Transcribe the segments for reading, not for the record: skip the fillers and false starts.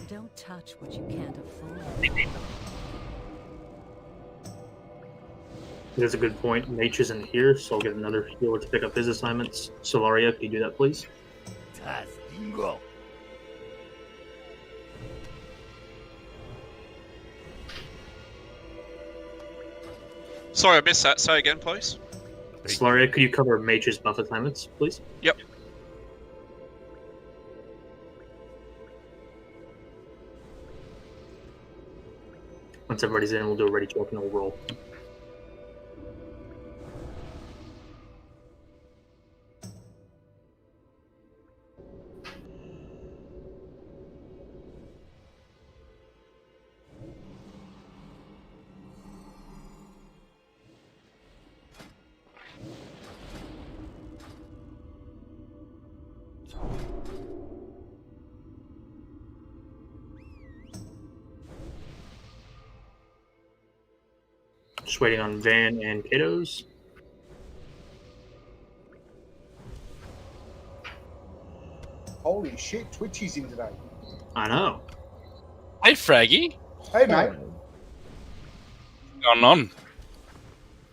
Don't touch what you can't afford. That's a good point. Nate's isn't here, so I'll get another healer to pick up his assignments. Solaria, can you do that, please? Sorry, I missed that. Say again, please. Solaria, could you cover Mage's buff assignments, please? Yep. Once everybody's in, we'll do a ready check and we'll roll. Just waiting on Van and Kiddos. Holy shit, Twitchy's in today. I know. Hey, Fraggy. Hey, mate. What's going on?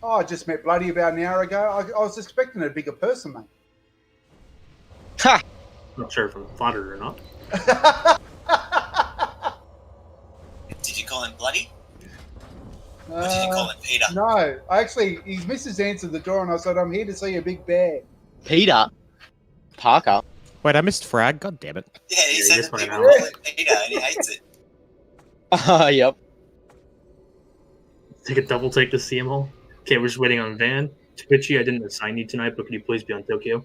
Oh, I just met Bloody about an hour ago. I was expecting a bigger person, mate. Ha! Not sure if I'm flattered or not. Did you call him Bloody? Or did you call him Peter? No, his missus answered the door and I said, I'm here to see a big bear. Peter Parker. Wait, I missed Frag. God damn it. Yeah, he Yeah, said this that one people out. call him Peter and he hates it. Yep. Take a double take to see him all. Okay, we're just waiting on Van. Twitchy, I didn't assign you tonight, but could you please be on Tokyo?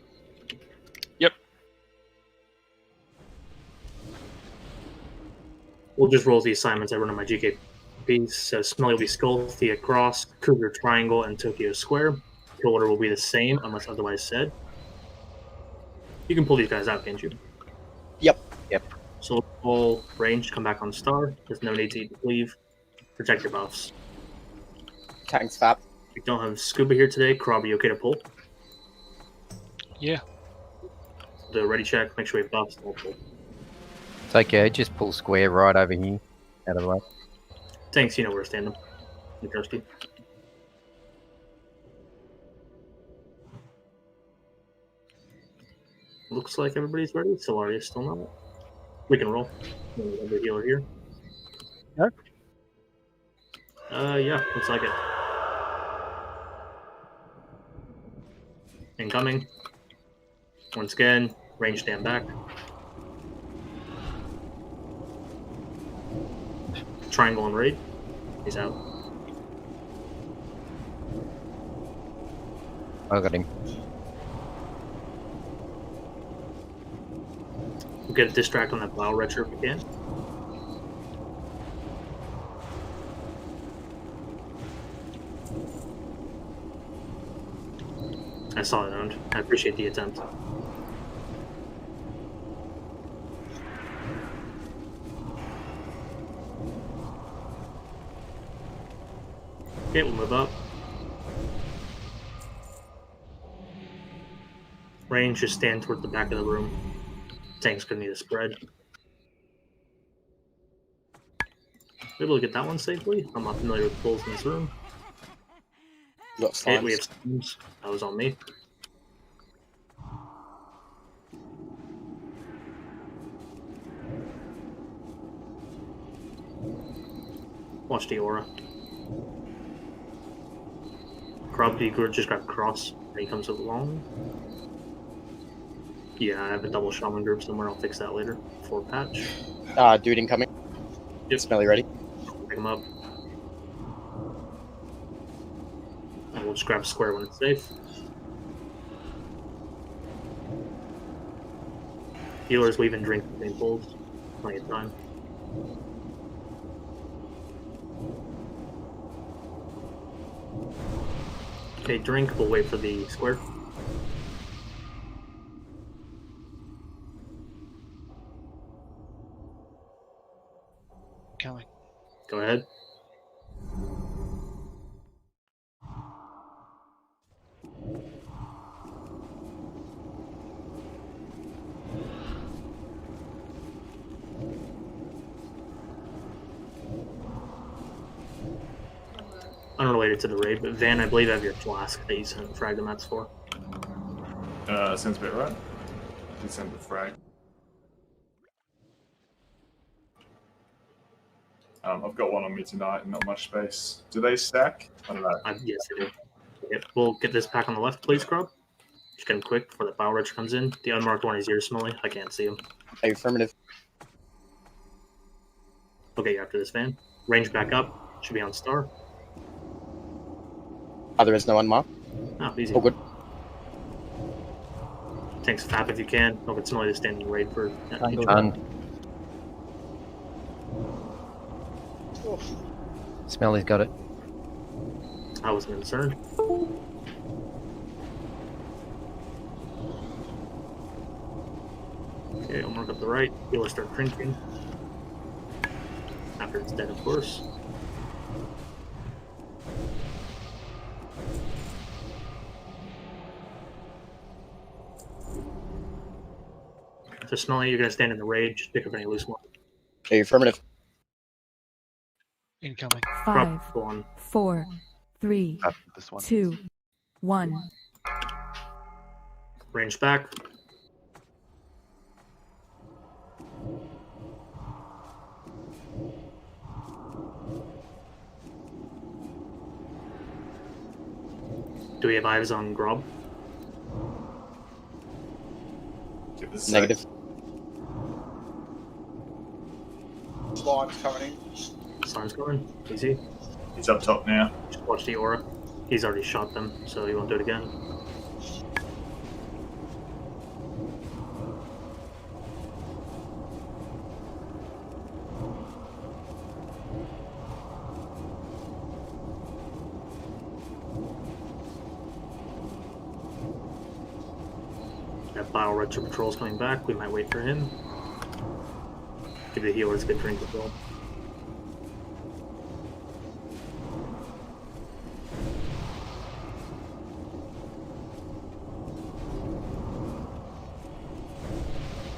Yep. We'll just roll the assignments I run on my GKP. So Smelly will be Skull, Thea Cross, Cougar Triangle, and Tokyo Square. Kill order will be the same unless otherwise said. You can pull these guys out, can't you? Yep. So all range, come back on star. There's no need to leave. Protect your buffs. Thanks, Fab. We don't have Scuba here today. Crob, you okay to pull? Yeah. Do a ready check, make sure we have buffs, and we'll pull. It's okay, just pull square right over here. Out of the way. Thanks, you know where to stand them. You're thirsty. Looks like everybody's ready. Solaria's still not. We can roll. We have a healer here. Yeah. Yeah, looks like it. Incoming. Once again, range stand back. Triangle and raid. He's out. I got him. We'll get a distract on that Bile Retro if we can. I saw it owned. I appreciate the attempt. Okay, we'll move up. Range, just stand toward the back of the room. Tank's gonna need a spread. Able to get that one safely. I'm not familiar with pulls in this room. Got Okay, we slimes. have schemes. That was on me. Watch the aura. Probably could just grab cross when he comes along. Yeah, I have a double shaman group somewhere. I'll fix that later. 4 patch. Dude incoming. Yep. Smelly ready. Pick him up. And we'll just grab square when it's safe. Healers leave and drink the same pulls. Plenty of time. Okay, drink. We'll wait for the square. Coming. Go ahead. related to the raid, but Van, I believe I have your flask that you sent frag the mats for. Sounds a bit right. You send the frag. I've got one on me tonight and not much space. Do they stack? I don't know. Yes, I do. Yep. We'll get this pack on the left, please, Crop. Just get him quick before the Bow Ridge comes in. The unmarked one is yours, Smelly. I can't see him. Affirmative. We'll get you after this, Van. Range back up. Should be on star. There is no unmarked. Oh, easy. Oh, good. Tanks Fap if you can. Don't get Smelly to stand in the raid for... Done. Smelly's got it. I wasn't concerned. Okay, I'll mark up the right. Healer start drinking. After it's dead, of course. So Smelly, you're gonna stand in the raid. Just pick up any loose one. Affirmative. Incoming. 5, Go on. 4, 3, 2, 1. Range back. Do we have eyes on Grob? Give this a Negative. Slime's coming in. Slime's going. Easy. sec. He's up top now. Just watch the aura. He's already shot them, so he won't do it again. That Bile Retro Patrol's coming back. We might wait for him. Give the healers good drink as well.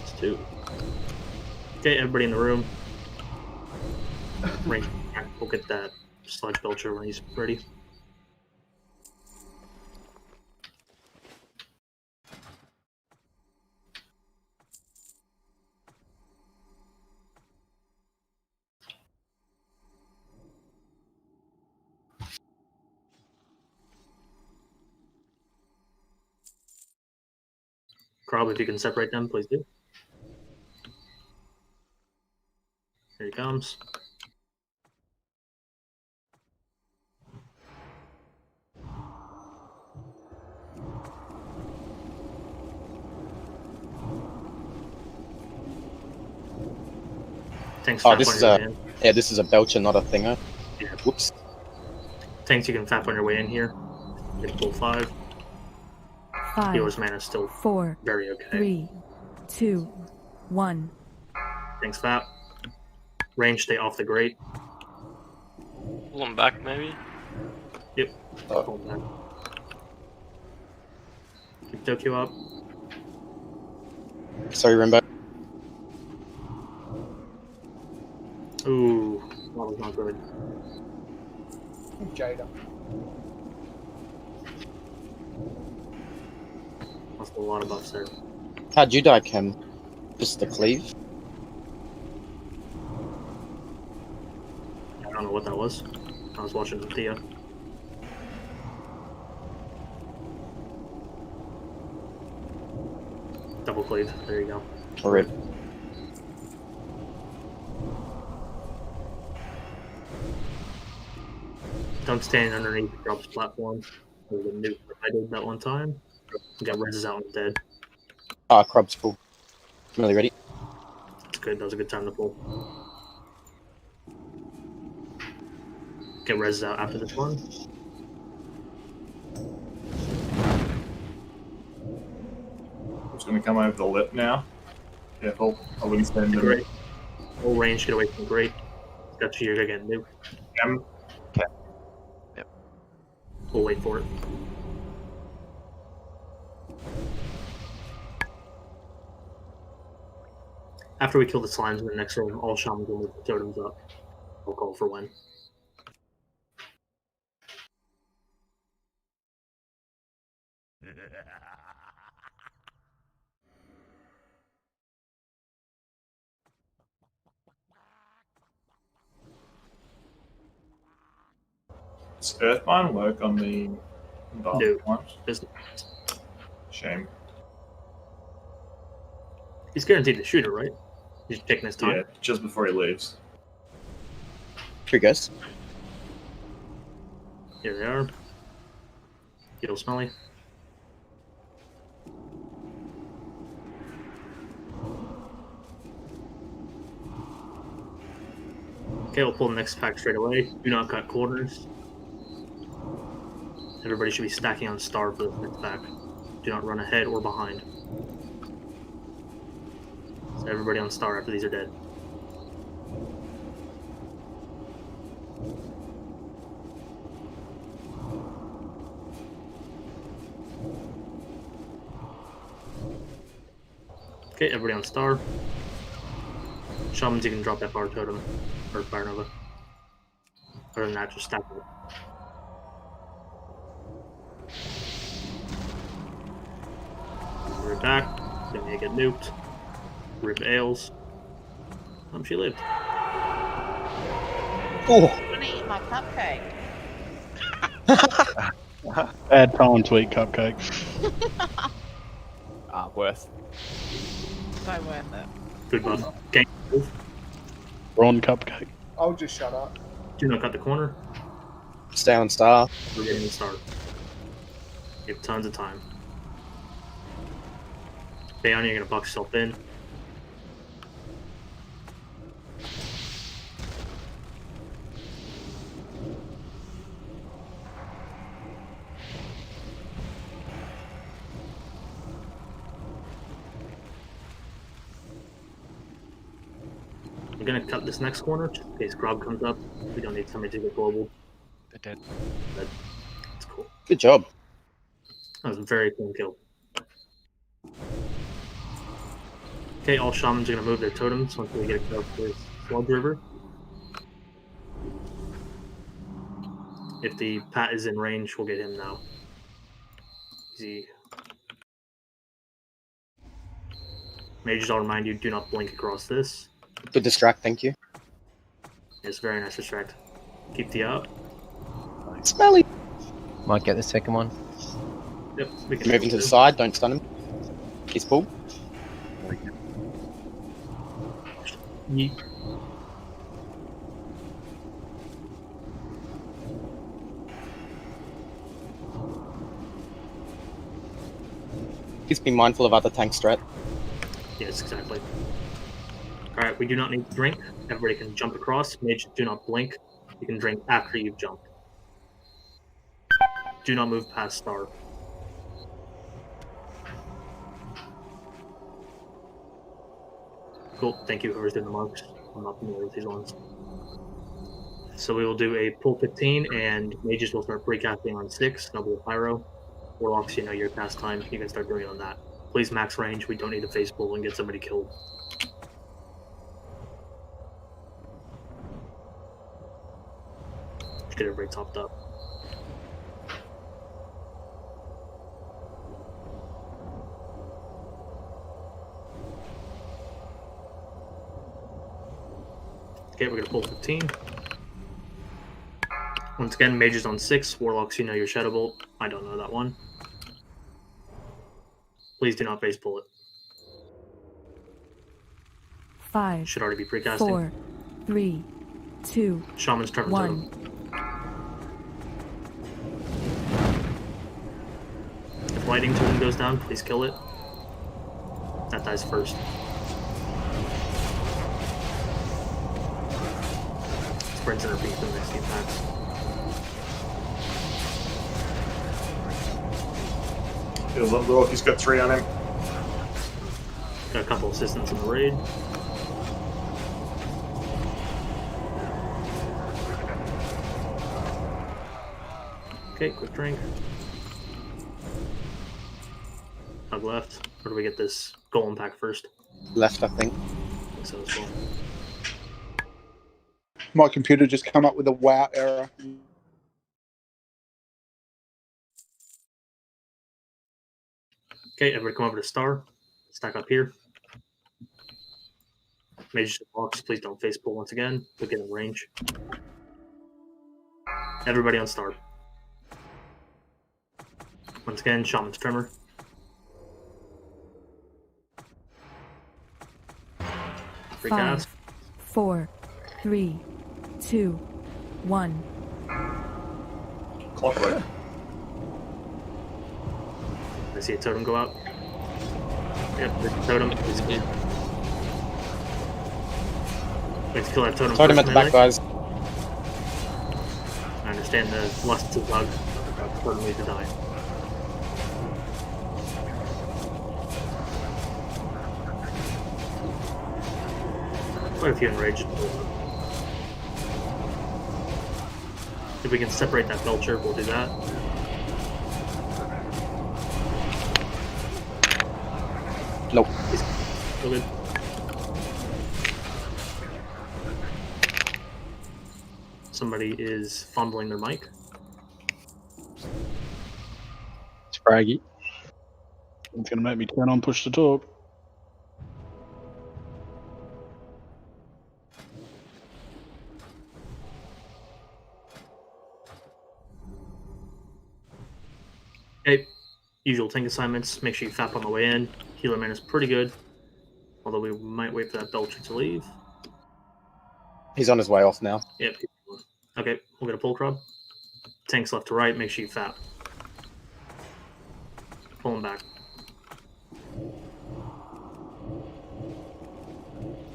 It's 2. Okay, everybody in the room. Range back. We'll get that Sludge Belcher when he's ready. Carl, if you can separate them, please do. Here he comes. Thanks, Oh, Fap, this on is your a- way in. Yeah, this is a belcher, not a thinger. Yeah. Whoops. Thanks, you can Fap on your way in here. Get full 5. 5, Healer's mana is still 4, very okay. 3, 2, 1. Thanks, Fap. Range, stay off the grate. Pull him back, maybe? Yep. Oh. Hold back. Keep Tokyo up. Sorry, Rimbo. Ooh, that was not good. Jada. Lost a lot of buffs there. How'd you die, Cam? Just the cleave? I don't know what that was. I was watching Thea. Double cleave. There you go. Rip. Don't stand underneath Drop's platform. There's a nuke. I did that one time. Got reses out and dead. Ah, Crub's full. Really ready? That's good. That was a good time to pull. Get reses out after this one. Just going to come over the lip now. Careful. I wouldn't stand in Great. Full range. Get away from the grate. Got you. You're getting nuke. Okay. Yep. We'll wait for it. After we kill the slimes in the next room, all shamans will move the totems up. I'll call for when. Does Earthbind work on the No. one? Just- Shame. He's guaranteed to shoot it, right? He's taking his time. Yeah, just before he leaves. Here he goes. Here they are. Get all smelly. Okay, we'll pull the next pack straight away. Do not cut corners. Everybody should be stacking on star for this next pack. Do not run ahead or behind. So everybody on star after these are dead. Okay, everybody on star. Shamans, you can drop that fire totem or fire nova. Other than that, just stack it. We're back. Gonna get nuked. Rip Ales. She lived. Oh, I'm gonna eat my cupcake. Bad time to eat cupcake. Worth. So worth it. Good buff. Gang move. Ron cupcake. I'll just shut up. Do not cut the corner. stay on star. We're getting the start. You have tons of time. Bayon, you're gonna box yourself in. I'm gonna cut this next corner just in case Grob comes up. We don't need somebody to get global. They're dead. That's cool. Good job. That was a very clean kill. Okay, all shamans are gonna move their totems once we get a kill for Sludge River. If the Pat is in range, we'll get him now. Easy. Mages, I'll remind you, do not blink across this. Good distract, thank you. It's very nice distract. Keep the up. Smelly. Might get the second one. Yep, we can Moving to the side, don't stun him. He's pulled. Yeet. Please be mindful of other tank strat. Yes, exactly. Alright, we do not need to drink. Everybody can jump across. Mage, do not blink. You can drink after you've jumped. Do not move past star. Cool, thank you whoever's doing the marks. I'm not familiar with these ones. So we will do a pull 15, and mages will start precasting on 6, Noble Pyro. Warlocks, you know your cast time, you can start doing it on that. Please max range, we don't need to face pull and get somebody killed. Let's get everybody topped up. Okay, we're gonna pull 15. Once again, mages on 6, warlocks, you know your Shadow Bolt. I don't know that one. Please do not face pull it. 5, Should already be precasting. 4, 3, 2, Shaman's Trevor 1. Totem. If lightning totem goes down, please kill it. That dies first. Sprints and repeat for the next few packs. Feels like Rock, he's got 3 on him. Got a couple assistants in the raid. Okay, quick drink. Hug left. Where do we get this golem pack first? Left, I think. I think so as well. My computer just come up with a wow error. Okay, everybody come over to star. Stack up here. Mages and blocks, please don't face pull once again. We'll get in range. Everybody on star. Once again, Shaman's Tremor. Free 5, cast. 4, 3, 2, 1. Clockwork. I see a totem go out. Yep, the totem is good. Let's kill that totem. Totem at first, the back, melee. guys. I understand the lust of bug. That totem needs to die. Quite a few enraged. If we can separate that Belcher, we'll do that. Nope. He's still good. Somebody is fumbling their mic. It's Fraggy. It's gonna make me turn on push to talk. Okay, usual tank assignments. Make sure you FAP on the way in. Healer man is pretty good. Although we might wait for that Belcher to leave. He's on his way off now. Yep. Okay, we'll get a pull crab. Tanks left to right. Make sure you FAP. Pull him back.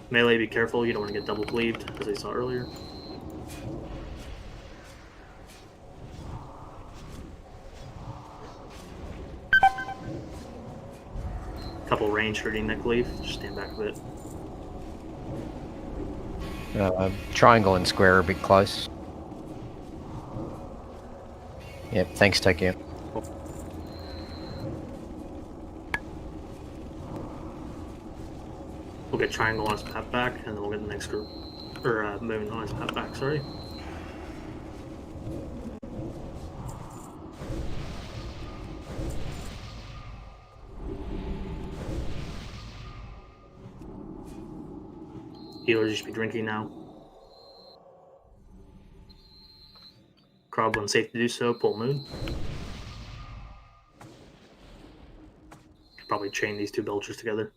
Melee, be careful. You don't want to get double cleaved, as I saw earlier. Couple range hurting that cleave. Just stand back a bit. Triangle and square are a bit close. Yep, thanks, take care. We'll get triangle on his path back, and then we'll get the next group. Or moving on his path back, sorry. Healers should be drinking now. Crowd when safe to do so, pull moon. Could probably chain these two Belchers together.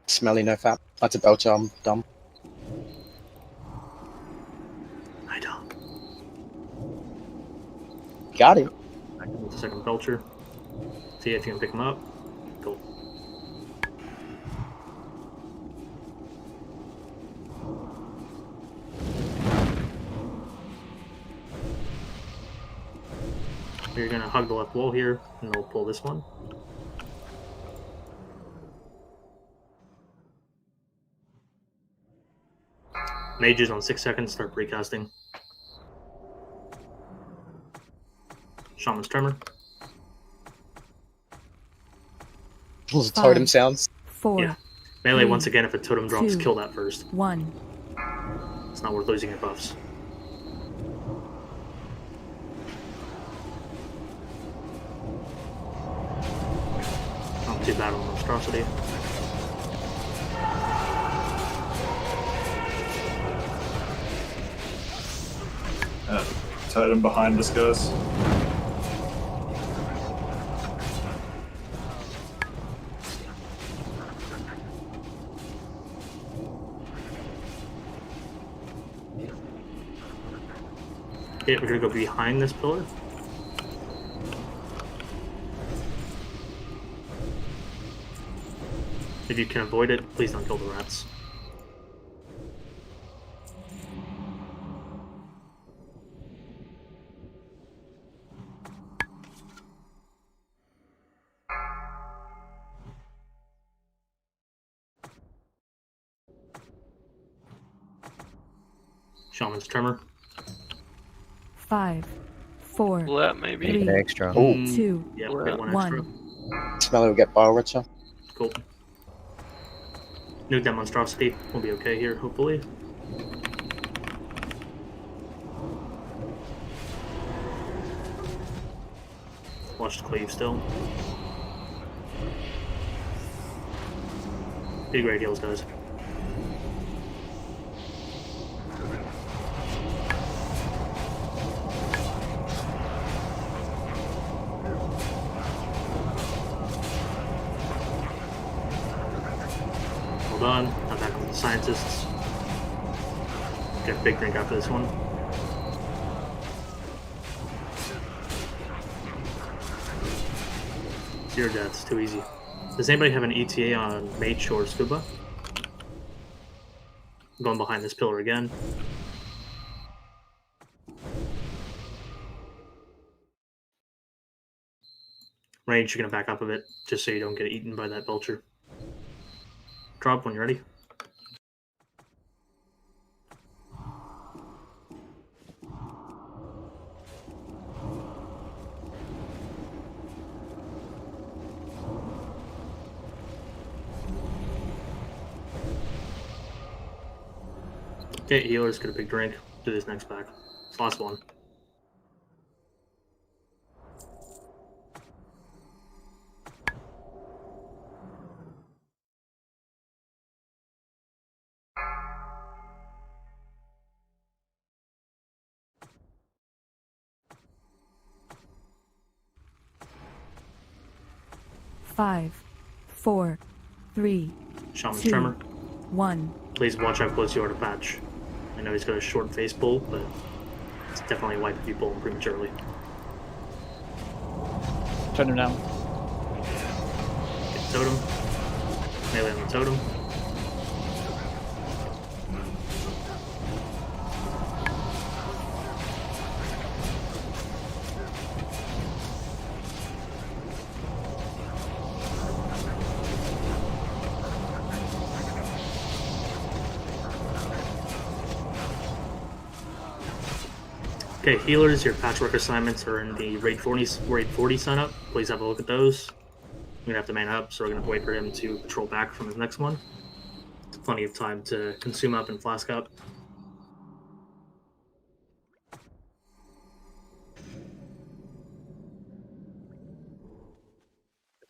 Smelly, no fat. That's a Belcher, I'm dumb. I don't. Got him. Back with the second Belcher. See if you can pick him up. Cool. You're gonna hug the left wall here, and they'll pull this one. Mages on 6 seconds, start precasting. Shaman's Tremor. Those totem sounds. 4, Yeah. Melee, 3, once again, if a totem drops, 2, kill that first. 1. It's not worth losing your buffs. Not too bad on monstrosity. Totem behind us, guys. Yeah, we're gonna go behind this pillar. If you can avoid it, please don't kill the rats. Shaman's Tremor. 5, 4, Pull that maybe. Three. Get extra. Oh, 2, Yeah, we'll get one extra. 1. Smelly will get Bile Richer. Cool. Nuke that monstrosity. We'll be okay here, hopefully. Watch the cleave still. Big great heals, guys. on. I'm back with the scientists. Get a big drink after this one. Zero deaths, too easy. Does anybody have an ETA on Mage or Scuba? I'm going behind this pillar again. Range, you're gonna back up a bit, just so you don't get eaten by that vulture. Drop when you're ready. Okay, healers, get a big drink. Do this next pack. Last one. Five, four, three, Shaman's two, Tremor. 1. Please watch how close you are to Patch. I know he's got a short face pull, but it's definitely wiping people prematurely. Turn him down. Get totem. Melee on the totem. Okay, healers, your patchwork assignments are in the raid 40 sign up. Please have a look at those. We're gonna have to man up, so we're gonna wait for him to patrol back from his next one. Plenty of time to consume up and flask up.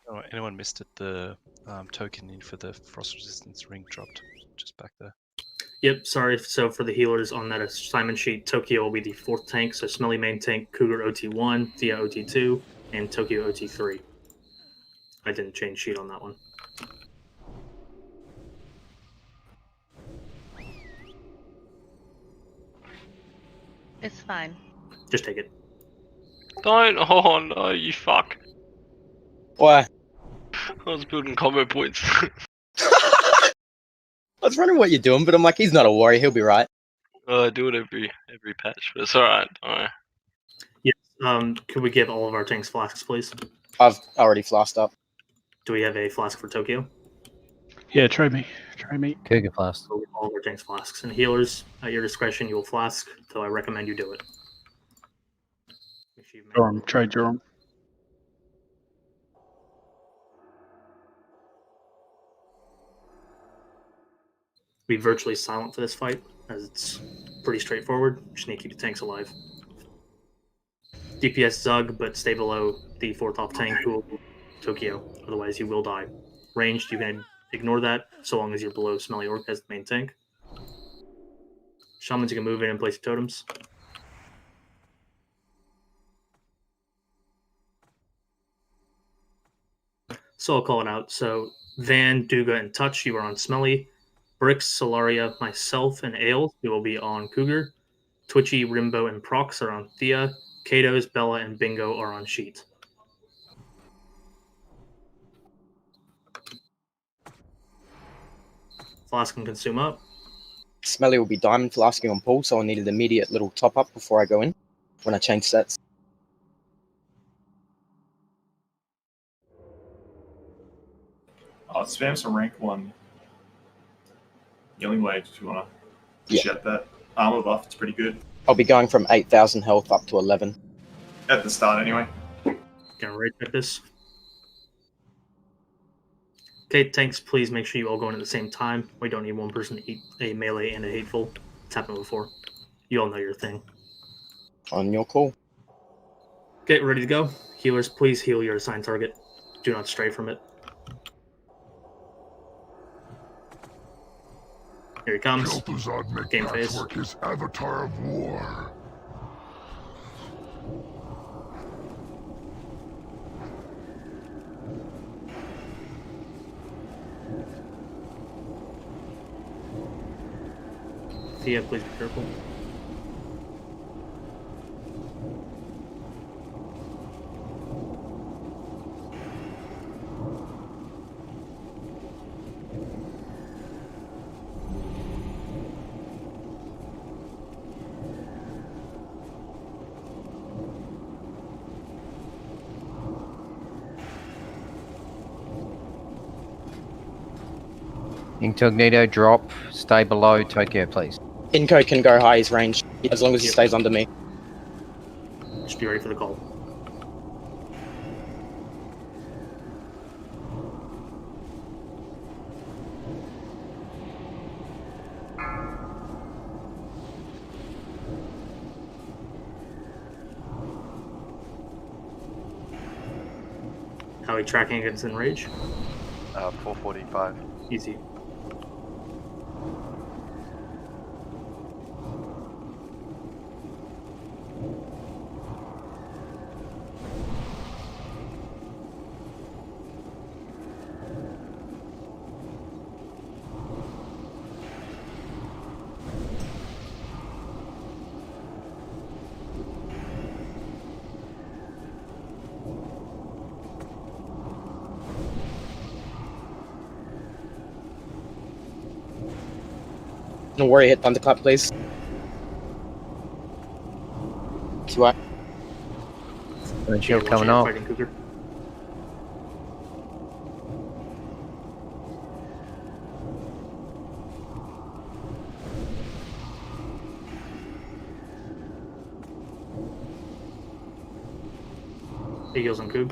Oh, anyone missed it? The token in for the frost resistance ring dropped just back there. Yep, sorry. So for the healers on that assignment sheet, Tokyo will be the 4th tank. So Smelly main tank, Cougar OT1, Thea OT2, and Tokyo OT3. I didn't change sheet on that one. It's fine. Just take it. Don't. Oh no, you fuck. Why? I was building combo points. I was wondering what you're doing, but I'm like, he's not a warrior. He'll be right. I do it every patch, but it's alright. Alright. Yes. Could we give all of our tanks flasks, please? I've already flasked up. Do we have a flask for Tokyo? Yeah, try me. Try me. Cougar flask. So all of our tanks flasks. And healers, at your discretion, you will flask, though I recommend you do it. Make sure you make- Durham. Try Durham. Be virtually silent for this fight, as it's pretty straightforward. Just need to keep the tanks alive. DPS Zug, but stay below the 4th off tank, who will be Tokyo. Otherwise, you will die. Ranged, you can ignore that, so long as you're below Smelly Orc as the main tank. Shamans, you can move in and place your totems. So I'll call it out. So Van, Duga, and Touch, you are on Smelly. Brix, Solaria, myself, and Ale, you will be on Cougar. Twitchy, Rimbo, and Prox are on Thea. Katos, Bella, and Bingo are on Sheet. Flask and consume up. Smelly will be diamond flasking on Paul, so I needed an immediate little top up before I go in when I change sets. I'll spam some rank 1 healing wage if you want to Yeah. shed that. Armor buff, it's pretty good. I'll be going from 8,000 health up to 11. At the start, anyway. Gonna rate check this. Okay, tanks, please make sure you all go in at the same time. We don't need one person to eat a melee and a hateful. It's happened before. You all know your thing. On your call. Okay, ready to go. Healers, please heal your assigned target. Do not stray from it. Here he comes. Game phase. His avatar of war. Tia, please be careful. Incognito drop. Stay below Tokyo, please. Inco can go high his range as long as he stays under me. Just be ready for the call. How are we tracking against Enrage? 445. Easy. No worry, hit Thunderclap, please. QI. Shield watch coming out, off. fighting Cougar. Eagles on Coog.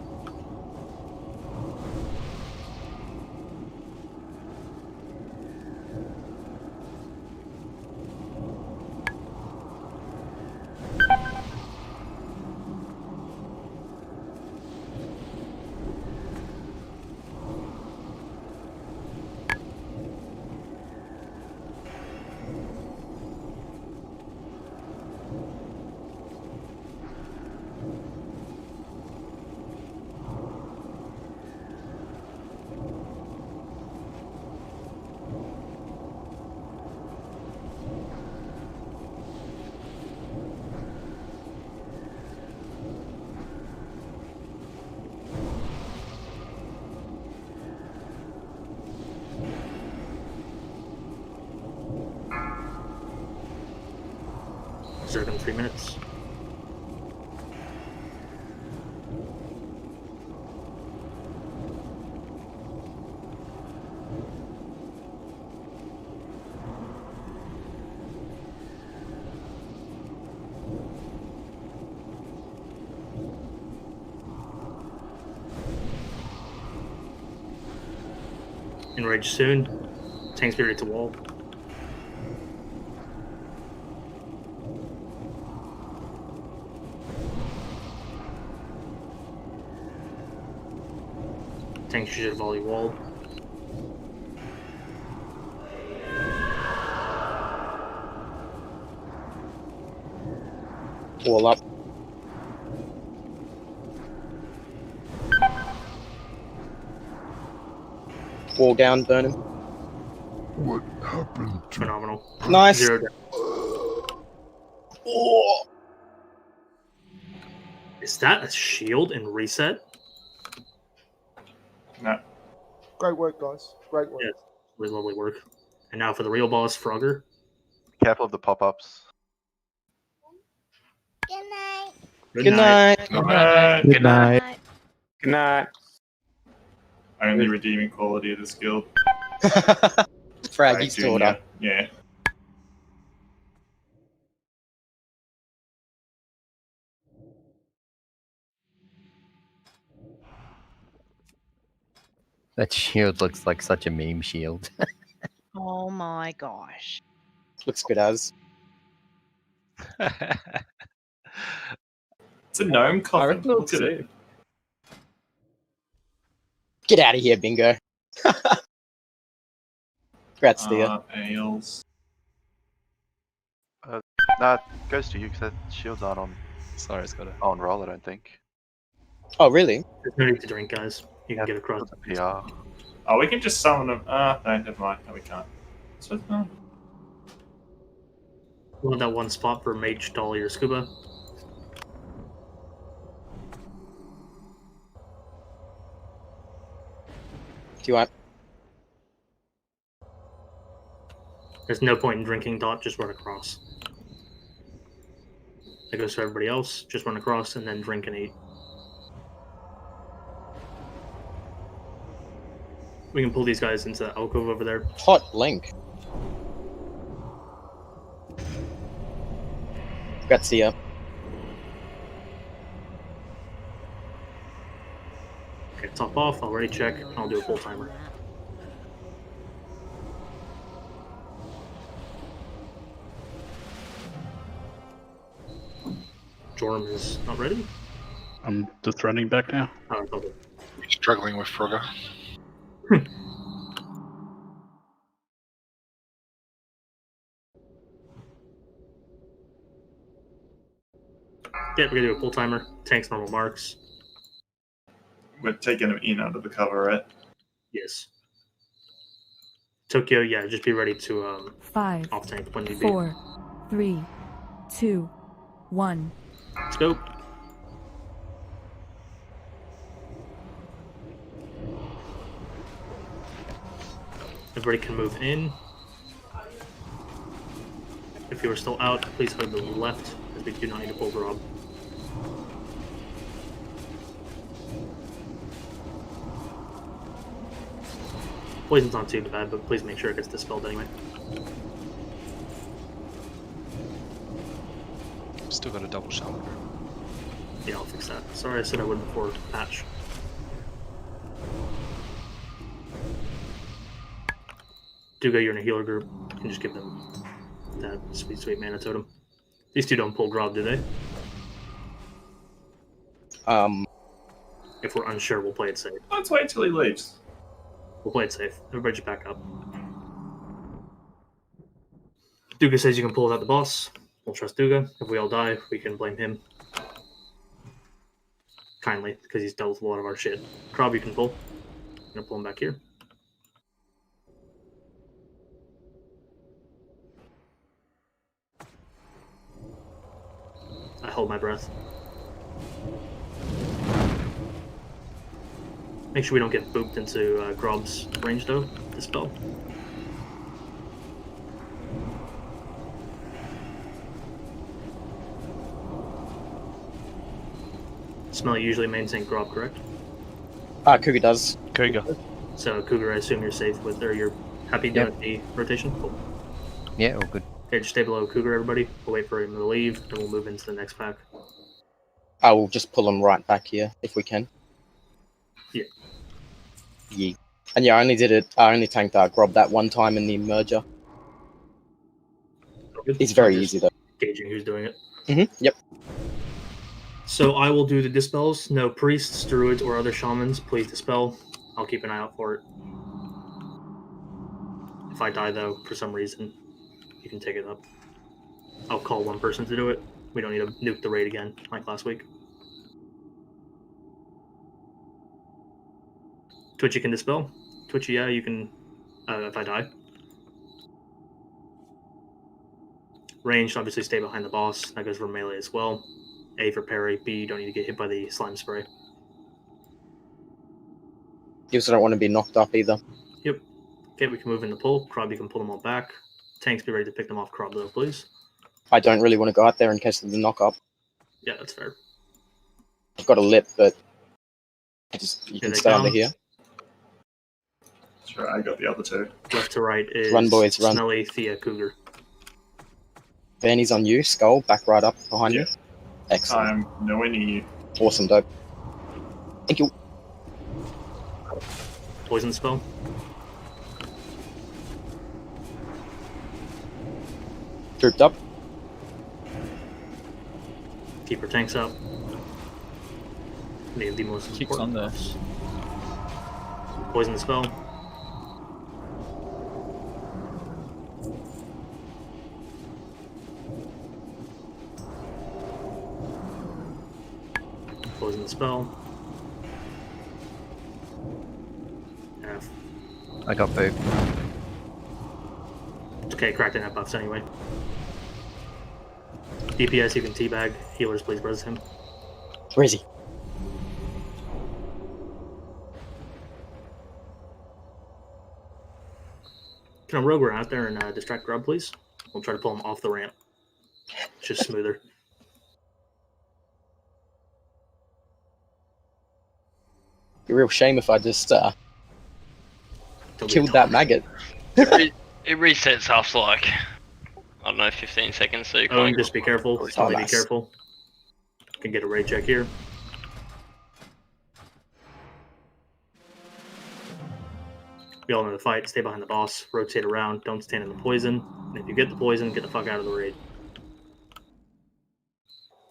Zerg in 3 minutes. Enrage soon. Tanks be ready to wall. Tanks should have volley walled. Wall up. Wall down, burn him. What happened to Phenomenal. Nice. 0 down. Oh. Is that a shield and reset? No. Great work, guys. Great work. Yeah, really lovely work. And now for the real boss, Frogger. Careful of the pop-ups. Good night. Good night. Good night. Good night. Only redeeming quality of this guild. Fraggy's Junior. daughter. Yeah. That shield looks like such a meme shield. Oh my gosh. Looks good as. It's a gnome coffin. reckon it Look looks at it. Get out of here, Bingo. Congrats, Thea. Ales. Nah, it goes to you because that shield's aren't on, Sorry, it's got a. on roll, I don't think. Oh, really? There's no need to drink, guys. You can get across. It's a PR. Oh, we can just summon them. No, never mind. No, we can't. So, no. We'll have that one spot for Mage, Dolly, or Scuba. Do you want? There's no point in drinking, Dot, just run across. That goes for everybody else. Just run across and then drink and eat. We can pull these guys into the alcove over there. Hot link. Grazia. Okay, top off. I'll already check. I'll do a full timer. Jorm is not ready. I'm just running back now. Oh, okay. Struggling with Frogger. Yeah, we're gonna do a full timer. Tanks normal marks. We're taking him in under the cover, right? Yes. Tokyo, yeah, just be ready to 5, off tank when need be. 4, 3, 2, 1. Let's go. Everybody can move in. If you are still out, please hug the left, as we do not need to pull Grob. Poison's not too bad, but please make sure it gets dispelled anyway. Still got a double shaman. Yeah, I'll fix that. Sorry I said I would before patch. Duga, you're in a healer group. You can just give them that sweet, sweet mana totem. These two don't pull Grob, do they? If we're unsure, we'll play it safe. Let's wait till he leaves. We'll play it safe. Everybody just back up. Duga says you can pull without the boss. We'll trust Duga. If we all die, we can blame him. Kindly, because he's dealt with a lot of our shit. Grob, you can pull. I'm gonna pull him back here. I hold my breath. Make sure we don't get booped into Grob's range, though, this spell. Smell usually maintain Grob, correct? Cougar does. Cougar. So, Cougar, I assume you're safe with, or you're happy doing the rotation? Cool. Yeah, all good. Okay, just stay below Cougar, everybody. We'll wait for him to leave, and we'll move into the next pack. I will just pull him right back here, if we can. Yeah. Yeah. And yeah, I only tanked Grob that one time in the merger. It's very easy, though. Gauging who's doing it. Yep. So I will do the dispels. No priests, druids, or other shamans. Please dispel. I'll keep an eye out for it. If I die, though, for some reason, you can take it up. I'll call one person to do it. We don't need to nuke the raid again, like last week. Twitchy can dispel. Twitchy, yeah, you can, if I die. Ranged, obviously stay behind the boss. That goes for melee as well. A for parry. B, you don't need to get hit by the slime spray. You also don't want to be knocked up either. Yep. Okay, we can move in the pull. Krob, you can pull them all back. Tanks, be ready to pick them off Krob, though, please. I don't really want to go out there in case of the knock up. Yeah, that's fair. I've got a lip, but you Here can they stay under come. here. Sure, I got the other two. Left to right is Run, boys, run. Smelly, Thea, Cougar. Vanny's on you. Skull, back right up behind you. Excellent. I'm nowhere near you. Awesome, dope. Thank you. Poison spell. Trooped up. Keep her tanks up. Maybe the most Kicks on important there. buffs. Poison spell. Poison spell. F. I got booped. Okay, cracked in that buffs anyway. DPS, you can teabag. Healers, please res him. Where is he? Can a rogue run out there and distract Grub, please? We'll try to pull him off the ramp. It's just smoother. Be a real shame if I just Don't be a killed dog. that maggot. It resets after like, I don't know, 15 seconds, so you Oh, can't. just be careful. Oh, Sully, be nice. careful. Can get a raid check here. We all know the fight. Stay behind the boss. Rotate around. Don't stand in the poison. And if you get the poison, get the fuck out of the raid.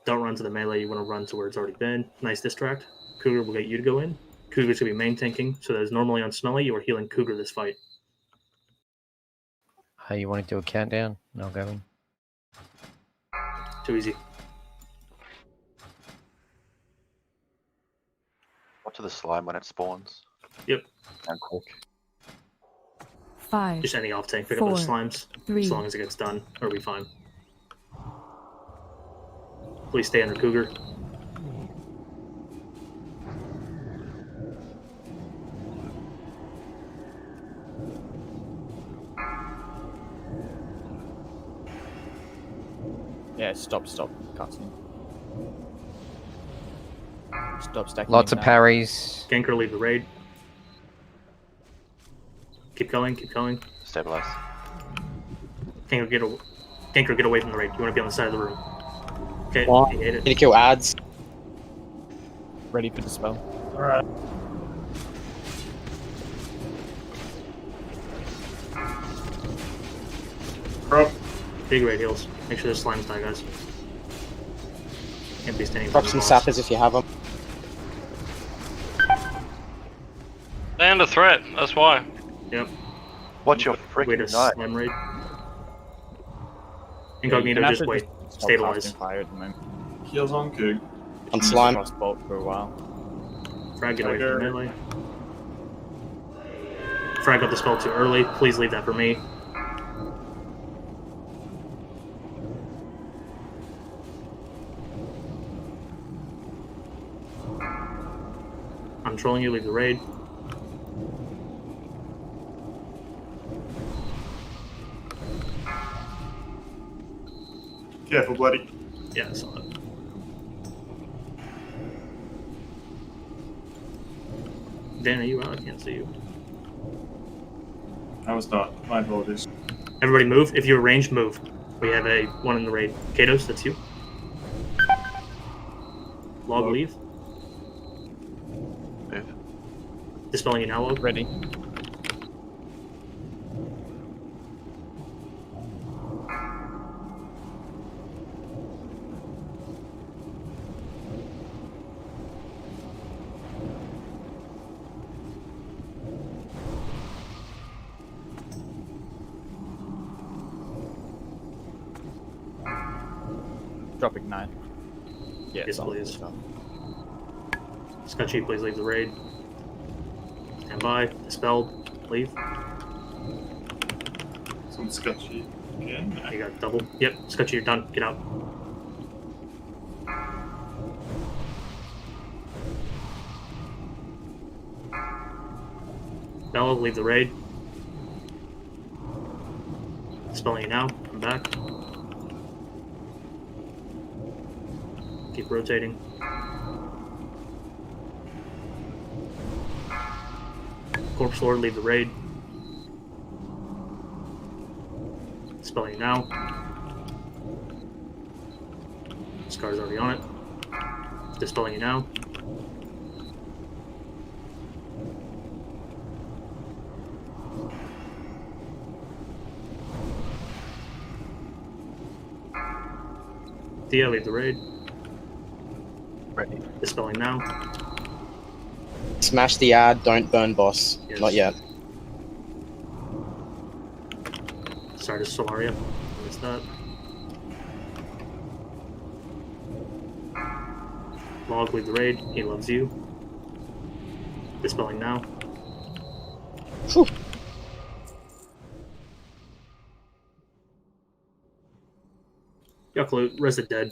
Don't run to the melee. You want to run to where it's already been. Nice distract. Cougar will get you to go in. Cougar's going to be main tanking, so that is normally on Smelly. You are healing Cougar this fight. Hey, you want to do a countdown? And I'll go in. Too easy. Watch the slime when it spawns. Yep. And quick. 5, Just any off tank. Pick up those 4, slimes. 3, As long as it gets done, it'll be fine. Please stay under Cougar. Yeah, stop. Cutscene. Stop stacking. Lots him of now. parries. Ganker, leave the raid. Keep going, keep going. Stabilize. Ganker, get away from the raid. You want to be on the side of the room. Okay, Well, he ate it. Need to kill ads. Ready for dispel. Alright. Prop. Big raid heals. Make sure the slimes die, guys. Can't be standing Drop for some the boss. sappers if you have them. They under threat, that's why. Yep. Watch your Wait a freaking knife. slime raid. You Incognito, can just actually wait. stop Stabilize. casting fire at the moment. Heals on Coog. On slime. Crossbolt for a while. Frag, get away from Tiger. the melee. Frag got the spell too early. Please leave that for me. I'm trolling you, leave the raid. Careful, bloody. Yeah, I saw it. Dan, are you out? I can't see you. I was not. My apologies. Everybody move. If you're ranged, move. We have a one in the raid. Katos, that's you. Log, leave. Move. Dispelling you now, Log. Ready. Drop ignite. Yeah, Yes, it's on. please. It's on. Scutchy, please leave the raid. Stand by. Dispelled. Leave. Some sketchy again. You got double. Yep, Scutchy, you're done. Get out. Bella, leave the raid. Dispelling you now. I'm back. Keep rotating. Corpse Lord, leave the raid. Dispelling you now. Scar's already on it. Dispelling you now. Thea, leave the raid. Ready. Dispelling now. Smash the ad, don't burn boss. Yes. Not yet. Sorry to Solaria. Missed that. Log, leave the raid. He loves you. Dispelling now. Whew. Yuckloot, res the dead.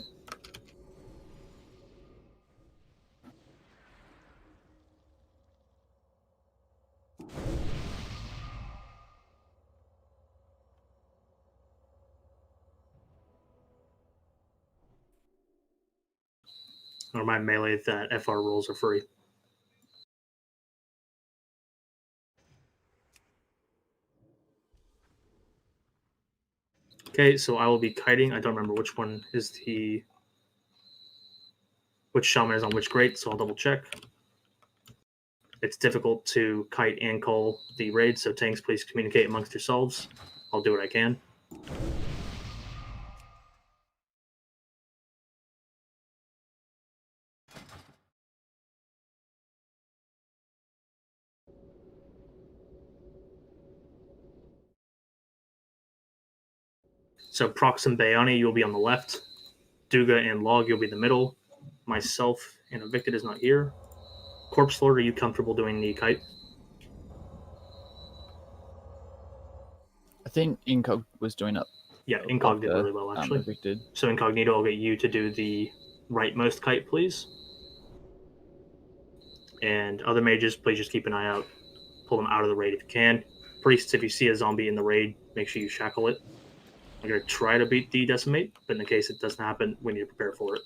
Or my melee that FR rolls are free. Okay, so I will be kiting. I don't remember which one is which shaman is on which grate, so I'll double check. It's difficult to kite and call the raid, so tanks, please communicate amongst yourselves. I'll do what I can. So Prox and Bayani, you'll be on the left. Duga and Log, you'll be in the middle. Myself and Evicted is not here. Corpse Lord, are you comfortable doing the kite? I think Incog was doing it. Yeah, Incog did really well, actually. Evicted. So Incognito, I'll get you to do the rightmost kite, please. And other mages, please just keep an eye out. Pull them out of the raid if you can. Priests, if you see a zombie in the raid, make sure you shackle it. I'm going to try to beat the Decimate, but in the case it doesn't happen, we need to prepare for it.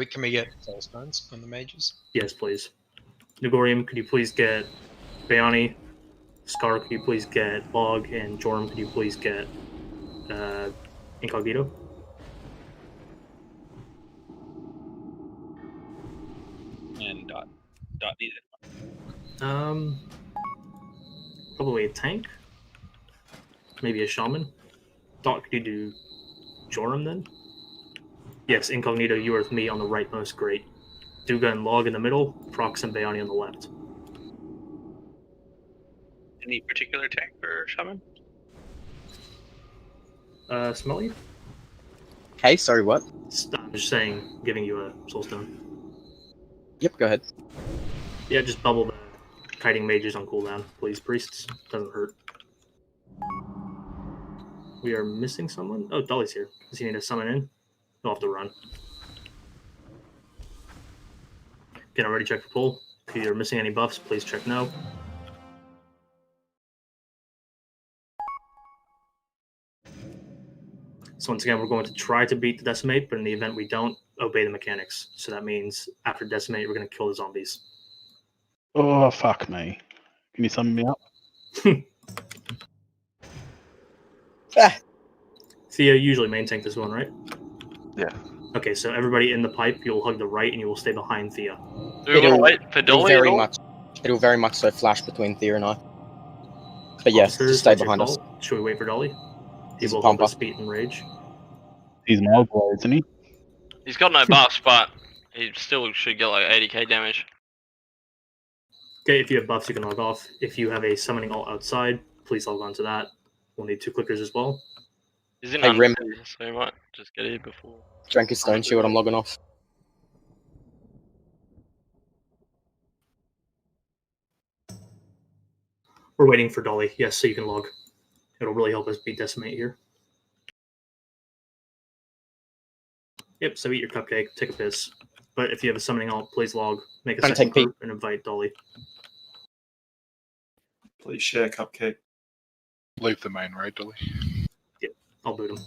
Can we get soul stones on the mages? Yes, please. Nugorium, could you please get Bayani? Scar, could you please get Log? And Jorm, could you please get Incognito? And dot needed. Probably a tank. Maybe a shaman. Dot, could you do Joram then? Yes, Incognito, you are with me on the rightmost grate. Duga and Log in the middle, Prox and Bayani on the left. Any particular tank for shaman? Smelly? Hey, sorry, what? I'm just saying, giving you a soulstone. Yep, go ahead. Yeah, just bubble the kiting mages on cooldown, please, priests. Doesn't hurt. We are missing someone? Oh, Dolly's here. Does he need to summon in? He'll have to run. Can already check for pull. If you're missing any buffs, please check no. So once again, we're going to try to beat the Decimate, but in the event we don't, obey the mechanics. So that means after Decimate, we're going to kill the zombies. Oh, fuck me. Can you sum me up? Thea, usually main tank this one, right? Yeah. Okay, so everybody in the pipe, you'll hug the right and you will stay behind Thea. Do we want to wait for Dolly at all? It'll very much so flash between Thea and I. But yes, Officers, just stay what's your behind us. call? Should we wait for Dolly? He He's a will help pumper. us beat and rage. He's miles away, isn't he? He's got no buffs, but he still should get like 80k damage. Okay, if you have buffs, you can log off. If you have a summoning alt outside, please log on to that. We'll need 2 clickers as well. He's in Hey, Rim. under, so he might just get here before. Drank his stone shield, I'm logging off. We're waiting for Dolly, yes, so you can log. It'll really help us beat Decimate here. Yep, so eat your cupcake, take a piss. But if you have a summoning alt, please log, make a Trying to second take group, and invite Dolly. Please share cupcake. Leave the main raid, Dolly. Yep, I'll boot him.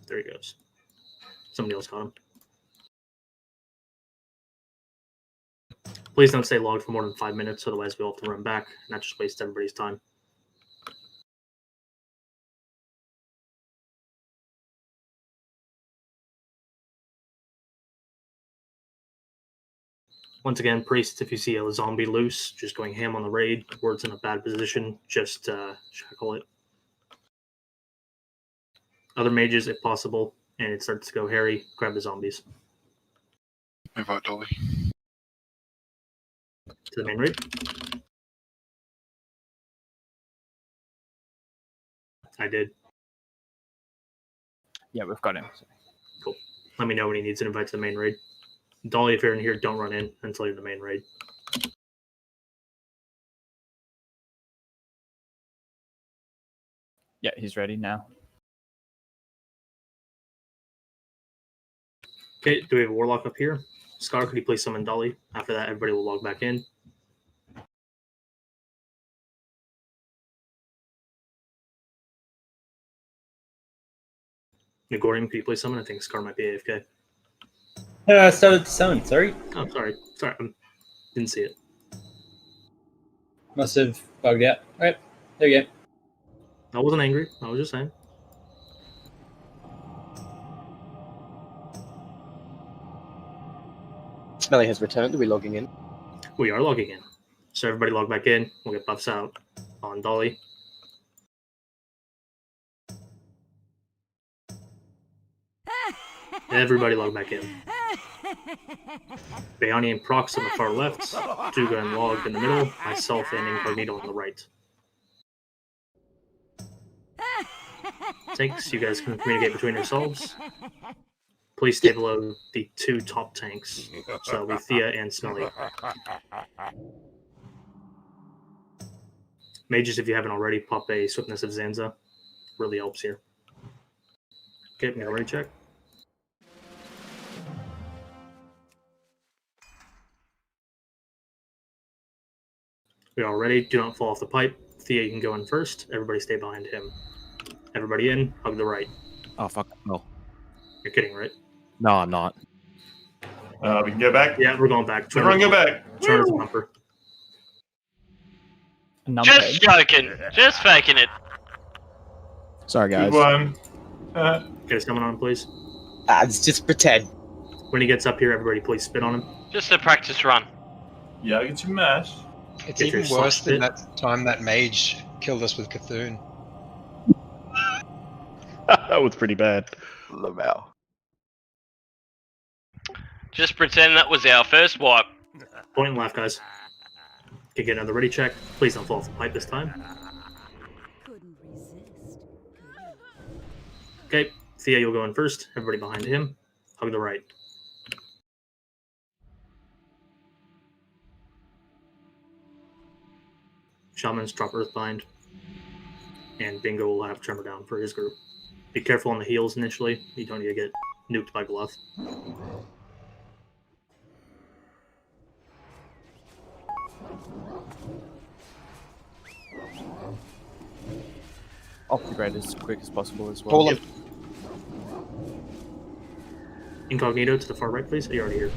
There he goes. Somebody else got him. Please don't stay logged for more than 5 minutes, otherwise we'll have to run back, and that just wastes everybody's time. Once again, priests, if you see a zombie loose, just going ham on the raid, word's in a bad position, just shackle it. Other mages, if possible, and it starts to go hairy, grab the zombies. Invite Dolly. To the main raid. I did. Yeah, we've got him. Cool. Let me know when he needs an invite to the main raid. Dolly, if you're in here, don't run in until you're in the main raid. Yeah, he's ready now. Okay, do we have a Warlock up here? Scar, could you please summon Dolly? After that, everybody will log back in. Nugorium, could you please summon? I think Scar might be AFK. I started to summon, sorry. Oh, sorry. Sorry, didn't see it. Must have bugged out. Alright, there you go. I wasn't angry. I was just saying. Smelly has returned. Are we logging in? We are logging in. So everybody log back in. We'll get buffs out on Dolly. Everybody log back in. Bayani and Prox on the far left, Juga and Log in the middle, myself and Incognito on the right. Tanks, you guys can communicate between yourselves. Please stay below the 2 top tanks. So that'll be Thea and Smelly. Mages, if you haven't already, pop a Swiftness of Zanza. Really helps here. Okay, minority check. We are ready. Do not fall off the pipe. Thea, you can go in first. Everybody stay behind him. Everybody in. Hug the right. Oh, fuck. No. You're kidding, right? No, I'm not. We can go back? Yeah, we're going back. Everyone go back. Turn as a bumper. Just joking. Just faking it. Sorry, guys. Good one. Get us coming on, please. It's just pretend. When he gets up here, everybody please spit on him. Just a practice run. Yeah, get your mash. It's Get even your worse soft than spit. that time that mage killed us with Cthulhu. That was pretty bad. Lamau. Just pretend that was our first wipe. Point and laugh, guys. Okay, get another ready check. Please don't fall off the pipe this time. Okay, Thea, you'll go in first. Everybody behind him. Hug the right. Shamans drop Earthbind. And Bingo will have Tremor down for his group. Be careful on the heals initially. You don't need to get nuked by Gluff. Upgrade as quick as possible as well. Pull him. Incognito to the far right, please. You're already here.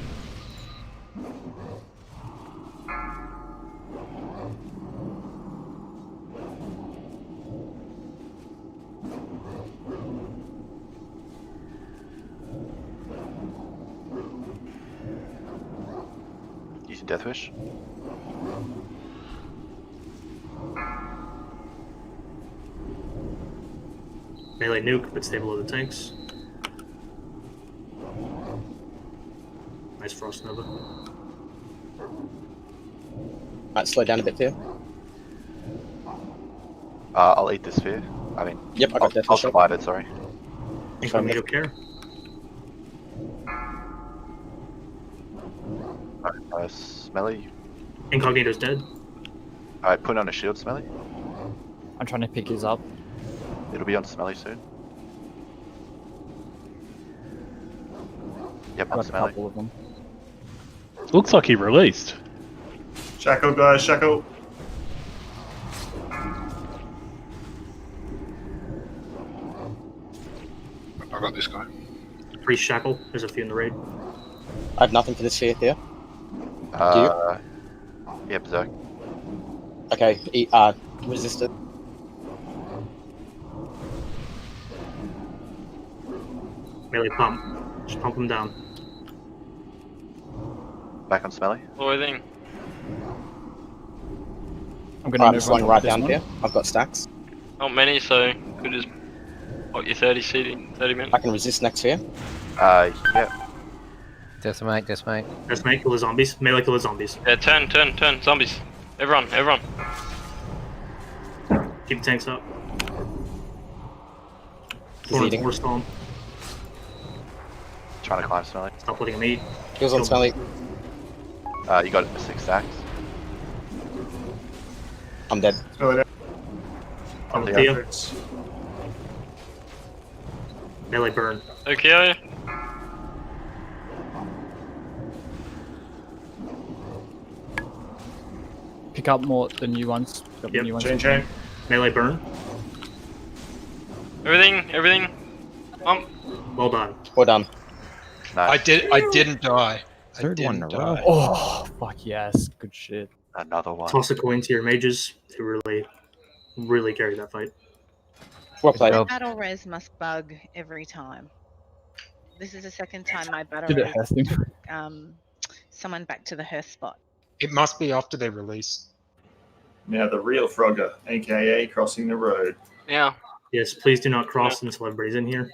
Using Death Wish. Melee nuke, but stay below the tanks. Nice Frost Nova. Right, slow down a bit there. I'll eat this sphere. I mean, Yep, I got Death I'll Wish. combine it, sorry. Incognito care. Alright, Smelly. Incognito's dead. Alright, put on a shield, Smelly. I'm trying to pick his up. It'll be on Smelly soon. Yep, I've on got a Smelly. couple of them. Looks like he released. Shackle, guys, shackle. I got this guy. Free shackle. There's a few in the raid. I have nothing for this sphere here. Yeah, Berserk. Okay, resist it. Melee pump. Just pump him down. Back on Smelly. Boiling. I'm gonna I'm move slowing on right this down one. here. I've got stacks. Not many, so could just what your 30 seating, 30 minutes. I can resist next sphere. Yeah. Decimate. Decimate, kill the zombies. Melee, kill the zombies. Yeah, turn, zombies. Everyone. Keep the tanks up. He's eating. Force storm. Trying to climb Smelly. Stop letting him eat. Kills on Smelly. You got 6 stacks. I'm dead. Smelly down. On Yeah. Thea. Melee burn. Okay. Pick up more the new ones. Pick up the Yep. new ones. Chain. Melee burn. Everything. Well done. Well done. I didn't die. Third one in a row. Oh, fuck yes. Good shit. Another one. Toss a coin to your mages. They really carry that fight. Well played. job. Battle res must bug every time. This is the second time my battle Did it res hurt him? took someone back to the Hearth spot. It must be after they release. Now the real Frogger, aka crossing the road. Yeah. Yes, please do not cross until everybody's in here.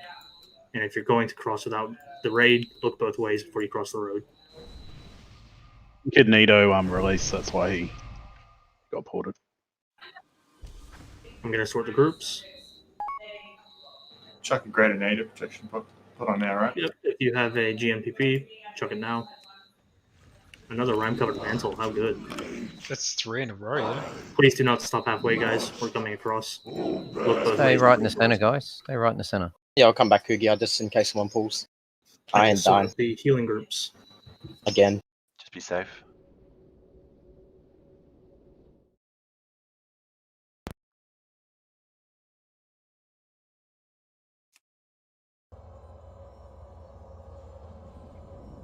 And if you're going to cross without the raid, look both ways before you cross the road. Kid Nito released, that's why he got ported. I'm going to sort the groups. Chuck a greater native protection put on now, right? Yep, if you have a GMPP, chuck it now. Another rhyme-covered mantle, how good. That's 3 in a row, yeah. Please do not stop halfway, guys. We're coming across. Look both Stay ways. right in the center, guys. Stay right in the center. Yeah, I'll come back, Kugia, just in case someone pulls. I ain't dying. The healing groups. Again. Just be safe.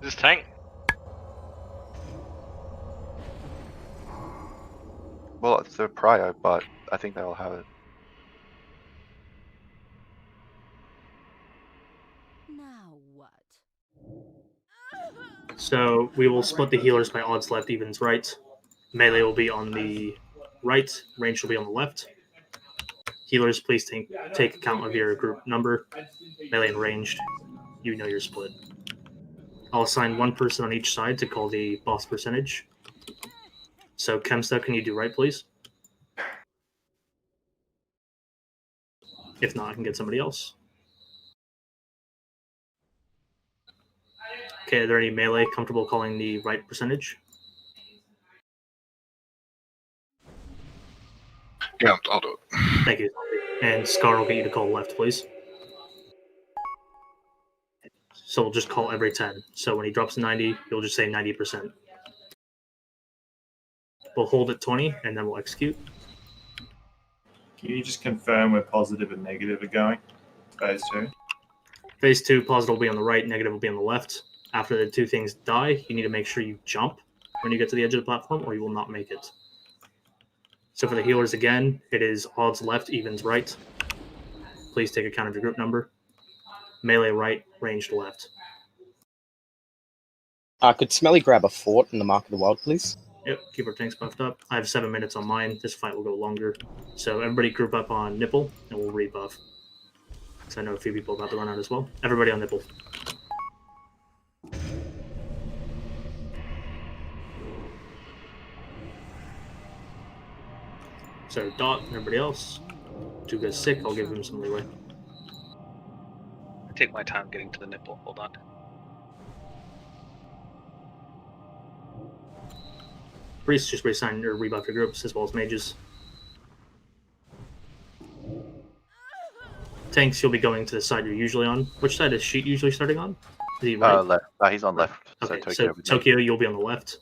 This tank. Well, it's their prio, but I think they'll have it. Now what? So we will split the healers by odds left, evens right. Melee will be on the right, range will be on the left. Healers, please take account of your group number. Melee and ranged, you know your split. I'll assign one person on each side to call the boss percentage. So Kemsta, can you do right, please? If not, I can get somebody else. Okay, are there any melee comfortable calling the right percentage? Yeah, I'll do it. Thank you. And Scar will get you to call left, please. So we'll just call every 10. So when he drops to 90, you'll just say 90%. We'll hold at 20, and then we'll execute. Can you just confirm where positive and negative are going? Phase 2. Phase 2, positive will be on the right, negative will be on the left. After the two things die, you need to make sure you jump when you get to the edge of the platform, or you will not make it. So for the healers again, it is odds left, evens right. Please take account of your group number. Melee right, ranged left. Could Smelly grab a fort in the Mark of the Wild, please? Yep, keep our tanks buffed up. I have 7 minutes on mine. This fight will go longer. So everybody group up on Nipple, and we'll rebuff. Because I know a few people about to run out as well. Everybody on Nipple. So Dot and everybody else. Tuga's sick, I'll give him some leeway. Take my time getting to the nipple. Hold on. Priests just reassign or rebuff your groups as well as mages. Tanks, you'll be going to the side you're usually on. Which side is Sheet usually starting on? Is he right? Left. He's on left. Okay, Tokyo. so Tokyo, you'll be on the left.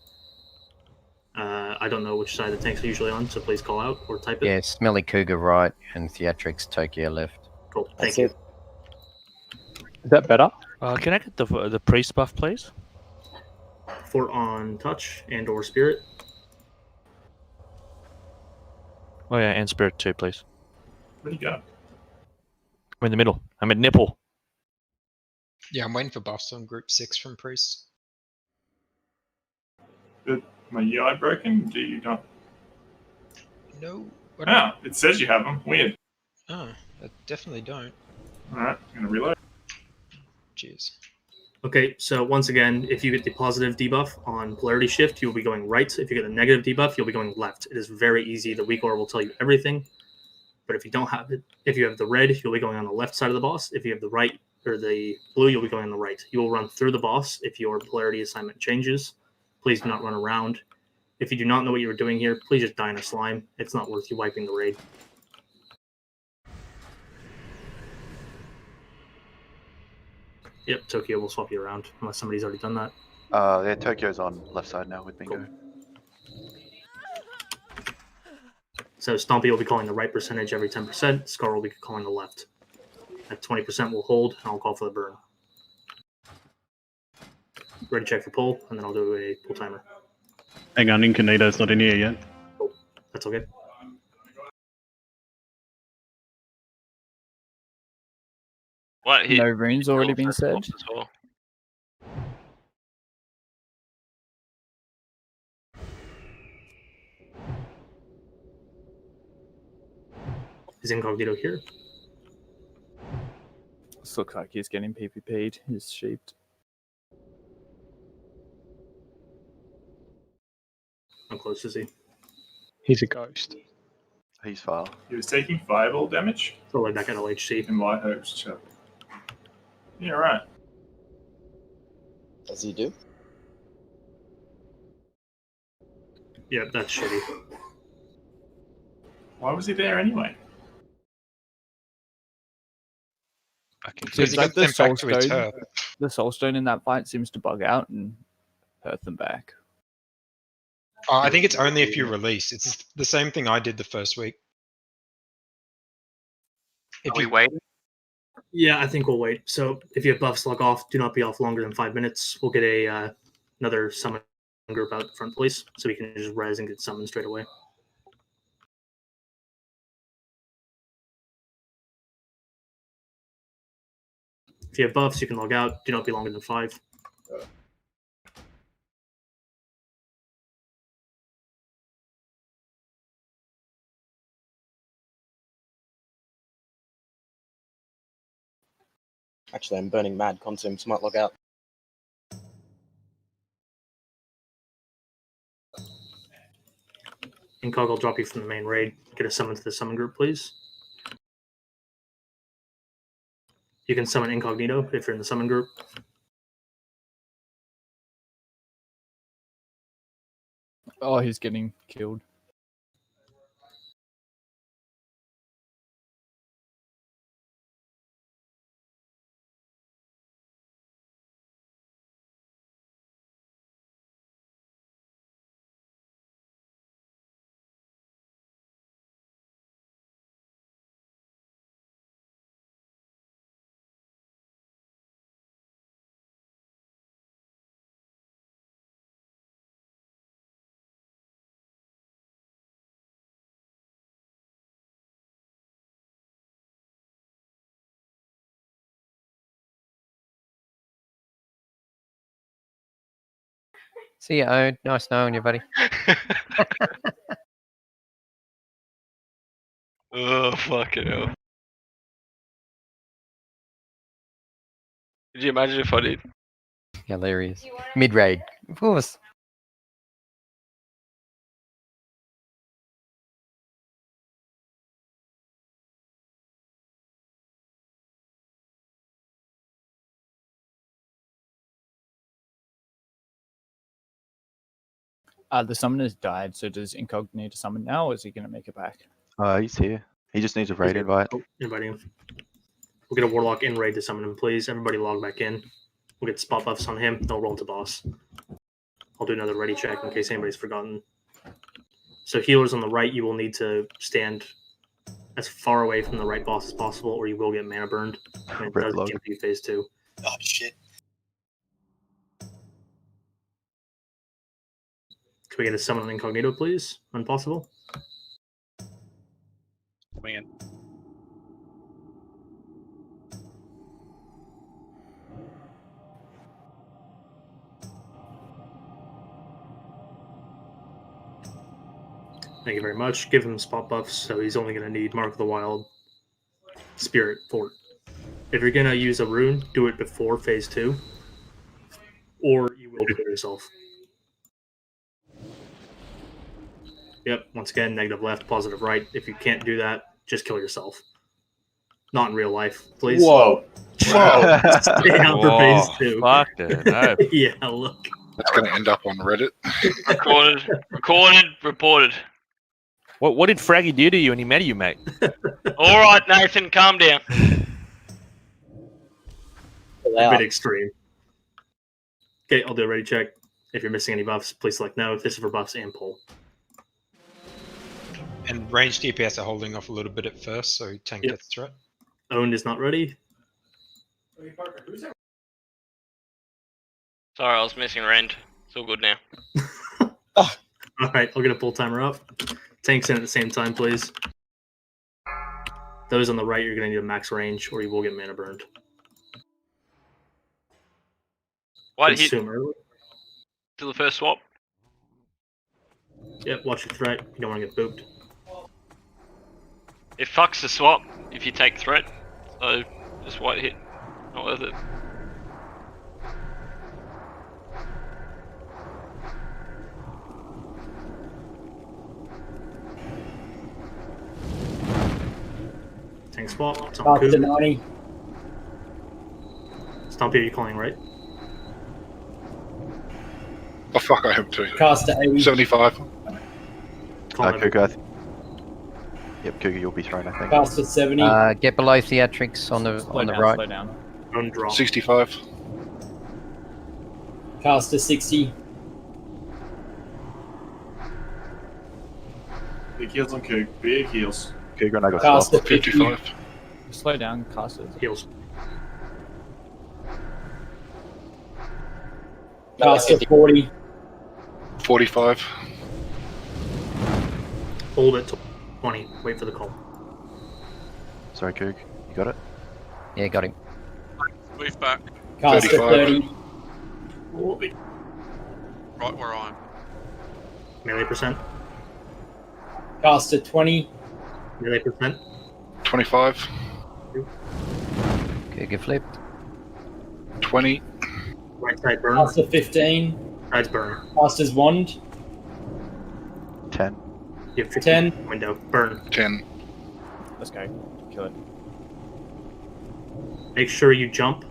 I don't know which side the tanks are usually on, so please call out or type it. Yeah, Smelly Cougar right and Theatrics Tokyo left. Cool, thank you. Is that better? Can I get the priest buff, please? Fort on touch and or spirit. Oh yeah, and spirit too, please. Where'd you go? I'm in the middle. I'm at nipple. Yeah, I'm waiting for buffs on group 6 from priests. Good. My UI broken? Do you not? No. Ah, it says you have them. Weird. Oh, I definitely don't. Alright, I'm going to reload. Jeez. Okay, so once again, if you get the positive debuff on polarity shift, you'll be going right. If you get the negative debuff, you'll be going left. It is very easy. The weak aura will tell you everything. But if you don't have it, if you have the red, you'll be going on the left side of the boss. If you have the right or the blue, you'll be going on the right. You will run through the boss if your polarity assignment changes. Please do not run around. If you do not know what you were doing here, please just die in a slime. It's not worth you wiping the raid. Yep, Tokyo will swap you around unless somebody's already done that. Yeah, Tokyo's on left side now with Bingo. So Stompy will be calling the right percentage every 10%. Scar will be calling the left. At 20% will hold, and I'll call for the burn. Ready check for pull, and then I'll do a pull timer. Hang on, Incognito's not in here yet. That's okay. What? No runes already been said. As well. Is Incognito here? This looks like he's getting PPP'd. He's sheeped. How close is he? He's a ghost. He's far. He was taking fireball damage. All the way back at LHC. In White Hope's chip. Yeah, right. Does he do? Yeah, that's shitty. Why was he there anyway? So it's like the soul stone in that fight seems to bug out and hurt them back. I think it's only if you release. It's the same thing I did the first week. If we wait. Yeah, I think we'll wait. So if you have buffs log off, do not be off longer than 5 minutes. We'll get a another summon group out front, please, so we can just res and get summoned straight away. If you have buffs, you can log out. Do not be longer than 5. Actually, I'm burning mad consumes. Might log out. Incog will drop you from the main raid. Get a summon to the summon group, please. You can summon Incognito if you're in the summon group. Oh, he's getting killed. See you, Ode. Nice knowing you, buddy. Oh, fucking hell. Could you imagine if I did? Hilarious. Mid-raid. Of course. The summoner's died, so does Incognito summon now, or is he going to make it back? He's here. He just needs a raid invite. Oh, inviting him. We'll get a Warlock in raid to summon him, please. Everybody log back in. We'll get spot buffs on him. They'll roll to boss. I'll do another ready check in case anybody's forgotten. So healers on the right, you will need to stand as far away from the right boss as possible, or you will get mana burned. And it does jump you phase 2. Oh, shit. Can we get a summon on Incognito, please, when possible? Man. Thank you very much. Give him spot buffs, so he's only going to need Mark of the Wild, Spirit, Fort. If you're going to use a rune, do it before phase 2, or you will kill yourself. Yep, once again, negative left, positive right. If you can't do that, just kill yourself. Not in real life, please. Whoa. Whoa. Stay out for phase 2. Fuck that. Yeah, look. That's going to end up on Reddit. Recorded, reported. What did Fraggy do to you when he met you, mate? Alright, Nathan, calm down. a bit extreme. Okay, I'll do a ready check. If you're missing any buffs, please select no. This is for buffs and pull. And range DPS are holding off a little bit at first, so tank gets threat. Owned is not ready. Sorry, I was missing rend. It's all good now. Alright, I'll get a pull timer up. Tanks in at the same time, please. Those on the right, you're going to need a max range, or you will get mana burned. Why did he Consume early. do the first swap? Yep, watch your threat. You don't want to get booped. It fucks the swap if you take threat, so just white hit. Not worth it. Tank swap. It's on Up to Coop. 90. Stomp here, you calling right? Oh fuck, I have to. Cast to 80. 75. Calling Cougar. Yep, Cougar, you'll be thrown, I think. Cast to 70. Get below theatrics on the right. Slow down. Don't drop. 65. Cast to 60. Big heals on Coog. Big heals. Cougar and I got Cast swap. to 50. 55. Slow down, casters. Heals. Cast to 40. 45. Hold it to 20. Wait for the call. Sorry, Coog. You got it? Yeah, got him. Move back. Cast to 30. Right where I am. Melee percent. Cast to 20. Melee percent. 25. Cougar flipped. 20. Right side burn. Cast to 15. Sides burn. Caster's wand. 10. You have 15 10. window. Burn. 10. Let's go. Kill it. Make sure you jump,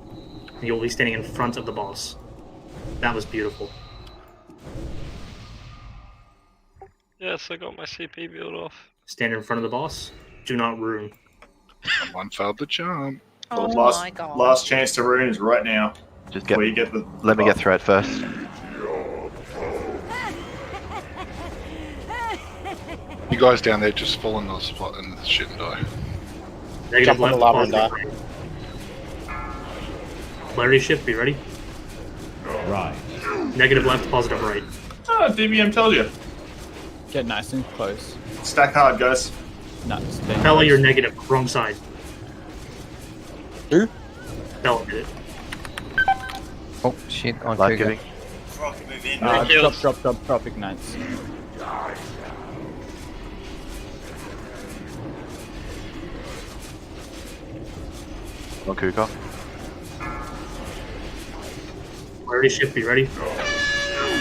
and you'll be standing in front of the boss. That was beautiful. Yes, I got my CP build off. Stand in front of the boss. Do not ruin. Someone failed the jump. Oh last, my god. last chance to ruin is right now. Just get. Before you get the. Let me get threat first. You guys down there just fall in the spot and shit and die. Negative Jump on the left, lava and positive die. right. Polarity shift, be ready. Right. Negative left, positive right. Ah, DBM tells you. Get nice and close. Stack hard, guys. Nuts. Bella, you're negative. Wrong side. Who? Bella did it. Oh, shit. On Life Cougar. giving. Move in. Drop ignites. On Cougar. Polarity shift, be ready.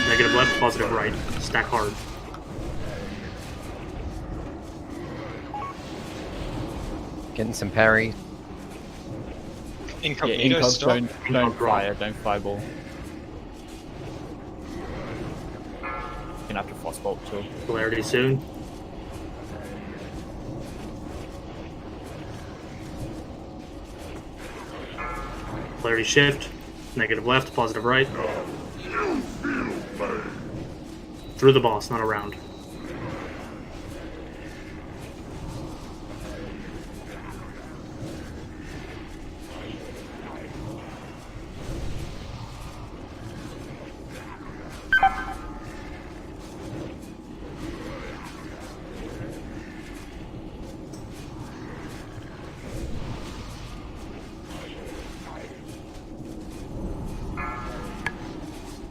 Negative left, positive right. Stack hard. Getting some parry. Incognito Incogs stop. don't fire, don't fireball. You're gonna have to frostbolt too. Polarity soon. Polarity shift. Negative left, positive right. Through the boss, not around.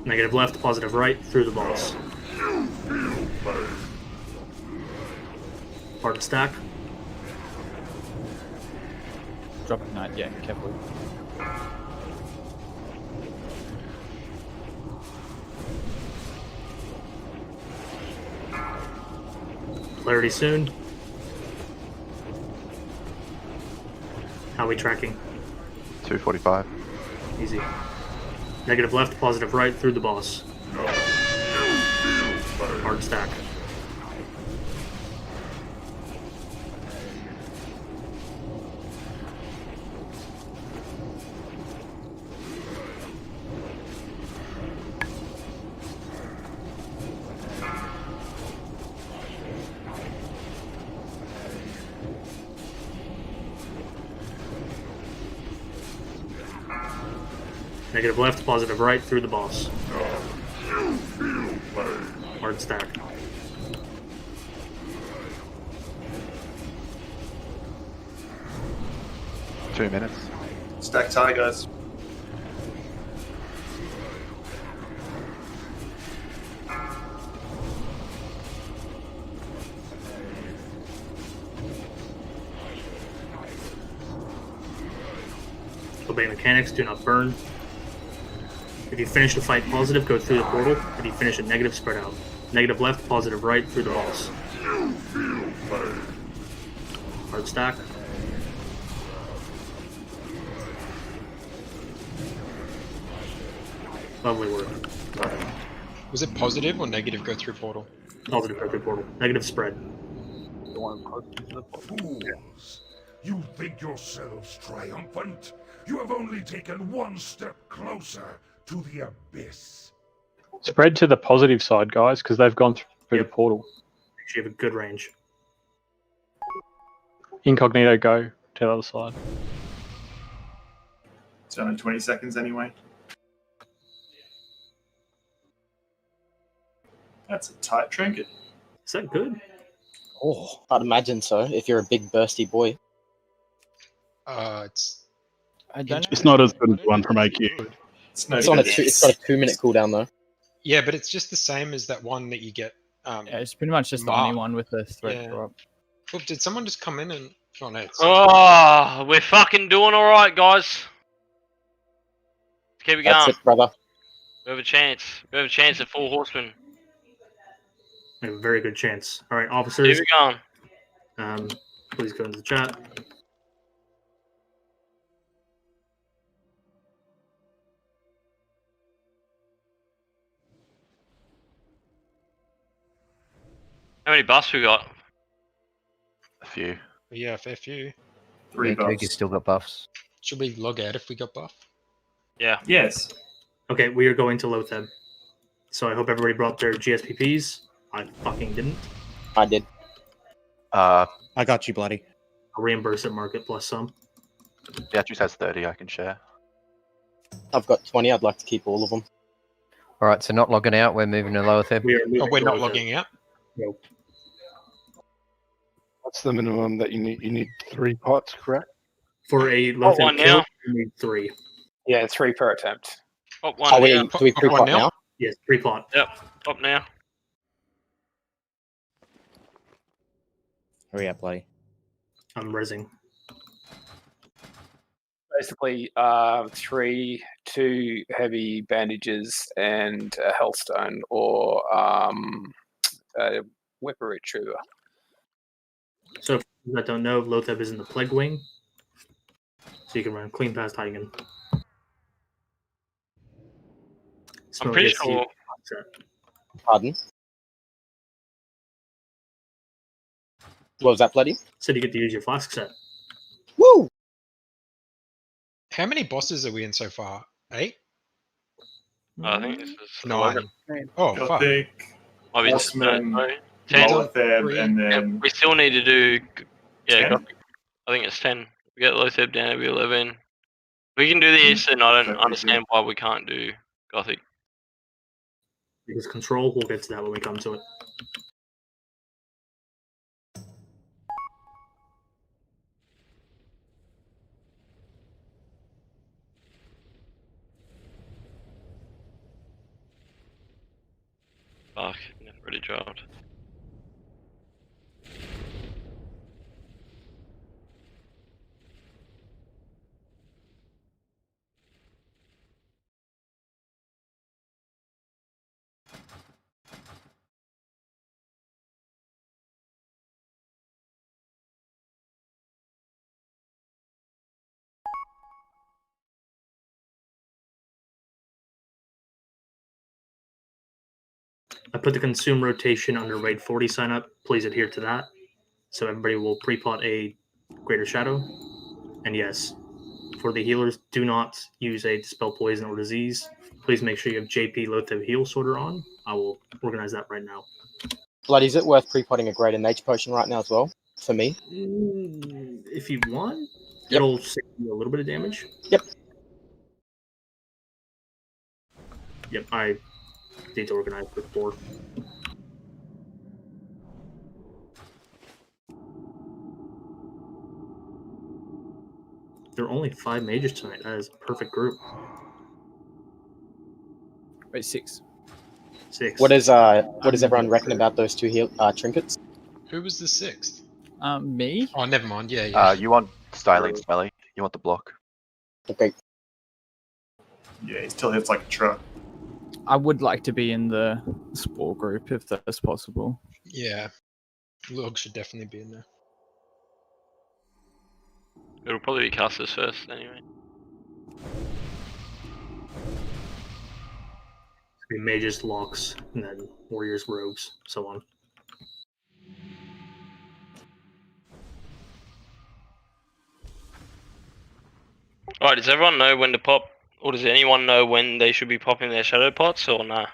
Negative left, positive right, through the boss. Hard stack. Drop ignite, yeah, careful. Polarity soon. How are we tracking? 245. Easy. Negative left, positive right, through the boss. Hard stack. Negative left, positive right through the boss. Hard stack. Two minutes. Stack tie, guys. Obey mechanics, do not burn. If you finish the fight positive, go through the portal. If you finish it negative, spread out. Negative left, positive right through the boss. Hard stack. Lovely work. Was it positive or negative go through portal? Positive go through portal. Negative spread. Fools! You think yourselves triumphant? You have only taken one step closer to the abyss. Spread to the positive side, guys, because they've gone through the portal. You have a good range. Incognito, go to the other side. It's only 20 seconds anyway. That's a tight trinket. Is that good? Oh, I'd imagine so, if you're a big bursty boy. It's not as good as one from AQ. It's got a 2-minute cooldown though. Yeah, but it's just the same as that one that you get. Yeah, it's pretty much just the only one with the threat drop. Look, did someone just come in and... Oh, no, it's... Oh, we're fucking doing alright, guys. Let's keep it going. That's it, brother. We have a chance. We have a chance at 4 horsemen. We have a very good chance. All right, officers. Keep it going. Please go into the chat. How many buffs we got? A few. Yeah, a fair few. 3 buffs. Kirky's still got buffs. Should we log out if we got buff? Yeah. Yes. Okay, we are going to Lotheb. So I hope everybody brought their GSPPs. I fucking didn't. I did. I got you, Bloody. I'll reimburse at market plus some. Beatrice has 30 I can share. I've got 20. I'd like to keep all of them. All right, so not logging out. We're moving to Lotheb. We're not logging out? Nope. What's the minimum that you need? You need 3 pots, correct? For a Pot Lotheb one kill, now. you need 3. Yeah, 3 per attempt. Pop one Oh, now. do we pre-pot now? Yes, 3 pot. Yep. Pop now. Hurry up, Bloody. I'm rezzing. Basically, 3 2 heavy bandages and a healthstone or a whipper retriever. So if you that don't know, Lotheb is in the Plague Wing. So you can run clean past Heigen. I'm pretty sure. Pardon? What was that, Bloody? Said you get to use your flask set. Woo! How many bosses are we in so far? 8? I think this is 9. Oh, fuck. Gothic, Might be Horseman, 10. Lotheb, and Yeah, then... we still need to do. Yeah, 10? Gothic. I think it's 10. We get Lotheb down to be 11. We can do this, and I don't understand why we can't do Gothic. Because control, we'll get to that when we come to it. Fuck, never really dropped. I put the consume rotation under raid 40 sign up. Please adhere to that. So everybody will pre-pot a Greater Shadow. And yes, for the healers, do not use a Dispel Poison or Disease. Please make sure you have JP Lotheb Heal Sorter on. I will organize that right now. Bloody, is it worth pre-potting a Greater Nature Potion right now as well? For me? If you want, it'll save you a little bit of damage. Yep. Yep, I need to organize for 4. There are only 5 mages tonight. That is a perfect group. Wait, 6. 6. What does everyone reckon about those 2 trinkets? Who was the 6th? Me. Oh, never mind. Yeah. You want styling, Smelly. You want the block. Okay. Yeah, he still hits like a truck. I would like to be in the spore group if that's possible. Yeah. Log should definitely be in there. It'll probably be casters first anyway. Be mages, locks, and then warriors, rogues, so on. Alright, does everyone know when to pop, or does anyone know when they should be popping their shadow pots, or nah?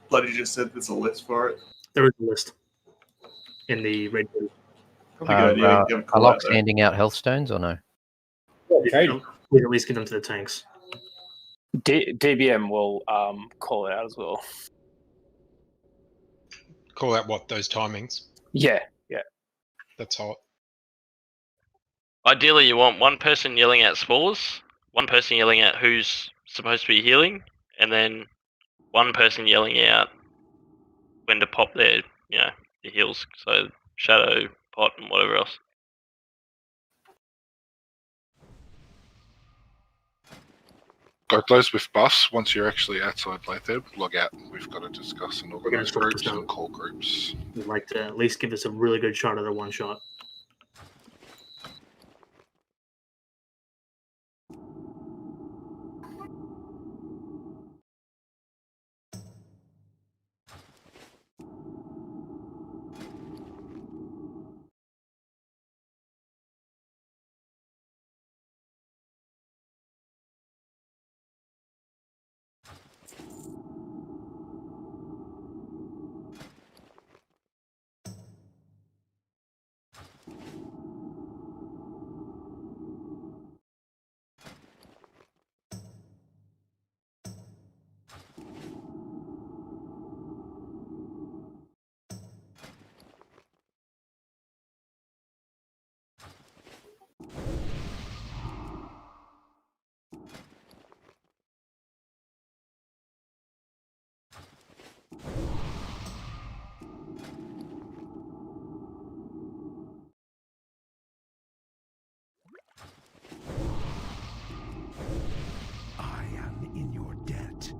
Bloody just said there's a list for it. There is a list in the raid. Probably a good idea. Are locks handing out health stones or no? Okay. We at least get them to the tanks. DBM will call it out as well. Call out what, those timings? Yeah. That's hot. Ideally, you want one person yelling at spores, one person yelling at who's supposed to be healing, and then one person yelling out when to pop their, the heals. So shadow, pot, and whatever else. Got those with buffs. Once you're actually outside playthird, log out and we've got to discuss and organize groups and call groups. We'd like to at least give us a really good shot at their one shot. I am in your debt.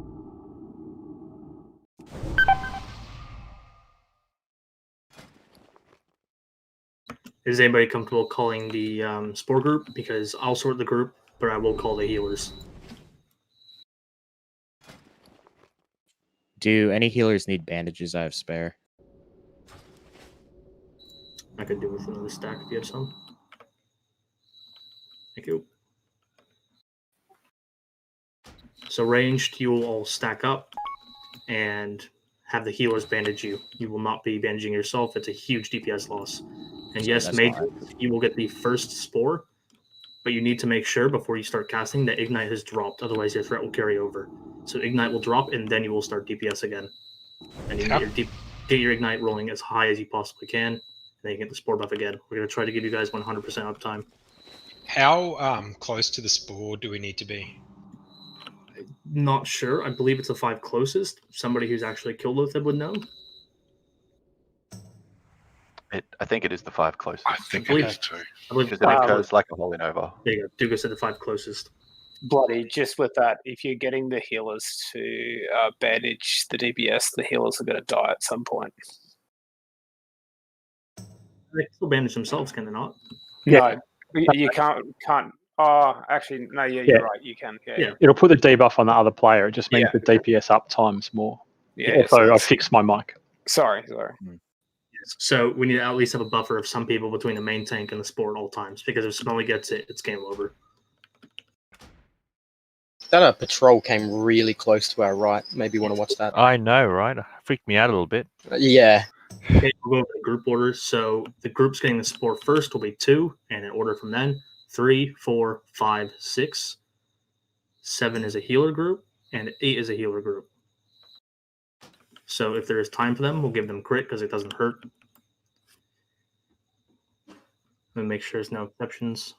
Is anybody comfortable calling the spore group? Because I'll sort the group, but I will call the healers. Do any healers need bandages? I have spare. I could do with another stack if you have some. Thank you. So ranged, you will all stack up and have the healers bandage you. You will not be bandaging yourself. It's a huge DPS loss. And yes, mages, you will get the first spore, but you need to make sure before you start casting that Ignite has dropped. Otherwise, your threat will carry over. So Ignite will drop, and then you will start DPS again. And you get your Ignite rolling as high as you possibly can, and then you get the spore buff again. We're going to try to give you guys 100% uptime. How close to the spore do we need to be? Not sure. I believe it's the 5 closest. Somebody who's actually killed with it would know. I think it is the 5 closest. I think it is too. Because it goes like a holy nova. There you go. Dugo said the 5 closest. Bloody, just with that, if you're getting the healers to bandage the DPS, the healers are going to die at some point. They can still bandage themselves, can they not? No, you can't. Oh, actually, no. Yeah, you're right. You can. Yeah. It'll put the debuff on the other player. It just means the DPS up times more. Yeah. Also, I fixed my mic. Sorry. So we need to at least have a buffer of some people between the main tank and the spore at all times, because if Smelly gets it, it's game over. That patrol came really close to our right. Maybe you want to watch that. I know, right? It freaked me out a little bit. Yeah. Okay, we'll go over the group orders. So the groups getting the spore first will be 2, and in order from then, 3, 4, 5, 6. 7 is a healer group. and 8 is a healer group. So if there is time for them, we'll give them crit because it doesn't hurt. And make sure there's no exceptions.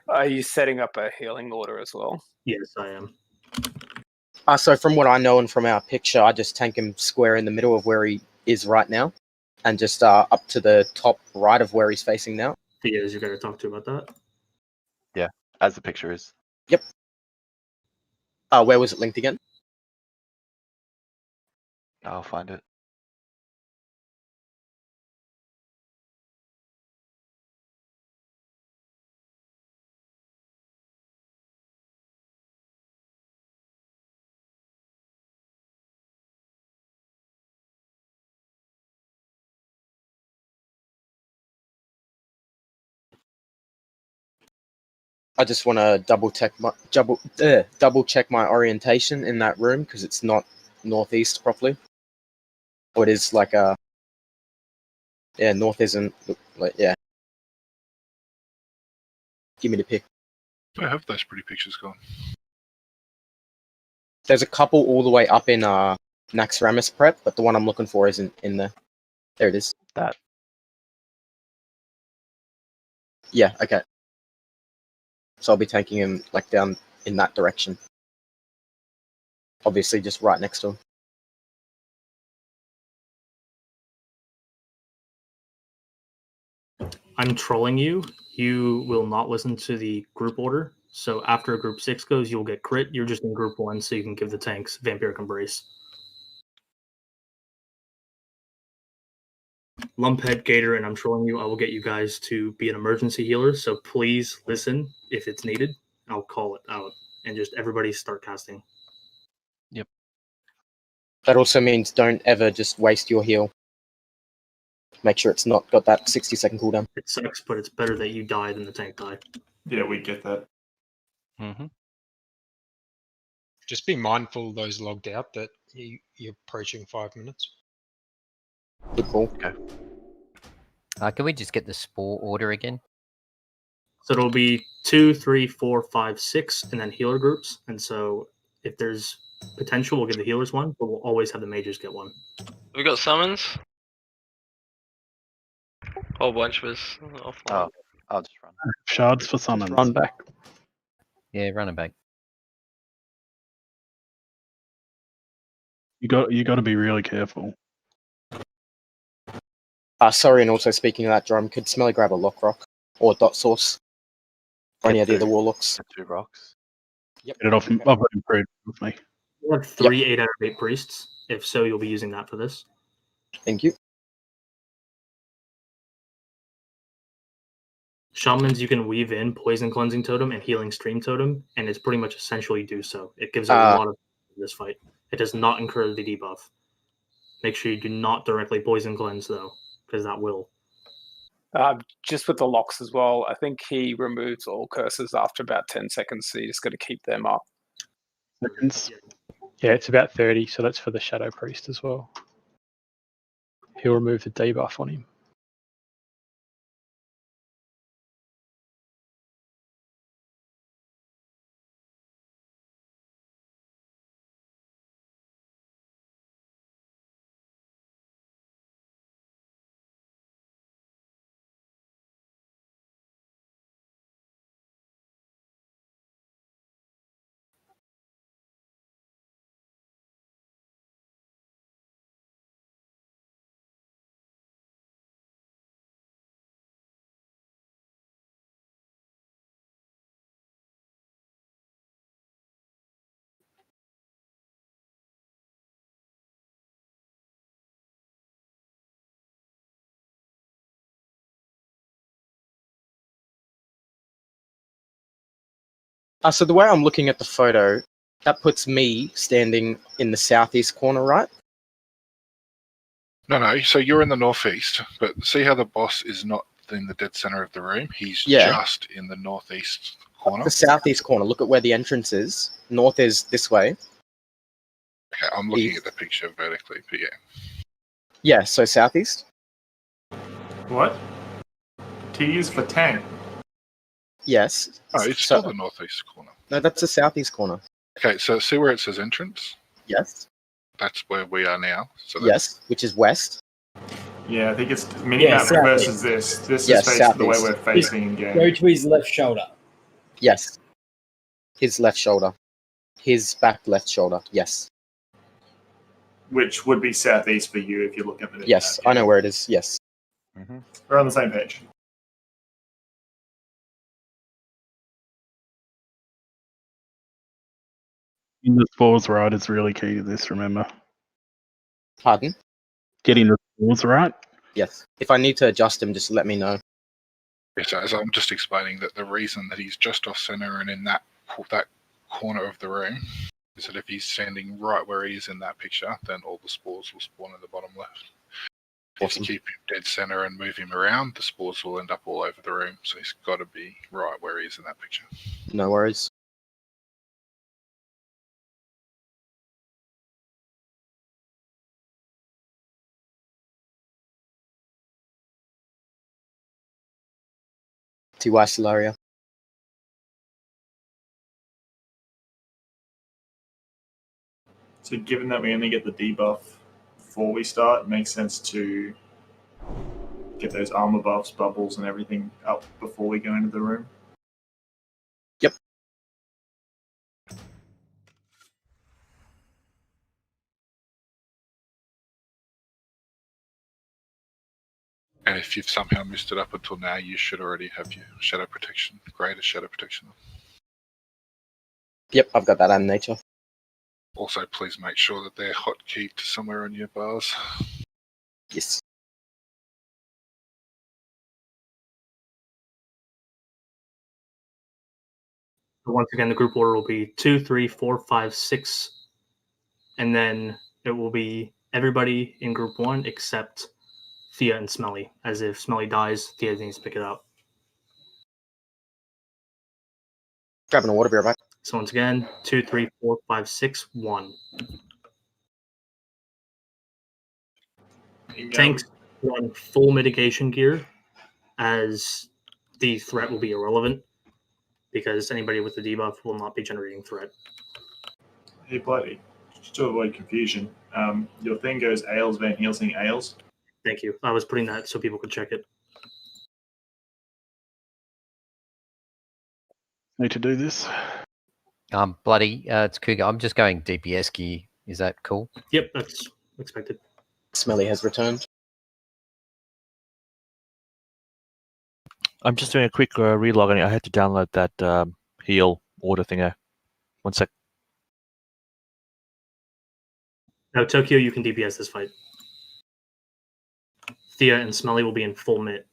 Are you setting up a healing order as well? Yes, I am. So from what I know and from our picture, I just tank him square in the middle of where he is right now, and just up to the top right of where he's facing now. Theas, you got to talk to about that. Yeah, as the picture is. Yep. Where was it linked again? I'll find it. I just want to double check my orientation in that room because it's not northeast properly. Or it is like north isn't like Give me the pick. I have those pretty pictures gone. There's a couple all the way up in Naxx prep, but the one I'm looking for isn't in there. There it is. That. Yeah, okay. So I'll be taking him like down in that direction. Obviously just right next to him. I'm trolling you. You will not listen to the group order. So after group 6 goes, you'll get crit. You're just in group 1, so you can give the tanks Vampiric Embrace. Lumphead, Gator, and I'm trolling you. I will get you guys to be an emergency healer, so please listen if it's needed. I'll call it out, and just everybody start casting. Yep. That also means don't ever just waste your heal. Make sure it's not got that 60-second cooldown. It sucks, but it's better that you die than the tank die. Yeah, we get that. Mm-hmm. Just be mindful, those logged out, that you're approaching 5 minutes. Good call. Okay. Can we just get the spore order again? So it'll be 2, 3, 4, 5, 6, and then healer groups. And so if there's potential, we'll give the healers one, but we'll always have the mages get one. We got summons. Whole bunch of us offline. Oh, I'll just run. Shards for summons. Run back. Yeah, run it back. You got to be really careful. Sorry, and also speaking of that, Drum, could Smelly grab a lock rock or dot source or any of the other warlocks? 2 rocks. Yep. Get it off. I've got improved with me. You have 3 8 out of 8 priests. If so, you'll be using that for this. Thank you. Shamans, you can weave in Poison Cleansing Totem and Healing Stream Totem, and it's pretty much essential you do so. It gives a lot of this fight. It does not incur the debuff. Make sure you do not directly Poison Cleanse, though, because that will. Just with the locks as well, I think he removes all curses after about 10 seconds, so you just got to keep them up. Seconds. Yeah, it's about 30, so that's for the Shadow Priest as well. He'll remove the debuff on him. So the way I'm looking at the photo, that puts me standing in the southeast corner, right? No. So you're in the northeast, but see how the boss is not in the dead center of the room? He's just in the northeast corner. The southeast corner. Look at where the entrance is. North is this way. Okay, I'm looking at the picture vertically, but yeah. Yeah, so southeast. What? T is for tank. Yes. Oh, it's still the northeast corner. No, that's the southeast corner. Okay, so see where it says entrance? Yes. That's where we are now. So that's, Yes, which is west. Yeah, I think it's mini-map versus this. This Yes, is facing the way southeast. we're facing in game. Go to his left shoulder. Yes. His left shoulder. His back left shoulder. Yes. Which would be southeast for you if you look at the mini-map. Yes, I know where it is. Yes. We're on the same page. Getting the spores right is really key to this, remember? Pardon? Getting the spores right? Yes. If I need to adjust him, just let me know. yes, as I'm just explaining that the reason that he's just off center and in that corner of the room is that if he's standing right where he is in that picture, then all the spores will spawn in the bottom left. If you keep him dead center and move him around, the spores will end up all over the room. So he's got to be right where he is in that picture. No worries. TY Solaria. So given that we only get the debuff before we start, it makes sense to get those armor buffs, bubbles, and everything up before we go into the room. Yep. And if you've somehow missed it up until now, you should already have your shadow protection, greater shadow protection. Yep, I've got that on nature. Also, please make sure that they're hotkeyed to somewhere on your bars. Yes. Once again, the group order will be 2, 3, 4, 5, 6, and then it will be everybody in group 1 except Thea and Smelly. As if Smelly dies, Thea needs to pick it up. Grabbing a water beer back. So once again, 2, 3, 4, 5, 6, 1. Tanks run full mitigation gear, as the threat will be irrelevant, because anybody with the debuff will not be generating threat. Hey, Bloody, just to avoid confusion, your thing goes Ales, Van Helsing, Ales. Thank you. I was putting that so people could check it. Need to do this. Bloody, it's Cougar. I'm just going DPS gear. Is that cool? Yep, that's expected. Smelly has returned. I'm just doing a quick relogging. I had to download that heal order thing. One sec. Now, Tokyo, you can DPS this fight. Thea and Smelly will be in full mit.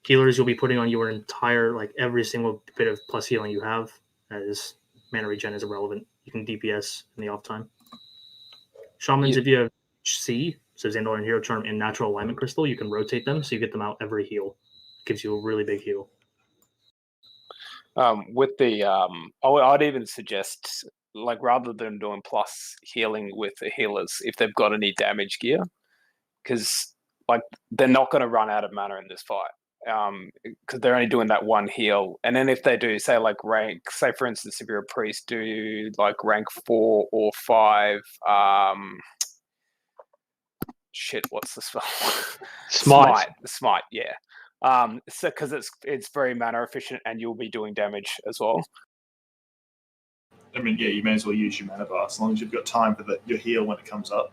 Healers, you'll be putting on your entire, like, every single bit of plus healing you have, as mana regen is irrelevant. You can DPS in the off time. Shamans, if you have C, so Xandor and Hero Charm and Natural Alignment Crystal, you can rotate them so you get them out every heal. Gives you a really big heal. With the, I'd even suggest, like, rather than doing plus healing with the healers, if they've got any damage gear, because, like, they're not going to run out of mana in this fight. Because they're only doing that one heal, and then if they do, say, like, rank, say for instance, if you're a priest, do like rank 4 or 5, shit, what's the spell? Smite, yeah. So because it's very mana efficient, and you'll be doing damage as well. I mean, yeah, you may as well use your mana bar as long as you've got time for your heal when it comes up.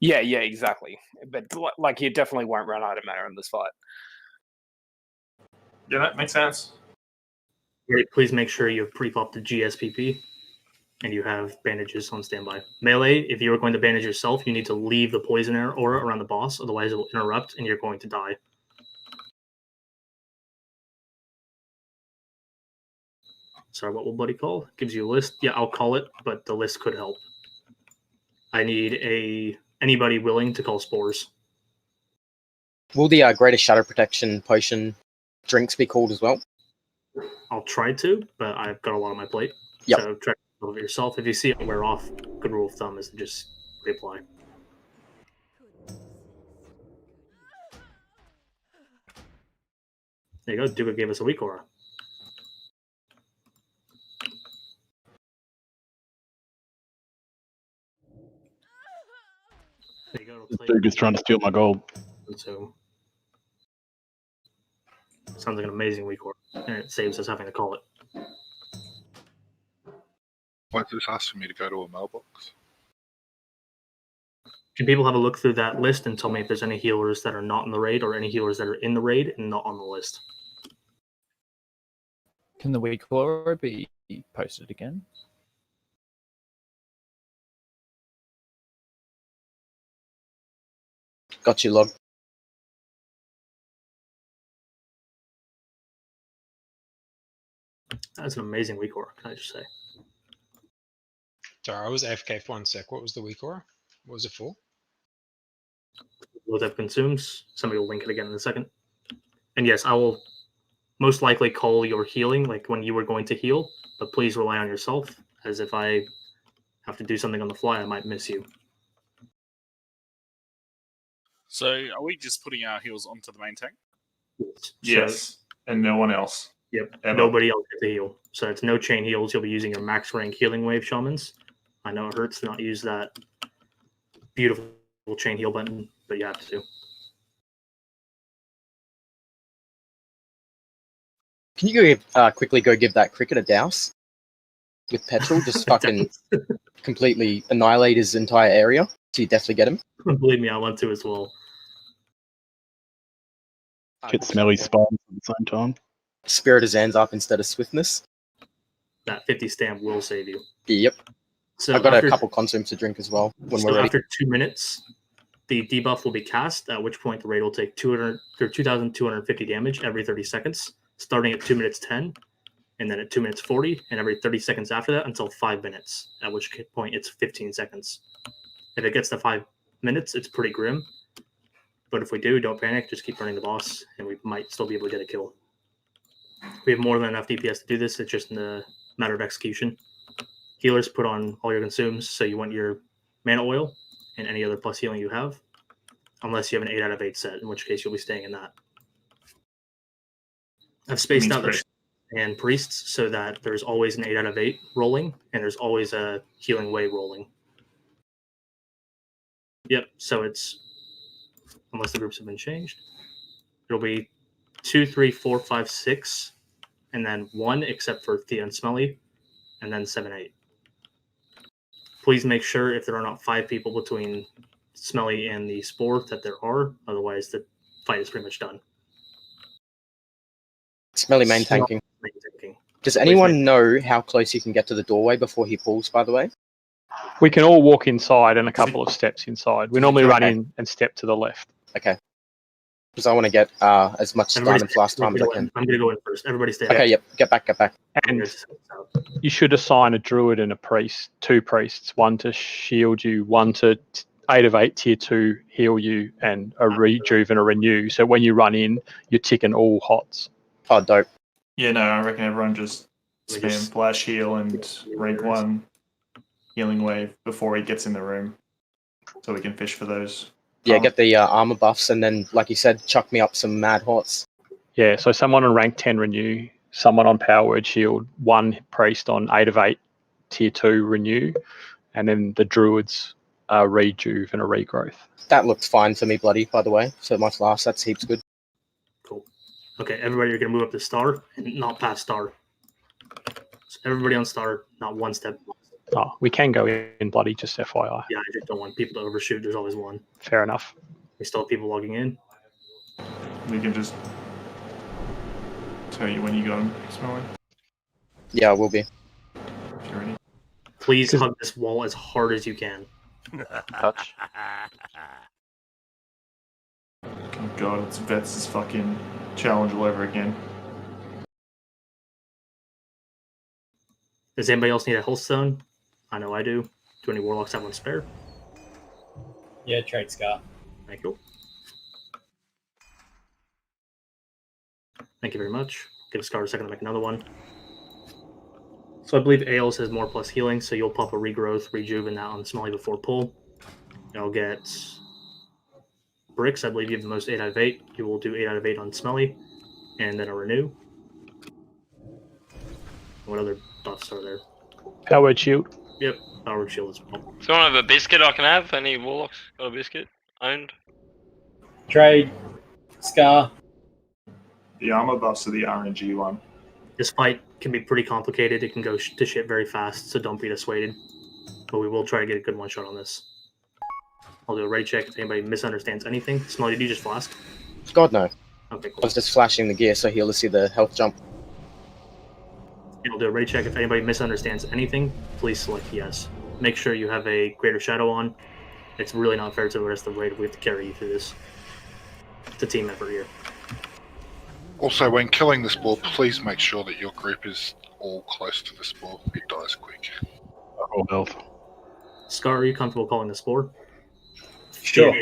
Yeah, exactly. But like, you definitely won't run out of mana in this fight. Yeah, that makes sense. Great. Please make sure you have pre-popped the GSPP and you have bandages on standby. Melee, if you are going to bandage yourself, you need to leave the poison aura around the boss, otherwise it will interrupt and you're going to die. Sorry, what will Buddy call? Gives you a list. Yeah, I'll call it, but the list could help. I need anybody willing to call spores. Will the greater shadow protection potion drinks be called as well? I'll try to, but I've got a lot on my plate. Yep. So try to do it yourself. If you see it wear off, good rule of thumb is to just reapply. There you go. Duga gave us a weak aura. There you go. Duke is trying to steal my gold. So sounds like an amazing weak aura, and it saves us having to call it. Why does this ask for me to go to a mailbox? Can people have a look through that list and tell me if there's any healers that are not in the raid or any healers that are in the raid and not on the list? Can the weak aura be posted again? Got you, Log. That's an amazing weak aura, can I just say? Sorry, I was AFK for 1 sec. What was the weak aura? What was it for? What that consumes. Somebody will link it again in a second. And yes, I will most likely call your healing, like when you were going to heal, but please rely on yourself, as if I have to do something on the fly, I might miss you. So are we just putting our heals onto the main tank? Yes, and no one else. Yep, Ever. nobody else gets a heal. So it's no chain heals. You'll be using your max rank healing wave shamans. I know it hurts to not use that beautiful chain heal button, but you have to. Can you go quickly go give that cricket a douse with petrol? Just fucking completely annihilate his entire area. So you definitely get him. Believe me, I want to as well. Get smelly spawns at the same time. Spirit of Zanzarp instead of swiftness. That 50 stamp will save you. Yep. So I've got after, a couple consumes to drink as well when so we're ready. after 2 minutes, the debuff will be cast, at which point the raid will take 2,250 damage every 30 seconds, starting at 2 minutes 10, and then at 2 minutes 40, and every 30 seconds after that until 5 minutes, at which point it's 15 seconds. If it gets to 5 minutes, it's pretty grim. But if we do, don't panic, just keep running the boss, and we might still be able to get a kill. We have more than enough DPS to do this, it's just in the matter of execution. Healers, put on all your consumes, so you want your mana oil and any other plus healing you have, unless you have an 8 out of 8 set, in which case you'll be staying in that. I've spaced out the and priests so that there's always an 8 out of 8 rolling, and there's always a healing wave rolling. Yep, so it's, unless the groups have been changed, it'll be 2, 3, 4, 5, 6, and then 1, except for Thea and Smelly, and then 7, 8. Please make sure if there are not 5 people between Smelly and the Spore that there are, otherwise the fight is pretty much done. Smelly main tanking. Does anyone know how close you can get to the doorway before he pulls, by the way? We can all walk inside and a couple of steps inside. We normally run in and step to the left. Okay. Because I want to get as much diamond last time as I can. I'm going to go in first. Everybody stay Okay, yep. Get back. And you should assign a druid and a priest, 2 priests, 1 to shield you, 1 to 8 of 8 tier 2 heal you, and a rejuve and a renew. So when you run in, you're ticking all hots. Oh, dope. Yeah, no, I reckon everyone just spam flash heal and rank 1 healing wave before he gets in the room, so we can fish for those. Yeah, get the armor buffs, and then, like you said, chuck me up some mad hots. Yeah, so someone on rank 10 renew, someone on power word shield, 1 priest on 8 of 8 tier 2 renew, and then the druids rejuve and a regrowth. That looked fine for me, bloody, by the way. So much last, that's heaps good. Cool. Okay, everybody, you're going to move up to star and not past star. So everybody on star, not 1 step. Oh, we can go in bloody, just FYI. Yeah, I just don't want people to overshoot. There's always one. Fair enough. We still have people logging in. We can just tell you when you got him, Smelly. Yeah, I will be. If you're ready. Please hug this wall as hard as you can. Touch. Oh god, it's Vets' fucking challenge all over again. Does anybody else need a health stone? I know I do. Do any warlocks have one spare? Yeah, trade Scar. Thank you. Thank you very much. Give Scar a second to make another one. So I believe Ails has more plus healing, so you'll pop a regrowth, rejuve, and that on Smelly before pull. I'll get Bricks. I believe you have the most 8 out of 8. You will do 8 out of 8 on Smelly. and then a renew. What other buffs are there? Powered shield. Yep, powered shield as well. Someone have a biscuit I can have? Any warlocks got a biscuit? Owned? Trade. Scar. The armor buffs are the RNG one. This fight can be pretty complicated. It can go to shit very fast, so don't be dissuaded. But we will try to get a good one shot on this. I'll do a ready check if anybody misunderstands anything. Smelly, did you just flask? God, no. Okay, cool. I was just flashing the gear so he'll see the health jump. I'll do a ready check if anybody misunderstands anything. Please select yes. Make sure you have a greater shadow on. It's really not fair to the rest of the raid if we have to carry you through this. It's a team effort here. Also, when killing the spore, please make sure that your group is all close to the spore. It dies quick. All health. Scar, are you comfortable calling the spore? Sure.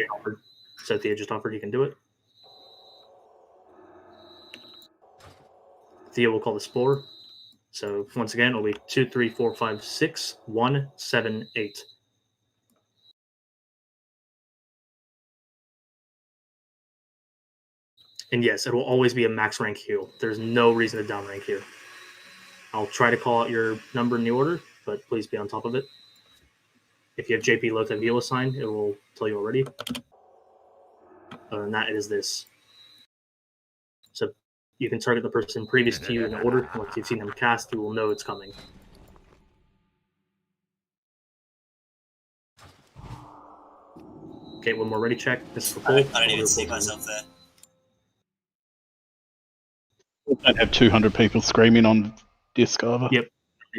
So Thea just offered you can do it. Thea will call the spore. So once again, it'll be 2, 3, 4, 5, 6, 1, 7, 8. And yes, it will always be a max rank heal. There's no reason to down rank here. I'll try to call out your number in the order, but please be on top of it. If you have JP low type heal assigned, it will tell you already. Other than that, it is this. So you can target the person previous to you in the order. Once you've seen them cast, you will know it's coming. Okay, one more ready check. This is for full. I don't even see myself there. We don't have 200 people screaming on Discover. Yep.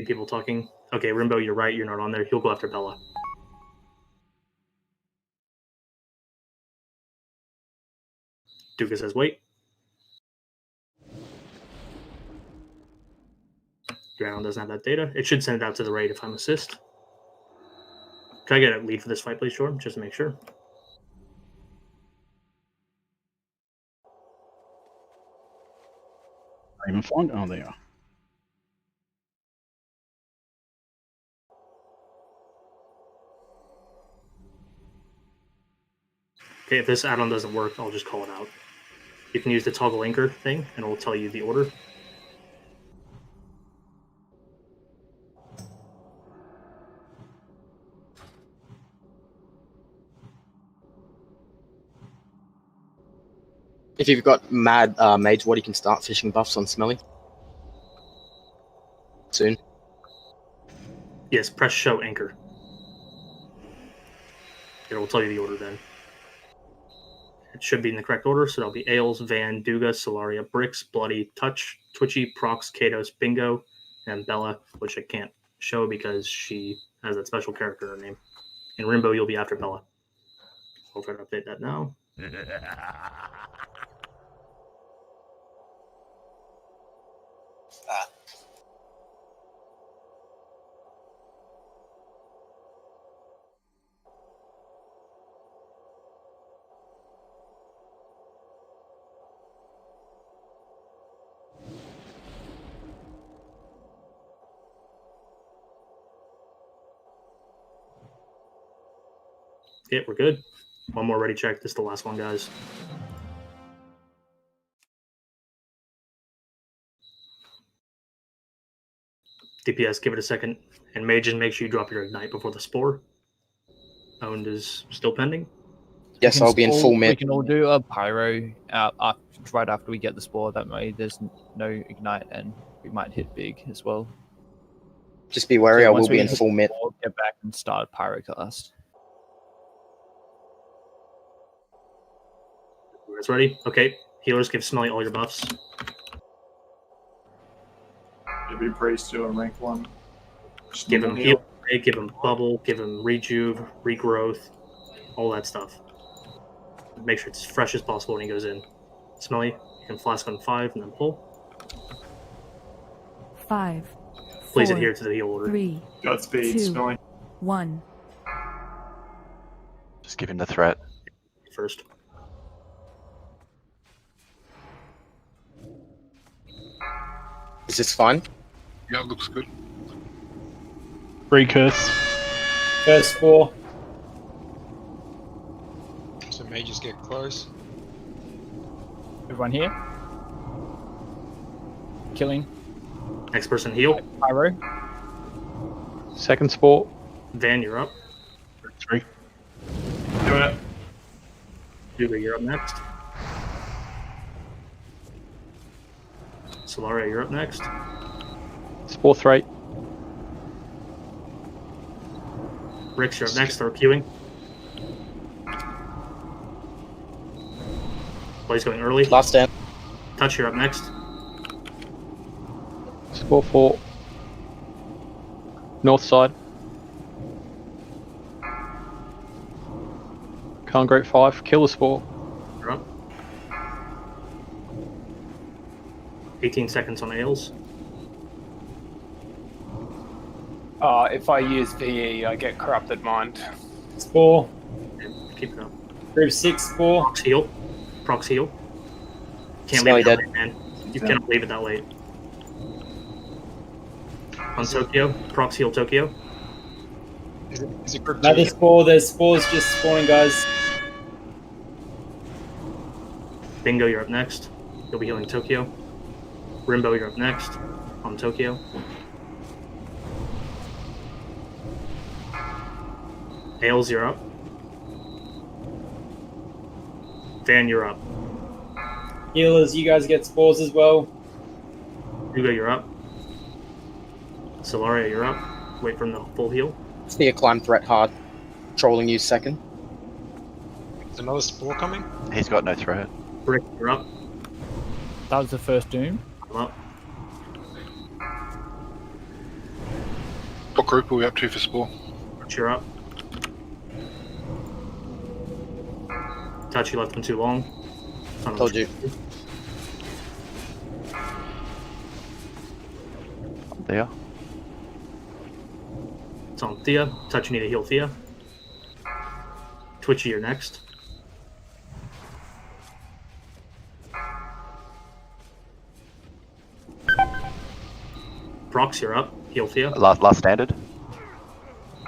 People talking. Okay, Rimbo, you're right. You're not on there. He'll go after Bella. Duca says wait. Drown doesn't have that data. It should send it out to the raid if I'm assist. Can I get a lead for this fight, please, Jordan? Just to make sure. I even find. Oh, they are. Okay, if this add-on doesn't work, I'll just call it out. You can use the toggle anchor thing, and it will tell you the order. If you've got mad mage ward, you can start fishing buffs on Smelly. Soon. Yes, press show anchor. It will tell you the order then. It should be in the correct order, so that'll be Ailes, Van, Duga, Solaria, Bricks, Bloody, Touch, Twitchy, Prox, Kados, Bingo, and Bella, which I can't show because she has that special character in her name. And Rimbo, you'll be after Bella. I'll try to update that now. Okay, we're good. One more ready check. This is the last one, guys. DPS, give it a second. And mages, make sure you drop your ignite before the spore. Owned is still pending. Yes, I'll be in full mid. We can all do a pyro right after we get the spore. That way there's no ignite and we might hit big as well. Just be wary, So I once will be we in hit full the mid. spore, get back and start pyro cast. It's ready? Okay. Healers, give Smelly all your buffs. Every priest doing rank 1. Just Give him normal heal, give him bubble, give him rejuve, regrowth, all that stuff. Make sure it's as fresh as possible when he goes in. Smelly, you can flask on 5 and then pull. 5. Please 4, adhere to the heal order. 3. Godspeed, 2, Smelly. 1. Just give him the threat. First. Is this fine? Yeah, it looks good. Free curse. First 4. So mages get close. Everyone here? Killing. Next person heal. Pyro. Second sport. Van, you're up. 3. Do it. Duga, you're up next. Solaria, you're up next. Sport 3. Rix, you're up next. Start queuing. Blaze going early. Last stand. Touch, you're up next. Sport 4. North side. Concrete 5. Killer Spore. You're up. 18 seconds on Ales. If I use VE, I get Corrupted Mind. Spore. Keep it up. Group 6 Spore. Prox heal. Prox heal. Can't Smelly leave it that dead. late, man. You cannot leave it that late. On Tokyo. Prox heal Tokyo. Is it group Another 2? Spore. There's spores just spawning, guys. Bingo, you're up next. You'll be healing Tokyo. Rimbo, you're up next. On Tokyo. Ales, you're up. Van, you're up. Healers, you guys get spores as well. Hugo, you're up. Solaria, you're up. Wait for him to full heal. Fear climb threat hard. Trolling you second. Is another spore coming? He's got no threat. Brick, you're up. That was the first doom. I'm up. What group are we up to for Spore? Touch, you're up. Touch, you left them too long. Told you. There. It's on Thea. Touch, you need to heal Thea. Twitchy, you're next. Prox, you're up. Heal Thea. Last standard.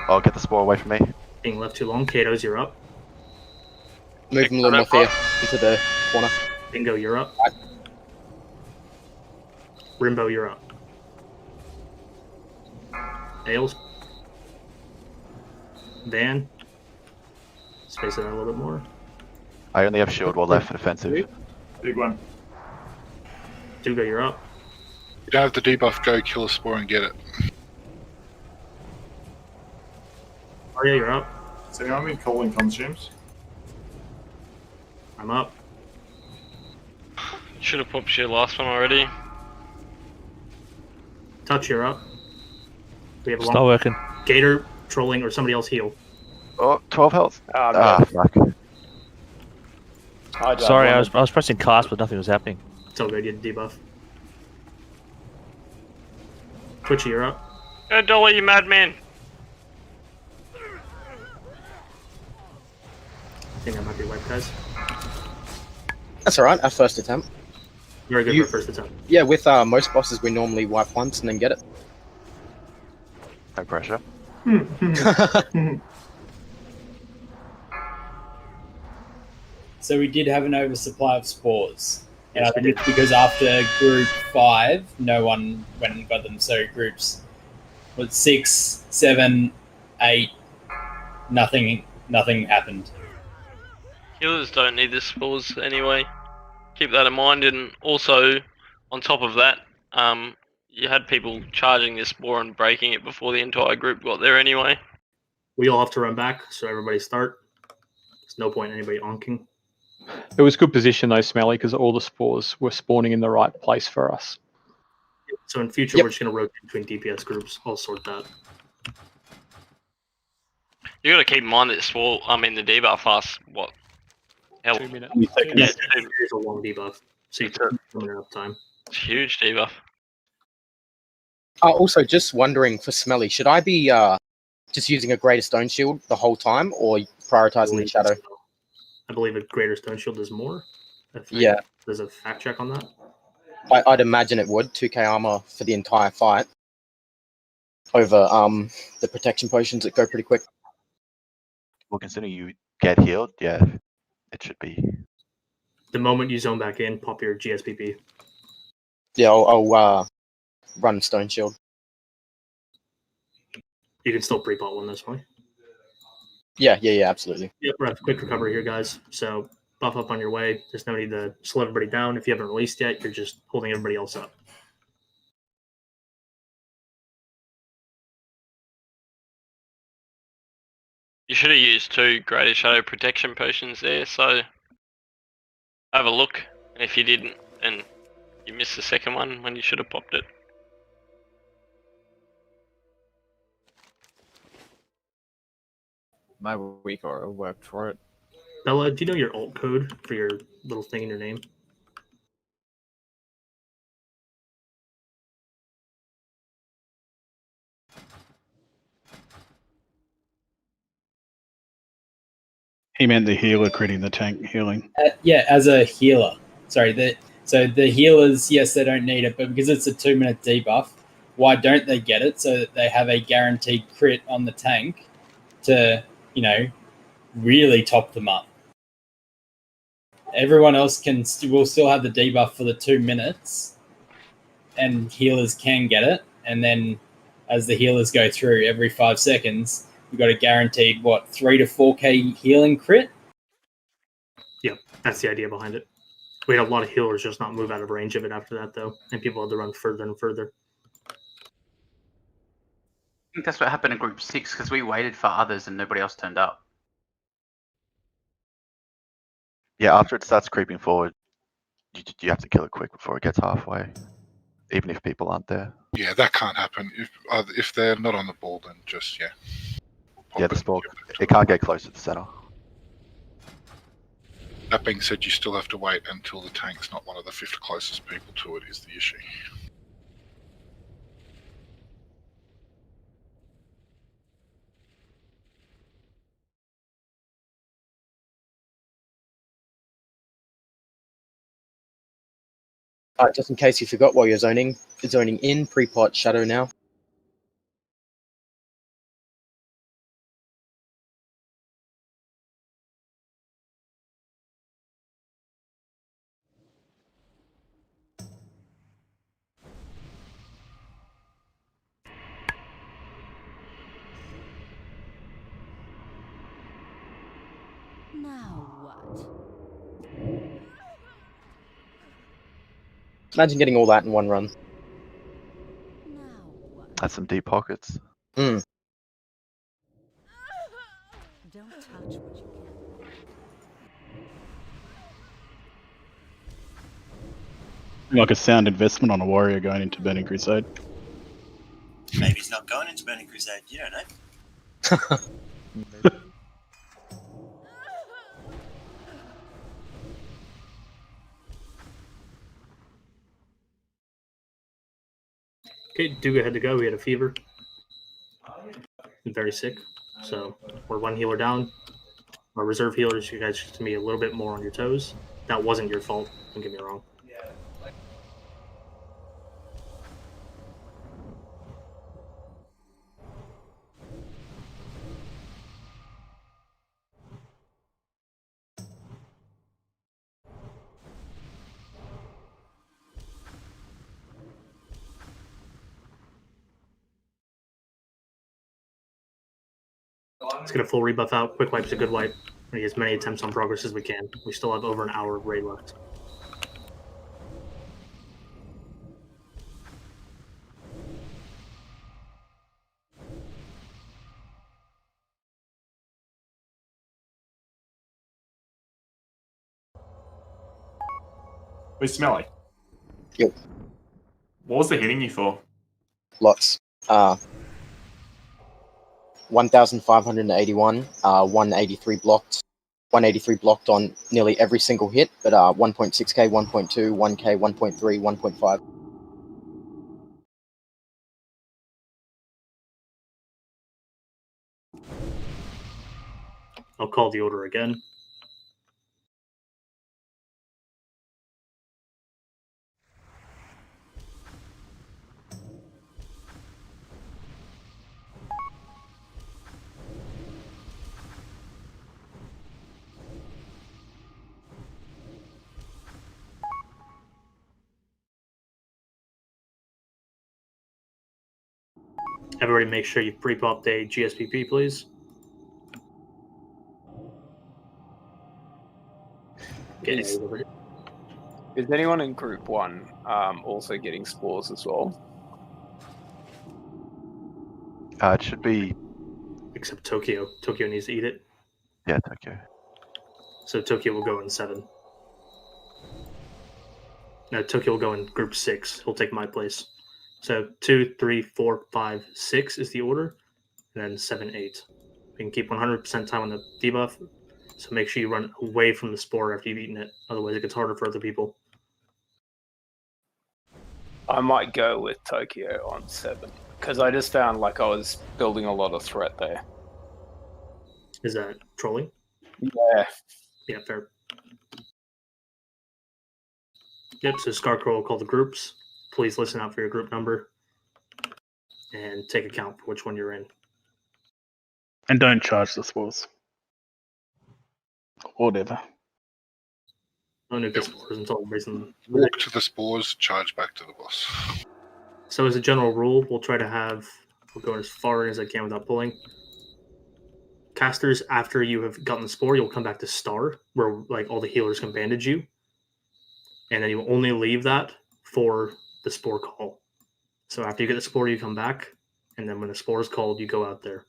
I'll get the spore away from me. Being left too long. Kato's, you're up. Move him a little more fear into the corner. Bingo, you're up. Rimbo, you're up. Ales. Van. Space it out a little bit more. I only have shield wall left for defensive. Big one. Duga, you're up. You don't have the debuff, go kill a Spore and get it. Arya, you're up. So how many calling consumes? I'm up. Should have popped your last one already. Touch, you're up. We have a It's not working. Gator, trolling, or somebody else heal. Oh, 12 health. Fuck. Sorry, I was pressing cast, but nothing was happening. It's all good, you had debuff. Twitchy, you're up. Go Dolly, you madman! I think that might be wiped, guys. That's alright, our first attempt. Very good for first attempt. Yeah, with most bosses we normally wipe once and then get it. No pressure. So we did have an oversupply of spores. And Yes, I we think it's because after group 5, no one went and got them. So groups 6, 7, 8, nothing happened. Healers don't need the spores anyway. Keep that in mind, and also, on top of that, you had people charging this spore and breaking it before the entire group got there anyway. We all have to run back, so everybody start. There's no point in anybody onking. It was good position though, Smelly, because all the spores were spawning in the right place for us. So in future, we're just going to rotate between DPS groups. I'll sort that. You got to keep in mind that the debuff lasts what? Hell, 2 minutes. Yeah, it's a long debuff, so you can come enough time. It's a huge debuff. Also, just wondering for Smelly, should I be just using a Greater Stone Shield the whole time, or prioritizing the Shadow? I believe a Greater Stone Shield does more. Yeah. There's a fact check on that. I'd imagine it would. 2k armor for the entire fight. Over the protection potions that go pretty quick. Well, considering you get healed, yeah, it should be. The moment you zone back in, pop your GSPP. Yeah, I'll run Stone Shield. You can still pre-pot one this way. Yeah, absolutely. Yep, we're at quick recovery here, guys. So buff up on your way. There's no need to slow everybody down. If you haven't released yet, you're just holding everybody else up. You should have used 2 Greater Shadow Protection potions there, so have a look. And if you didn't, and you missed the second one when you should have popped it. My weak aura worked for it. Bella, do you know your alt code for your little thing in your name? He meant the healer critting the tank healing. Yeah, as a healer. Sorry, so the healers, yes, they don't need it, but because it's a 2-minute debuff, why don't they get it so that they have a guaranteed crit on the tank to, really top them up? Everyone else will still have the debuff for the 2 minutes, and healers can get it. And then as the healers go through every 5 seconds, you've got a guaranteed, 3 to 4k healing crit? Yep, that's the idea behind it. We had a lot of healers just not move out of range of it after that, though, and people had to run further and further. I think that's what happened in Group 6, because we waited for others and nobody else turned up. Yeah, after it starts creeping forward, you have to kill it quick before it gets halfway, even if people aren't there. Yeah, that can't happen. If they're not on the ball, then just Yeah, the spore, it can't get close to the center. That being said, you still have to wait until the tank's not one of the 5th closest people to it is the issue. Just in case you forgot while you're zoning in, pre-pot Shadow now. Now what? Imagine getting all that in one run. That's some deep pockets. Mm. Don't touch what you can't. Like a sound investment on a warrior going into Burning Crusade. Maybe he's not going into Burning Crusade. You don't know. Okay, do go ahead to go. We had a fever. I'm very sick. So we're 1 healer down. Our reserve healers, you guys should be a little bit more on your toes. That wasn't your fault. Don't get me wrong. Let's get a full rebuff out. Quick wipe's a good wipe. We get as many attempts on progress as we can. We still have over an hour of raid left. Where's Smelly? Yep. What was they hitting you for? Lots. 1,581, 183 blocked. 183 blocked on nearly every single hit, but 1.6k, 1.2, 1k, 1.3, 1.5. I'll call the order again. Everybody make sure you pre-popped a GSPP, please. Okay, Is anyone in Group 1 also getting spores as well? It should be. Except Tokyo. Tokyo needs to eat it. Yeah, Tokyo. So Tokyo will go in 7. No, Tokyo will go in Group 6. He'll take my place. So 2, 3, 4, 5, 6 is the order, and then 7, 8. You can keep 100% time on the debuff, so make sure you run away from the spore after you've eaten it. Otherwise, it gets harder for other people. I might go with Tokyo on 7 because I just found like I was building a lot of threat there. Is that trolling? Yeah. Yeah, fair. Yep, so Scarcrow will call the groups. Please listen out for your group number and take account for which one you're in. And don't charge the spores. Whatever. No new spores until everybody's Walk to the spores, charge back to the boss. So as a general rule, we'll go as far as I can without pulling. Casters, after you have gotten the spore, you'll come back to Star, where like all the healers can bandage you. And then you will only leave that for the spore call. So after you get the spore, you come back, and then when the spore is called, you go out there.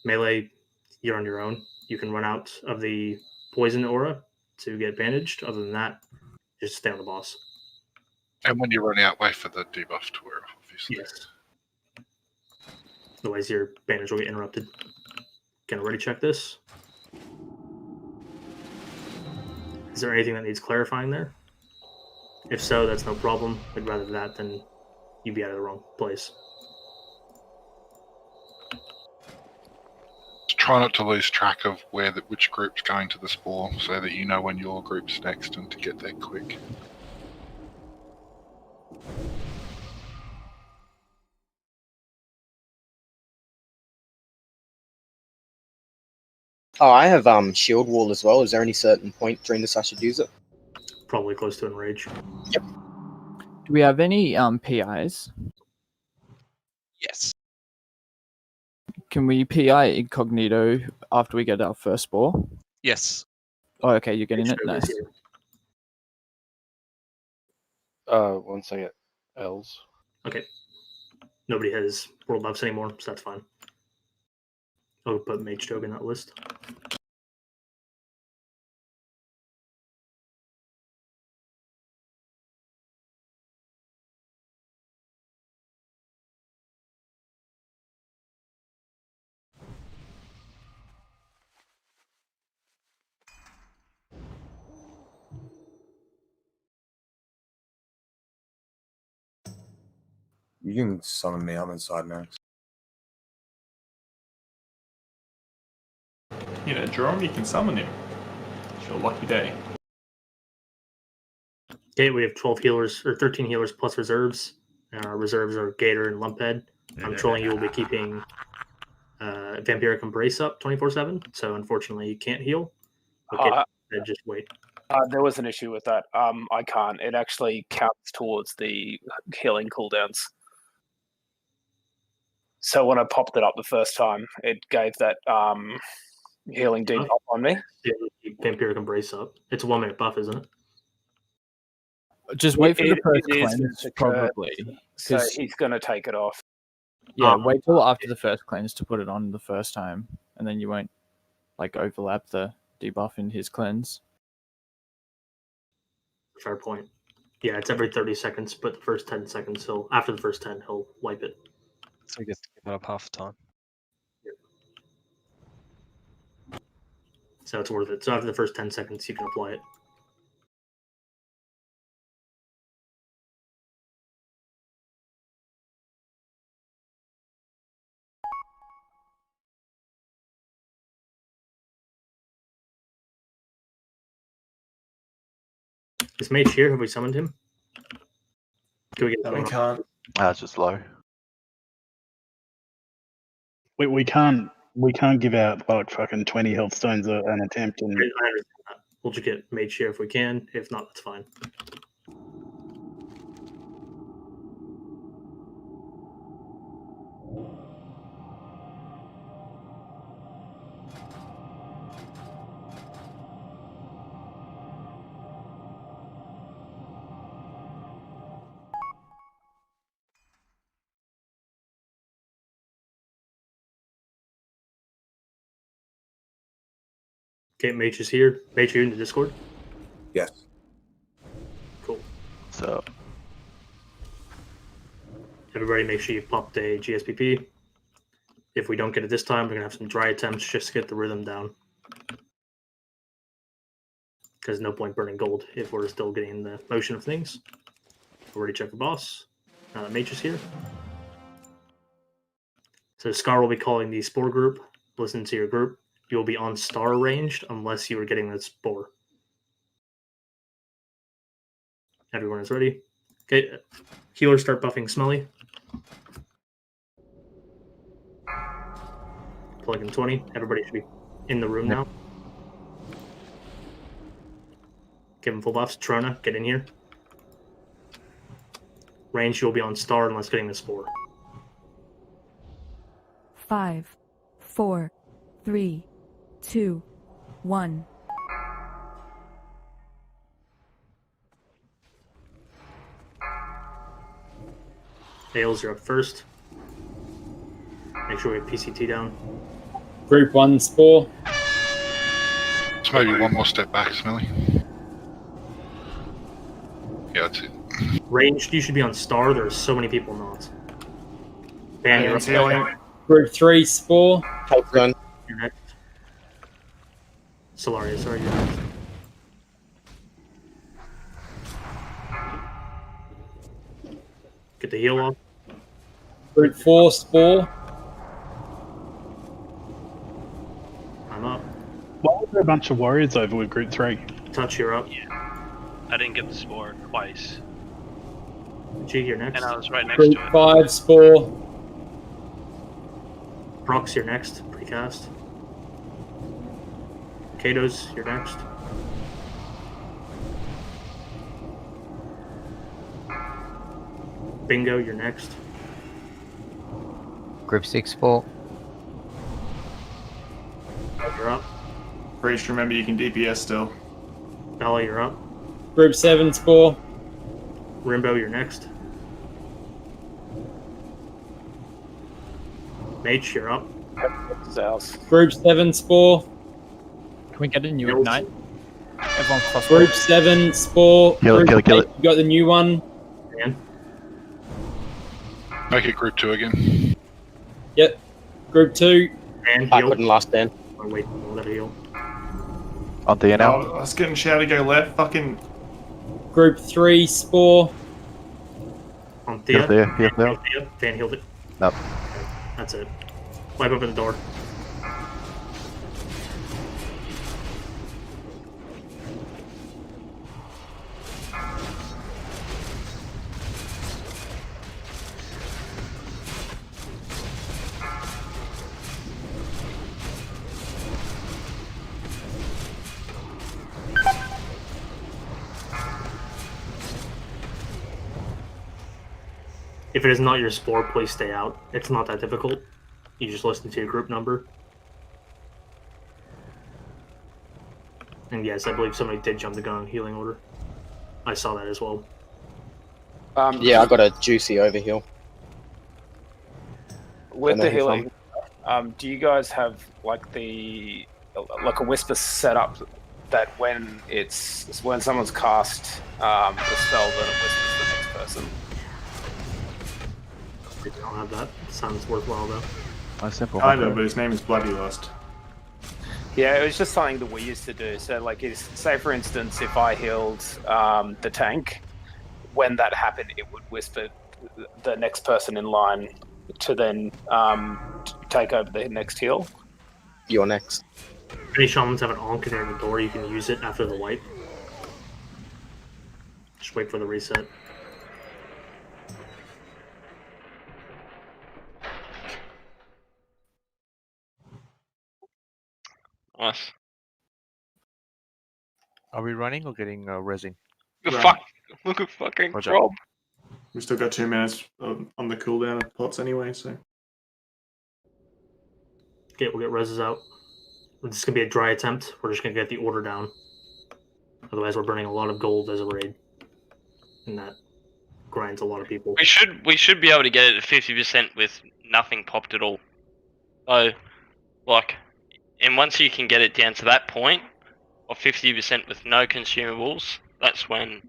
Melee, you're on your own. You can run out of the poison aura to get bandaged. Other than that, just stay on the boss. And when you run out, wait for the debuff to wear off, obviously. Yes. Otherwise, your bandage will get interrupted. Can already check this. Is there anything that needs clarifying there? If so, that's no problem. I'd rather that than you be out of the wrong place. Try not to lose track of which group's going to the spore, so that you know when your group's next and to get there quick. Oh, I have shield wall as well. Is there any certain point during this I should use it? Probably close to enrage. Yep. Do we have any PIs? Yes. Can we PI incognito after we get our first spore? Yes. Oh, okay, you're getting it. Nice. once I get L's. Okay. Nobody has world buffs anymore, so that's fine. I'll put Mage Dog in that list. You can summon me. I'm inside Naxx. You know, Jerome, you can summon him. It's your lucky day. Okay, we have 12 healers, or 13 healers plus reserves. Our reserves are Gator and Lumphead. I'm trolling you will be keeping Vampiric Embrace up 24/7, so unfortunately you can't heal. Okay, just wait. There was an issue with that. I can't. It actually counts towards the healing cooldowns. So when I popped it up the first time, it gave that healing debuff on me. Yeah, Vampiric Embrace up. It's a 1 minute buff, isn't it? Just wait for the first it is cleanse, the probably. So 'cause- he's going to take it off. Yeah, wait till after the first cleanse to put it on the first time, and then you won't like overlap the debuff in his cleanse. Fair point. Yeah, it's every 30 seconds, but the first 10 seconds, after the first 10, he'll wipe it. So he gets to give it up half the time. So it's worth it. So after the first 10 seconds, you can apply it. Is Mage here? Have we summoned him? Can we get We can't. It's just low. We can't give out like fucking 20 health stones an attempt. And I understand that. We'll just get Mage here if we can. If not, that's fine. Okay, Mage is here. Mage, are you in the Discord? Yes. Cool. So everybody make sure you popped a GSPP. If we don't get it this time, we're going to have some dry attempts just to get the rhythm down. Because no point burning gold if we're still getting the motion of things. Already checked the boss. Mage is here. So Scar will be calling the Spore group. Listen to your group. You will be on star ranged unless you are getting the Spore. Everyone is ready. Okay, healers start buffing Smelly. Plug in 20. Everybody should be in the room now. Give him full buffs. Trona, get in here. Range, you'll be on star unless getting the Spore. 5, 4, 3, 2, 1. Ales, you're up first. Make sure we have PCT down. Group 1 Spore. It's maybe one more step back, Smelly. Yeah, that's it. Ranged, you should be on star. There are so many people not. Van, you're up. Healing. Group 3 Spore. Help gun. You're next. Solaria, sorry, you're next. Get the heal off. Group 4 Spore. I'm up. Why was there a bunch of warriors over with Group 3? Touch, you're up. I didn't get the Spore twice. G, you're next. And I was right next Group to it. 5 Spore. Prox, you're next. Precast. Kato's, you're next. Bingo, you're next. Group 6 Spore. You're up. Breach, remember you can DPS still. Bella, you're up. Group 7 Spore. Rimbo, you're next. Mage, you're up. Group 7 Spore. Can we get a new Ignite? Everyone cross. Group 7 Spore. Kill it, Group kill it, kill 8, You got the new one. Man. Make it Group 2 again. Yep. Group 2. And I couldn't last then. Oh, wait, we'll let it heal. On D now. Oh, I was getting shouted to go left. Fucking. Group 3 Spore. On Thea. Heal there, heal there. Thea. Van healed it. Nope. That's it. Wipe open the door. If it is not your Spore, please stay out. It's not that difficult. You just listen to your group number. And yes, I believe somebody did jump the gun on healing order. I saw that as well. Yeah, I got a juicy overheal. With Don't know the who healing, do you guys have like a whisper set up that when someone's cast the spell, then it whispers the next person? I don't have that. Sounds worthwhile though. My simple. I know, but his name is Bloody Lust. Yeah, it was just something that we used to do. So, like, say for instance, if I healed the tank, when that happened, it would whisper the next person in line to then take over the next heal. You're next. If any shamans have an Onk near the door, you can use it after the wipe. Just wait for the reset. Nice. Are we running or getting resin? Look at fucking Roger. Rob. We still got 2 minutes on the cooldown of pots anyway, so. Okay, we'll get reses out. This is going to be a dry attempt. We're just going to get the order down. Otherwise, we're burning a lot of gold as a raid. And that grinds a lot of people. We should be able to get it at 50% with nothing popped at all. So, like, and once you can get it down to that point, or 50% with no consumables, that's when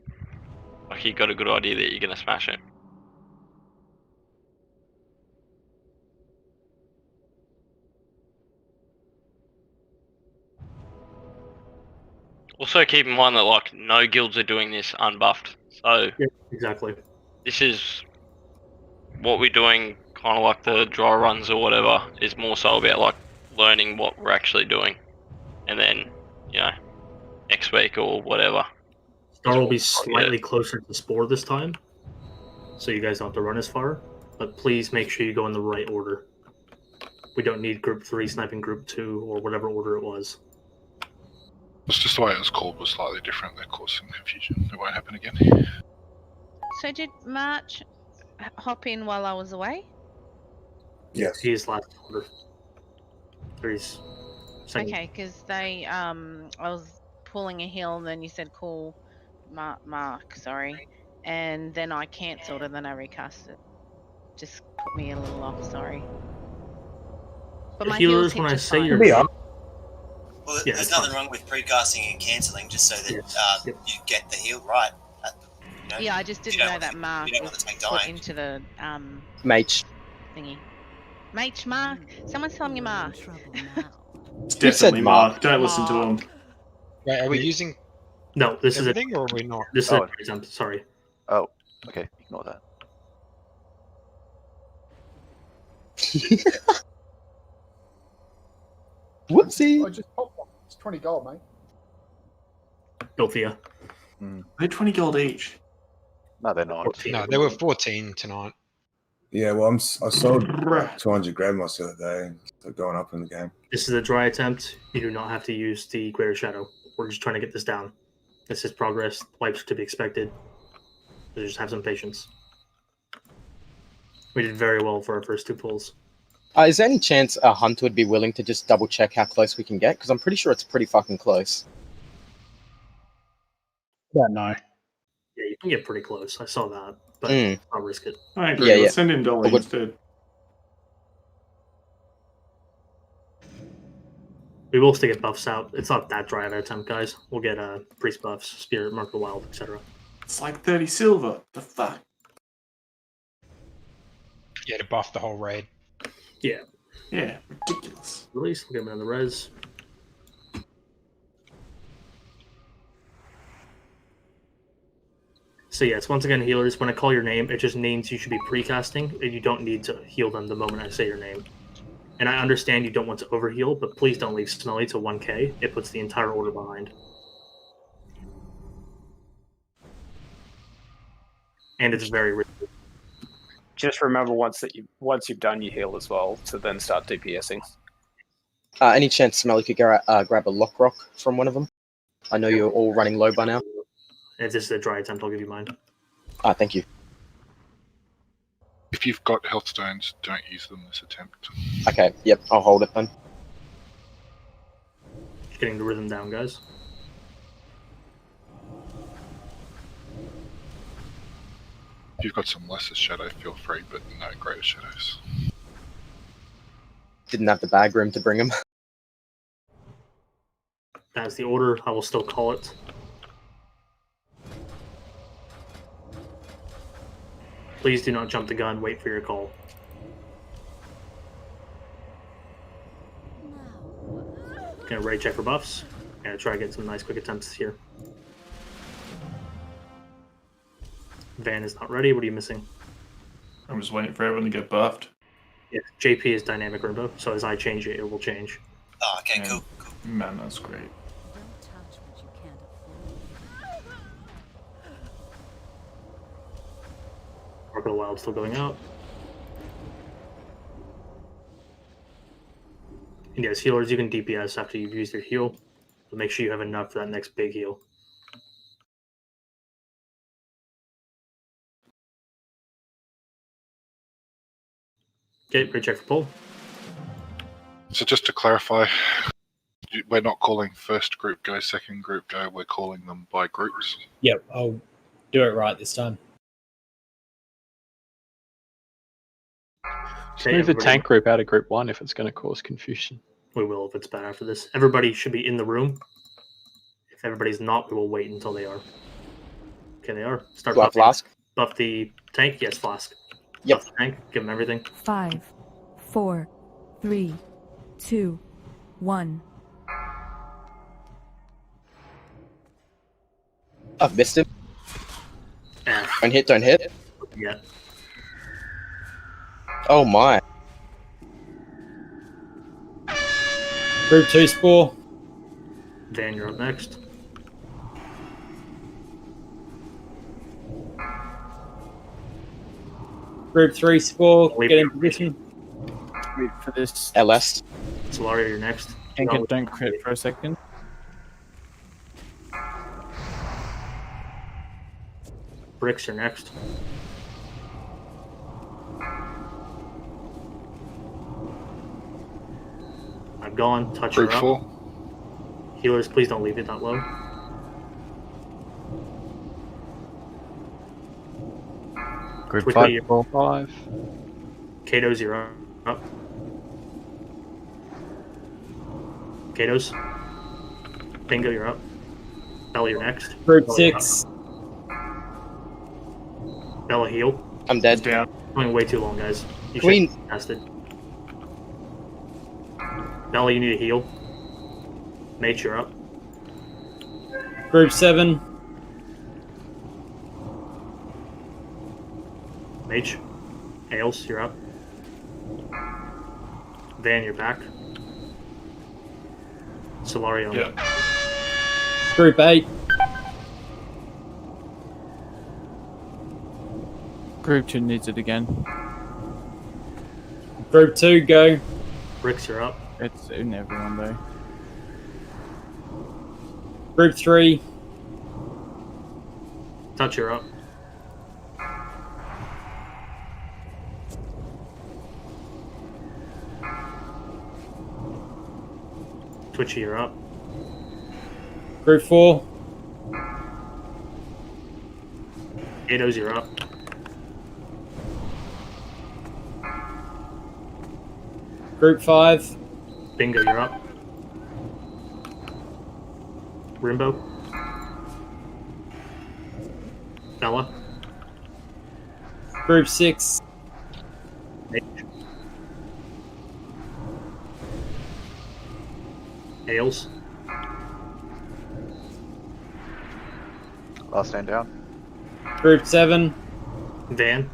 like you got a good idea that you're gonna smash it. Also keep in mind that like no guilds are doing this unbuffed. So yeah, exactly. This is what we're doing, kind of like the dry runs or whatever, is more so about like learning what we're actually doing, and then next week or whatever. Star will be slightly closer to Spore this time, so you guys don't have to run as far. But please make sure you go in the right order. We don't need Group 3 sniping Group 2 or whatever order it was. It's just the way it was called was slightly different. That caused some confusion. It won't happen again. So did March hop in while I was away? Yes. He's last order. Okay, because they I was pulling a hill, and then you said call Mark, sorry, and then I cancelled and then I recast it. Just put me a little off, sorry. But my heels hit just fine. Well, there's nothing wrong with precasting and cancelling, just so that you get the heal right. Yeah, I just didn't know that Mark was put into the Mage. thingy. Mage Mark. Someone's telling me Mark. It's definitely Mark. Don't listen to him. Wait, are we using? No, this everything, or are we not? This is an example. Sorry. Oh, okay. Ignore that. Whoopsie. I just popped one. It's 20 gold, mate. Delphia. They're 20 gold each. No, they're not. No, they were 14 tonight. Yeah, well, I sold 200 grand most the other day, so going up in the game. This is a dry attempt. You do not have to use the Greater Shadow. We're just trying to get this down. This is progress. Wipes are to be expected. So just have some patience. We did very well for our first two pulls. Is there any chance a Hunter would be willing to just double check how close we can get? Because I'm pretty sure it's pretty fucking close. Yeah, no. Yeah, you can get pretty close. I saw that, but I'll risk it. I agree. Let's send in Dolly instead. We will still get buffs out. It's not that dry of an attempt, guys. We'll get priest buffs, spirit, mark of the wild, etc. It's like 30 silver. The fuck? Yeah, to buff the whole raid. Yeah. Yeah, ridiculous. Release, we'll get him on the res. So yes, once again, healers, when I call your name, it just means you should be precasting, and you don't need to heal them the moment I say your name. And I understand you don't want to overheal, but please don't leave Smelly to 1k. It puts the entire order behind. And it's very risky. Just remember once you've done your heal as well, to then start DPSing. Any chance Smelly could grab a lock rock from one of them? I know you're all running low by now. If this is a dry attempt, I'll give you mine. Thank you. If you've got health stones, don't use them this attempt. Okay, yep, I'll hold it then. Just getting the rhythm down, guys. If you've got some lesser shadow, feel free, but no greater shadows. Didn't have the bag room to bring him. That's the order. I will still call it. Please do not jump the gun. Wait for your call. Gonna raid check for buffs. Gonna try to get some nice quick attempts here. Van is not ready. What are you missing? I'm just waiting for everyone to get buffed. Yeah, JP is dynamic rainbow, so as I change it, it will change. Oh, okay, cool. Man, that's great. Mark of the Wild still going out. And yes, healers, you can DPS after you've used your heal, but make sure you have enough for that next big heal. Okay, great check for pull. So just to clarify, we're not calling first group go, second group go, we're calling them by groups. Yep, I'll do it right this time. Just move the tank group out of group 1 if it's going to cause confusion. We will if it's bad after this. Everybody should be in the room. If everybody's not, we will wait until they are. Okay, they are. Start Black buffing. Flask. Buff the tank. Yes, Flask. Yep. Buff the tank. Give them everything. 5, 4, 3, 2, 1. I've missed him. Eh. Don't hit, don't hit. Yeah. Oh my. Group 2 Spore. Van, you're up next. Group 3 Spore. Get in position. Wait for this. LS. Solaria, you're next. Don't crit for a second. Bricks, you're next. I'm gone. Touch her Brute up. 4. Healers, please don't leave it that low. Group Quickly, 5. you're- 4, 5. Kato's, you're up. Kato's. Bingo, you're up. Bella, you're next. Group Bella, you're 6. up. Bella, heal. I'm dead. Down. Going way too long, guys. You Queen. should have tested. Bella, you need a heal. Mate, you're up. Group 7. Mage. Ailes, you're up. Van, you're back. Solarium. Yeah. Group 8. Group 2 needs it again. Group 2, go. Bricks, you're up. It's in everyone though. Group 3. Touch, you're up. Twitchy, you're up. Group 4. Gatos, you're up. Group 5. Bingo, you're up. Rimbo. Bella. Group 6. Mage. Ailes. Last stand down. Group 7. Van.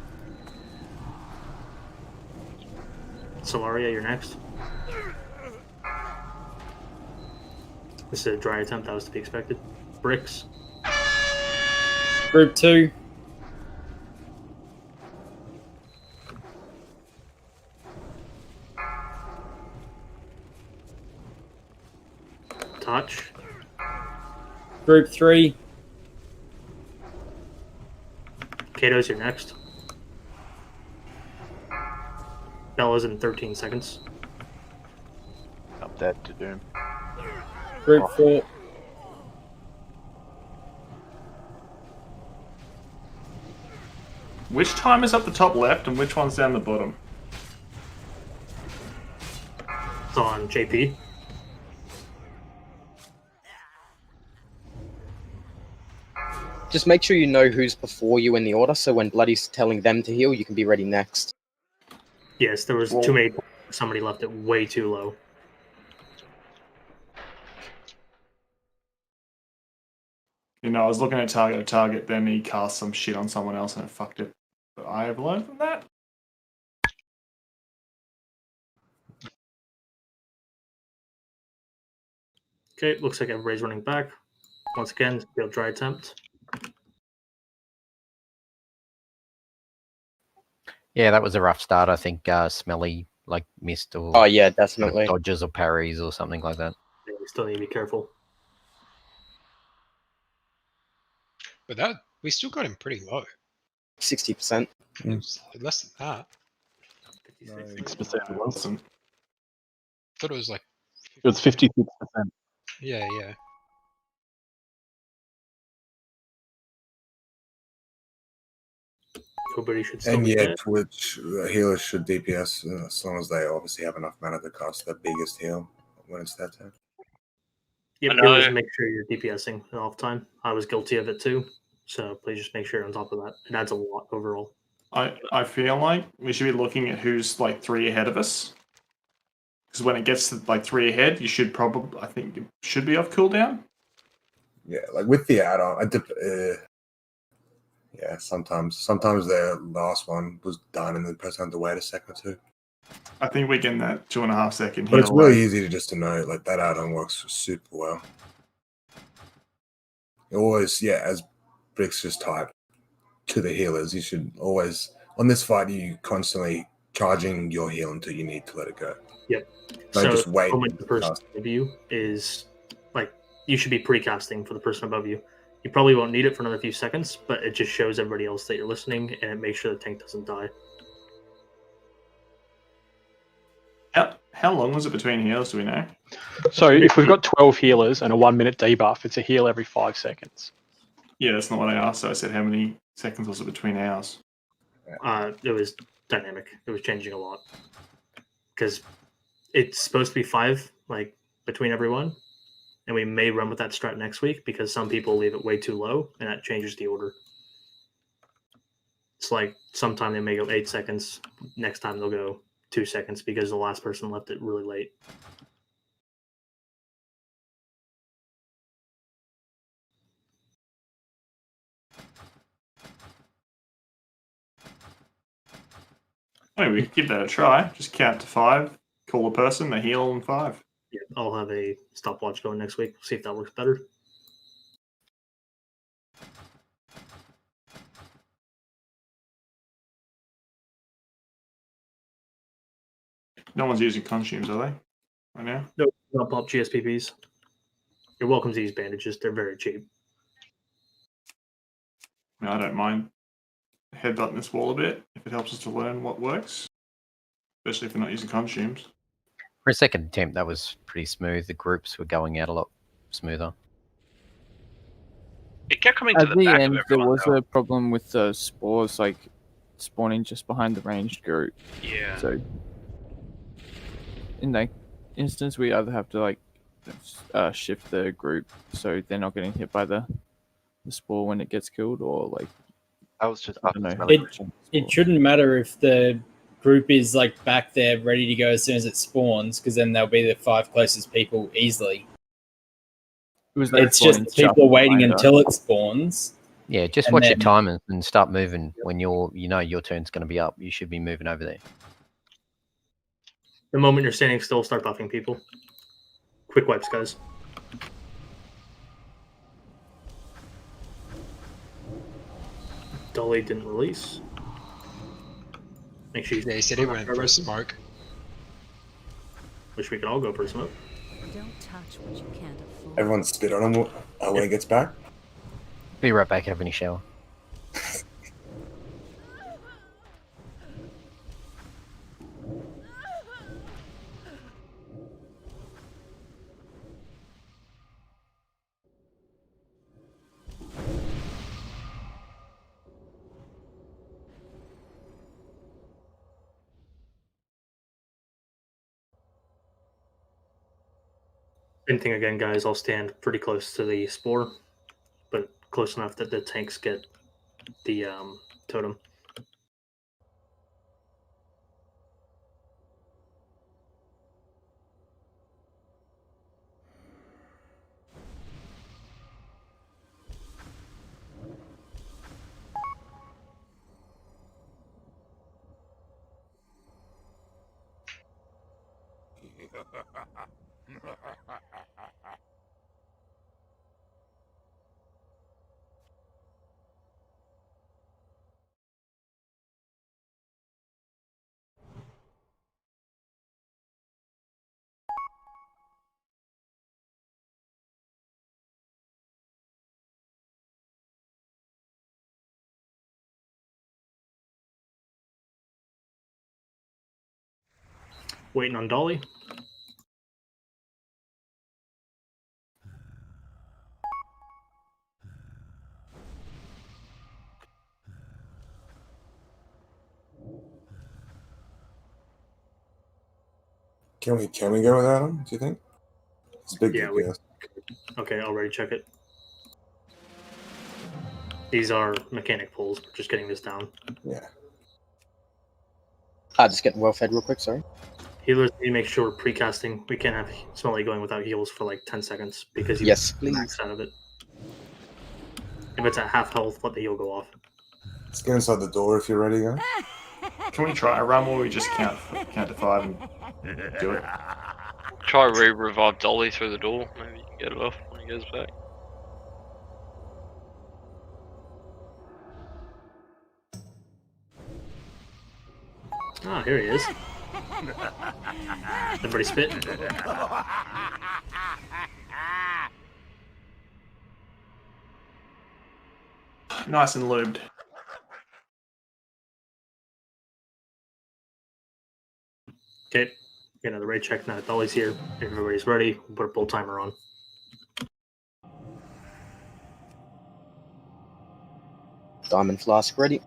Solaria, you're next. This is a dry attempt, that was to be expected. Bricks. Group 2. Touch. Group 3. Kato's, you're next. Bella's in 13 seconds. I'm dead to Doom. Group 4. Which timer's up the top left and which one's down the bottom? It's on JP. Just make sure you know who's before you in the order, so when Bloody's telling them to heal, you can be ready next. Yes, there was too many. Somebody left it way too low. You know, I was looking at target, then he cast some shit on someone else and it fucked it. But I have learned from that. Okay, looks like everybody's running back. Once again, field dry attempt. Yeah, that was a rough start. I think Smelly missed or Oh yeah, definitely. dodges or parries or something like that. Yeah, we still need to be careful. But that we still got him pretty low. 60%. Less than that. 6% it was. I thought it was like. It was 56%. Yeah, yeah. Nobody should still And be yeah, dead. Twitch healers should DPS as long as they obviously have enough mana to cast their biggest heal when it's that turn. Yep, I know. always make sure you're DPSing all the time. I was guilty of it too, so please just make sure you're on top of that. It adds a lot overall. I feel like we should be looking at who's like 3 ahead of us. Because when it gets to like 3 ahead, you should probably, I think, you should be off cooldown. Yeah, like with the add-on, yeah, sometimes the last one was done and the person had to wait a second or two. I think we're getting that 2.5 second But heal. it's really easy to know, like that add-on works super well. It always, yeah, as Bricks just typed to the healers, you should always, on this fight, you constantly charging your heal until you need to let it go. Yep. Don't So just wait. the moment the person above you is like, you should be precasting for the person above you. You probably won't need it for another few seconds, but it just shows everybody else that you're listening, and it makes sure the tank doesn't die. How long was it between heals, do we know? So if we've got 12 healers and a 1 minute debuff, it's a heal every 5 seconds. Yeah, that's not what I asked. So I said how many seconds was it between ours? It was dynamic. It was changing a lot. Because it's supposed to be 5, like, between everyone. And we may run with that strat next week because some people leave it way too low, and that changes the order. It's like sometime they may go 8 seconds. Next time they'll go 2 seconds because the last person left it really late. I mean, we could give that a try. Just count to 5, call a person, they heal in 5. Yeah, I'll have a stopwatch going next week. See if that works better. No one's using consumes, are they? Right now? No, not pop GSPPs. You're welcome to use bandages. They're very cheap. I mean, I don't mind headbutting this wall a bit if it helps us to learn what works. Especially if we're not using consumes. For a second attempt, that was pretty smooth. The groups were going out a lot smoother. It kept coming to At the the back end, of there everyone. was a problem with the spores, like spawning just behind the ranged group. Yeah. So in that instance, we either have to like shift the group so they're not getting hit by the spore when it gets killed, or like I was just I don't know. It shouldn't matter if the group is like back there ready to go as soon as it spawns, because then they'll be the 5 closest people easily. It's just people waiting until it spawns. Yeah, just watch your timers and start moving when you know your turn's going to be up. You should be moving over there. The moment you're standing still, start buffing people. Quick wipes, guys. Dolly didn't release. Make sure you. Yeah, he said he went for a smoke. Wish we could all go for a smoke. Don't touch what you can't afford. Everyone spit on him when he gets back. Be right back, having a shower. Same thing again, guys. I'll stand pretty close to the spore, but close enough that the tanks get the totem. Waiting on Dolly. Can we go without him? Do you think? It's big Yeah, we DPS. could Okay, I'll already check it. These are mechanic pulls. We're just getting this down. Yeah. Just getting well fed real quick, sorry. Healers need to make sure we're precasting. We can't have Smelly going without heals for like 10 seconds because you Yes, please. max out of it. If it's at half health, let the heal go off. Let's get inside the door if you're ready, guys. Can we try a run where we just count to 5 and do it? Try revive Dolly through the door. Maybe you can get it off when he goes back. Ah, here he is. Everybody spit. Nice and lubed. Okay, get another raid check now that Dolly's here. If everybody's ready, we'll put a pull timer on. Diamond flask ready.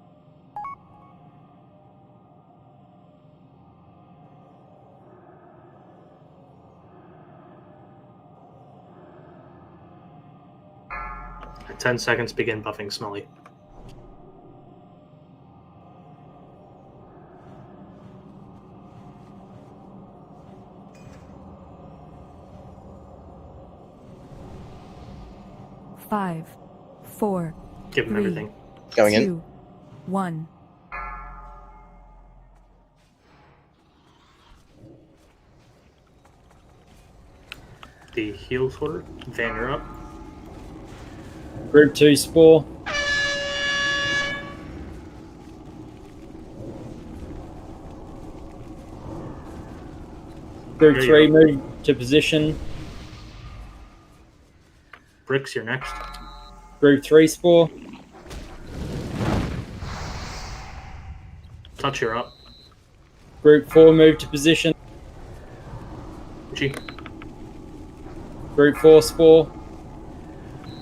At 10 seconds, begin buffing Smelly. Five, four, Give him three, everything. Going in. 2, 1. The heal order. Van, you're up. Group 2 Spore. Group There you 3 go. move to position. Bricks, you're next. Group 3 Spore. Touch, you're up. Group 4 move to position. Twitchy. Group 4 Spore.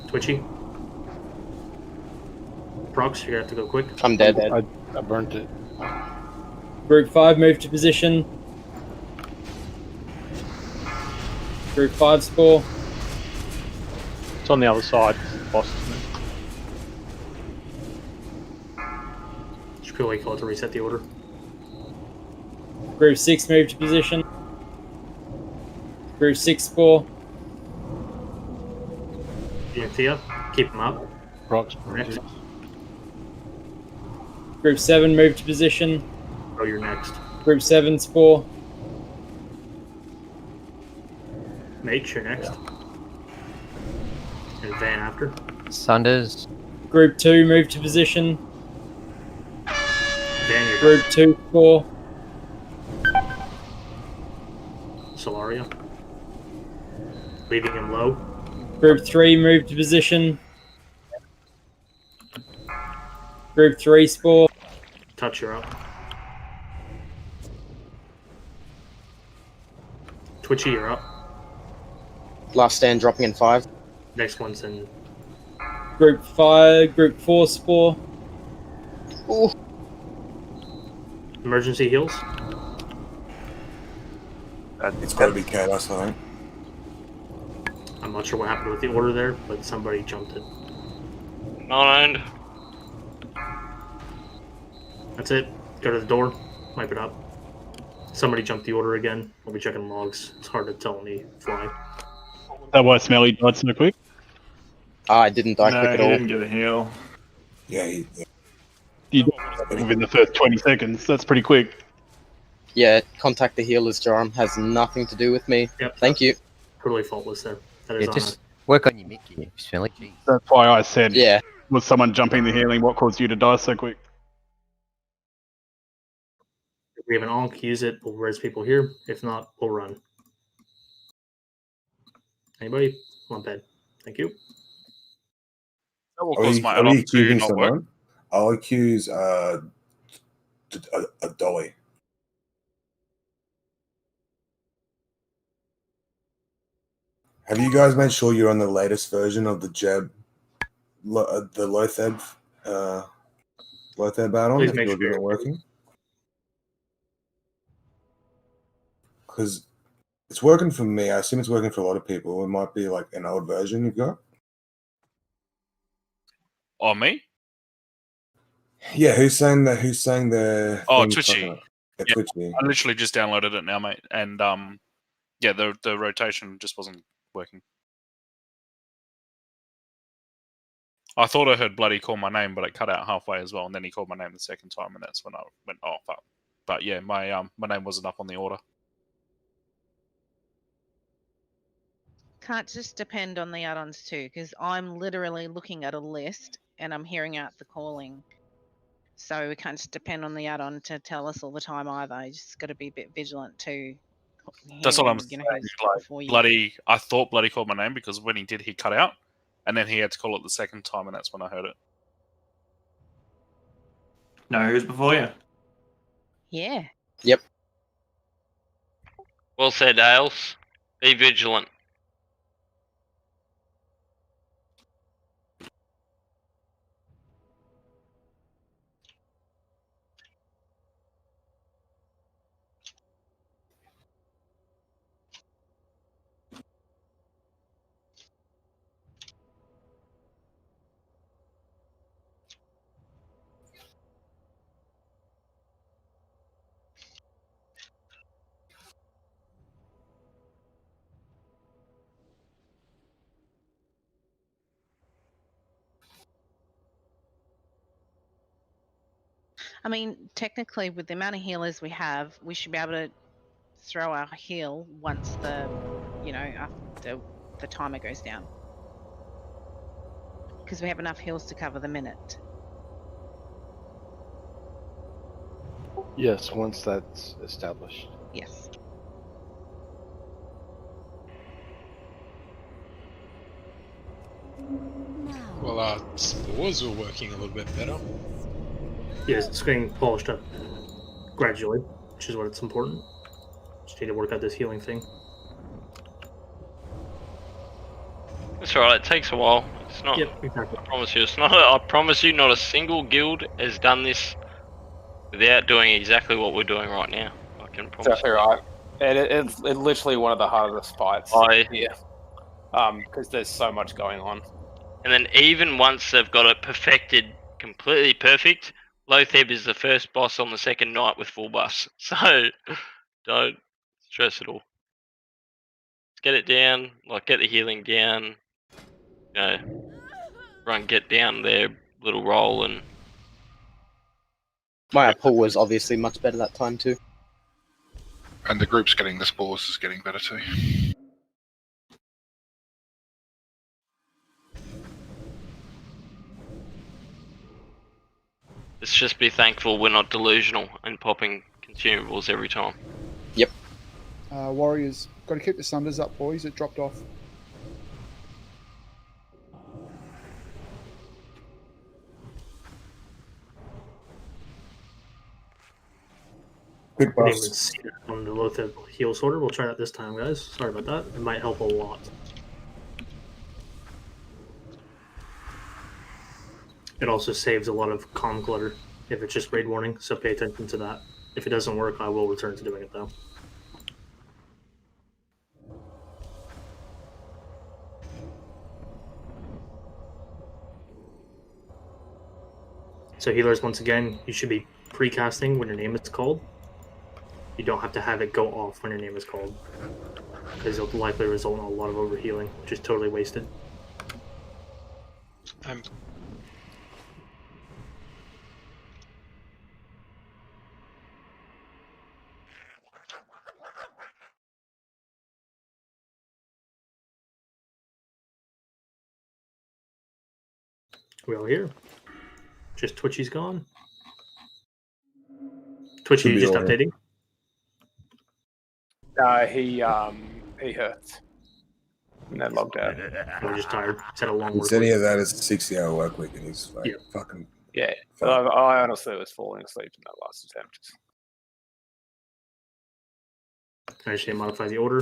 Twitchy. Prox, you're gonna have to go quick. I'm dead. I burnt it. Group 5 move to position. Group 5 Spore. It's on the other side. Boss, isn't it? Just quickly call it to reset the order. Group 6 move to position. Group 6 Spore. Thea, keep him up. Prox. Next. Group 7 move to position. Oh, you're next. Group 7 Spore. Mage, you're next. And Van after. Sunders. Group 2 move to position. Van, you're Group 2 Spore. Solaria. Leaving him low. Group 3 move to position. Group 3 Spore. Touch, you're up. Twitchy, you're up. Last stand dropping in 5. Next one's in Group 5, Group 4 Spore. Ooh. emergency heals. It's got to be Chaos, I think. I'm not sure what happened with the order there, but somebody jumped it. Not owned. That's it. Go to the door. Wipe it up. Somebody jumped the order again. We'll be checking logs. It's hard to tell on the fly. That why Smelly died so quick? I didn't die No, quick at he all. didn't get a heal. Yeah, You within the first 20 seconds. That's pretty quick. Yeah, contact the healer's jar. Has nothing to do with me. Yep. Thank you. Totally faultless there. That is Yeah, on just work on your Mickey, Smelly. Jeez. That's why I said, Yeah. was someone jumping the healing? What caused you to die so quick? If we have an onk, use it. We'll res people here. If not, we'll run. Anybody? On bed. Thank you. That will Are cause you, my are you add-on to accusing not work. someone? I'll accuse a Dolly. Have you guys made sure you're on the latest version of the Jeb, the Lotheb add-on Please if make yours sure. isn't working? Because It's working for me. I assume it's working for a lot of people. It might be like an old version you've got. Oh, me? Yeah, who's saying that? Who's saying the? Oh, thing's Twitchy. fucking up? Yeah, Yeah, Twitchy. I literally just downloaded it now, mate, and yeah, the rotation just wasn't working. I thought I heard Bloody call my name, but it cut out halfway as well, and then he called my name the second time, and that's when I went, oh fuck. But yeah, my name wasn't up on the order. Can't just depend on the add-ons too, because I'm literally looking at a list and I'm hearing out the calling. So we can't just depend on the add-on to tell us all the time either. You just got to be a bit vigilant too. That's what I'm Hearing, saying. who's Like, before you. Bloody, I thought Bloody called my name because when he did, he cut out, and then he had to call it the second time, and that's when I heard it. No, who's before you? Yeah. Yep. Well said, Ales. Be vigilant. I mean, technically, with the amount of healers we have, we should be able to throw our heal once the, after the timer goes down. Because we have enough heals to cover the minute. Yes, once that's established. Yes. Well, our spores were working a little bit better. Yeah, it's getting polished up gradually, which is what it's important. Just need to work out this healing thing. That's alright. It takes a while. It's not. Yep, exactly. I promise you, it's not. I promise you, not a single guild has done this without doing exactly what we're doing right now. I can promise. Exactly right. And it's literally one of the hardest fights. Yeah. Because there's so much going on. And then even once they've got it perfected, completely perfect, Lotheb is the first boss on the second night with full buffs. So don't stress at all. Get it down, get the healing down. Get down their little roll and. My pull was obviously much better that time too. And the group's getting the spores is getting better too. Let's just be thankful we're not delusional and popping consumables every time. Yep. Warriors, got to keep the Sunders up, boys. It dropped off. Big I didn't buffs. even see that on the Lotheb heal sorter. We'll try that this time, guys. Sorry about that. It might help a lot. It also saves a lot of comm clutter if it's just raid warning, so pay attention to that. If it doesn't work, I will return to doing it though. So healers, once again, you should be pre-casting when your name is called. You don't have to have it go off when your name is called, because it'll likely result in a lot of overhealing, which is totally wasted. We all here? Just Twitchy's gone. Twitchy, you just updating? He hurts. And then logged out. We're just tired. It's had a long He work said week. he had a 60-hour work week and he's like fucking. Yeah. I honestly was falling asleep in that last attempt. I just need to modify the order.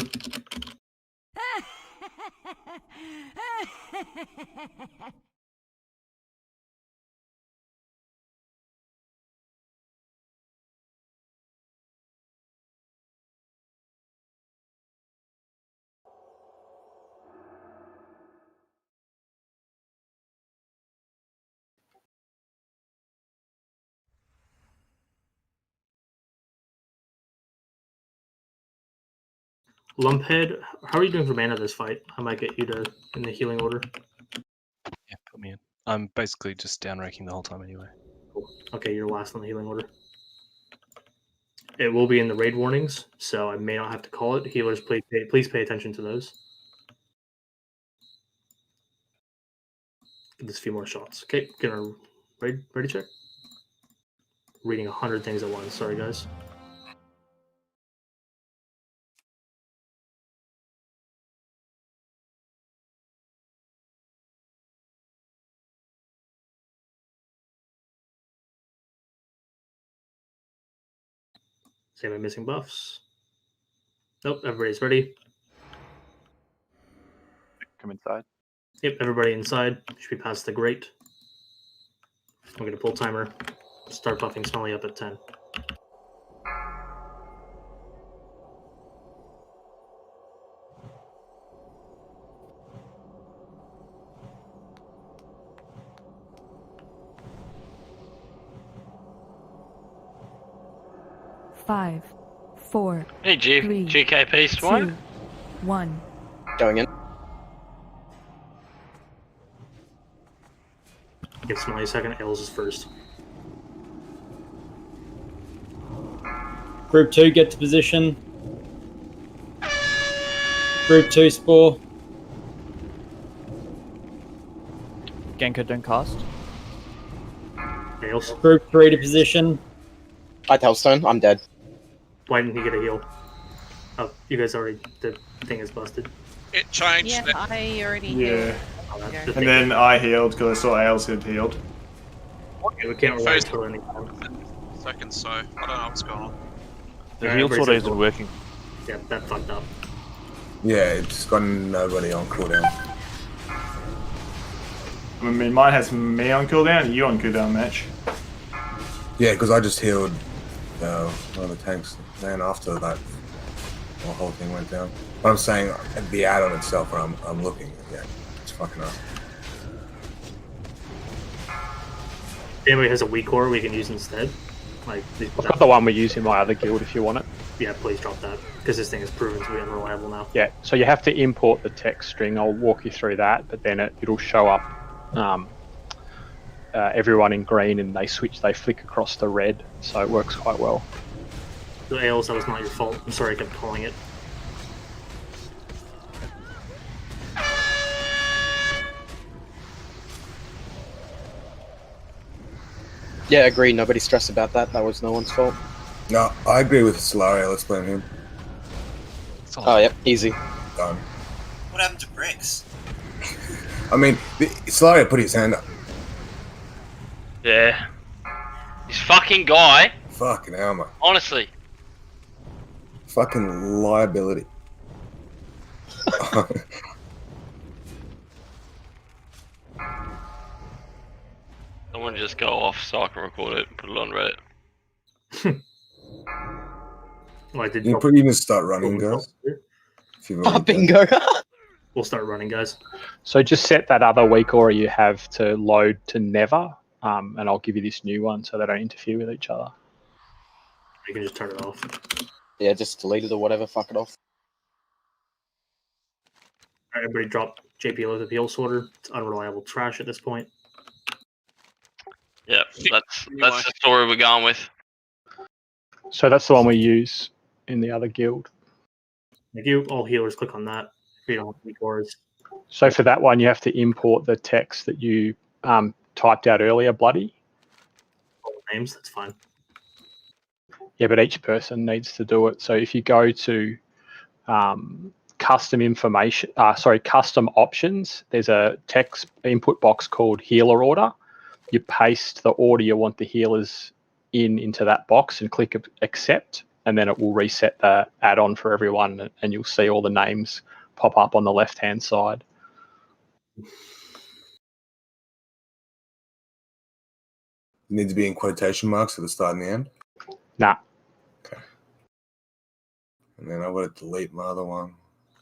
Lumphead, how are you doing for mana this fight? I might get you to in the healing order. Yeah, put me in. I'm basically just down ranking the whole time anyway. Cool. Okay, you're last on the healing order. It will be in the raid warnings, so I may not have to call it. Healers, please pay attention to those. Give this a few more shots. Okay, gonna ready check. Reading 100 things at once. Sorry, guys. Same with missing buffs. Nope, everybody's ready. Come inside. Yep, everybody inside. Should be past the grate. I'm gonna pull timer. Start buffing Smelly up at 10. Five, four, Hey, GKP Swan. 2, 1. Going in. Give Smelly a second. Ails is first. Group 2, get to position. Group 2, Spore. Genka, don't cast. Ails. Group 3 to position. Hi, Tailstone. I'm dead. Why didn't he get a heal? Oh, you guys already. The thing is busted. It changed. Yeah, I already Yeah. healed. And then I healed because I saw Ails had healed. Okay, we can't rely until any time. Seconds, so I don't know what's going on. The heal sort of isn't working. Yeah, that fucked up. Yeah, it's got nobody on cooldown. I mean, mine has me on cooldown and you on cooldown, match. Yeah, because I just healed one of the tanks. Then after that, the whole thing went down. But I'm saying the add-on itself, when I'm looking, yeah, it's fucking up. If anybody has a weak core we can use instead. Like, I've got the one we use in my other guild if you want it. Yeah, please drop that because this thing is proven to be unreliable now. Yeah, so you have to import the text string. I'll walk you through that, but then it'll show up everyone in green and they flick across the red, so it works quite well. So Ails, that was not your fault. I'm sorry I kept calling it. Yeah, agree. Nobody stress about that. That was no one's fault. No, I agree with Solaria. Let's blame him. Oh, yep. Easy. Done. What happened to Bricks? I mean, Solaria put his hand up. Yeah. This fucking guy. Fucking hell, man. Honestly. Fucking liability. Someone just go off so I can record it and put it on Reddit. Like, You can even start running, guys. If you've already done. Bingo. We'll start running, guys. So just set that other weak aura you have to load to never, and I'll give you this new one so they don't interfere with each other. You can just turn it off. Yeah, just delete it or whatever. Fuck it off. Alright, everybody drop JPL with the heal sorter. It's unreliable trash at this point. Yeah, that's the story we're going with. So that's the one we use in the other guild. If you all healers click on that, if you don't have weak auras. So for that one, you have to import the text that you typed out earlier, Bloody. All the names, that's fine. Yeah, but each person needs to do it. So if you go to custom options, there's a text input box called healer order. You paste the order you want the healers into that box and click accept, and then it will reset the add-on for everyone, and you'll see all the names pop up on the left-hand side. Need to be in quotation marks at the start and the end. Nah. Okay. And then I would delete my other one.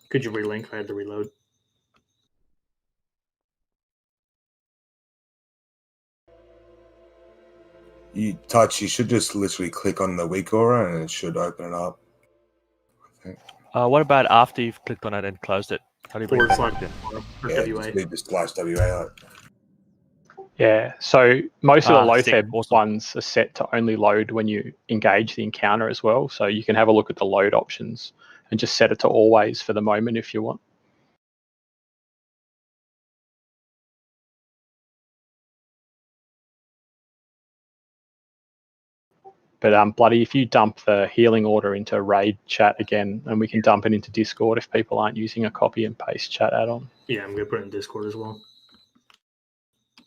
Could you relink? I had to reload. You should just literally click on the weak aura and it should open it up. I think. What about after you've clicked on it and closed it? How do you bring it /, back in? or Yeah, WA. just leave the /WA. Yeah, so most of the low sick. feb Awesome. ones are set to only load when you engage the encounter as well. So you can have a look at the load options and just set it to always for the moment if you want. But Bloody, if you dump the healing order into raid chat again, and we can dump it into Discord if people aren't using a copy and paste chat add-on. Yeah, I'm gonna put it in Discord as well.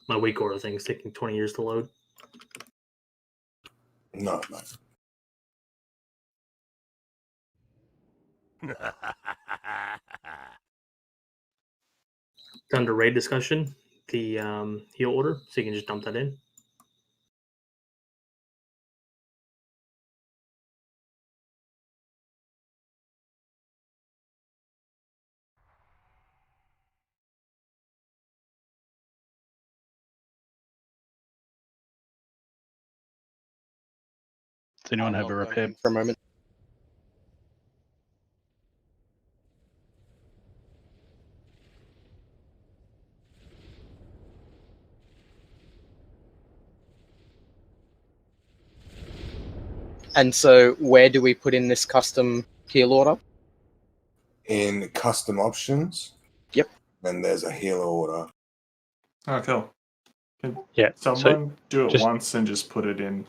My weak order thing is taking 20 years to load. No. Under raid discussion, the heal order, so you can just dump that in. Does anyone have a repair? For a moment. And so, where do we put in this custom heal order? In custom options. Yep. Then there's a healer order. Oh, cool. Can Yeah. someone do it just- once and just put it in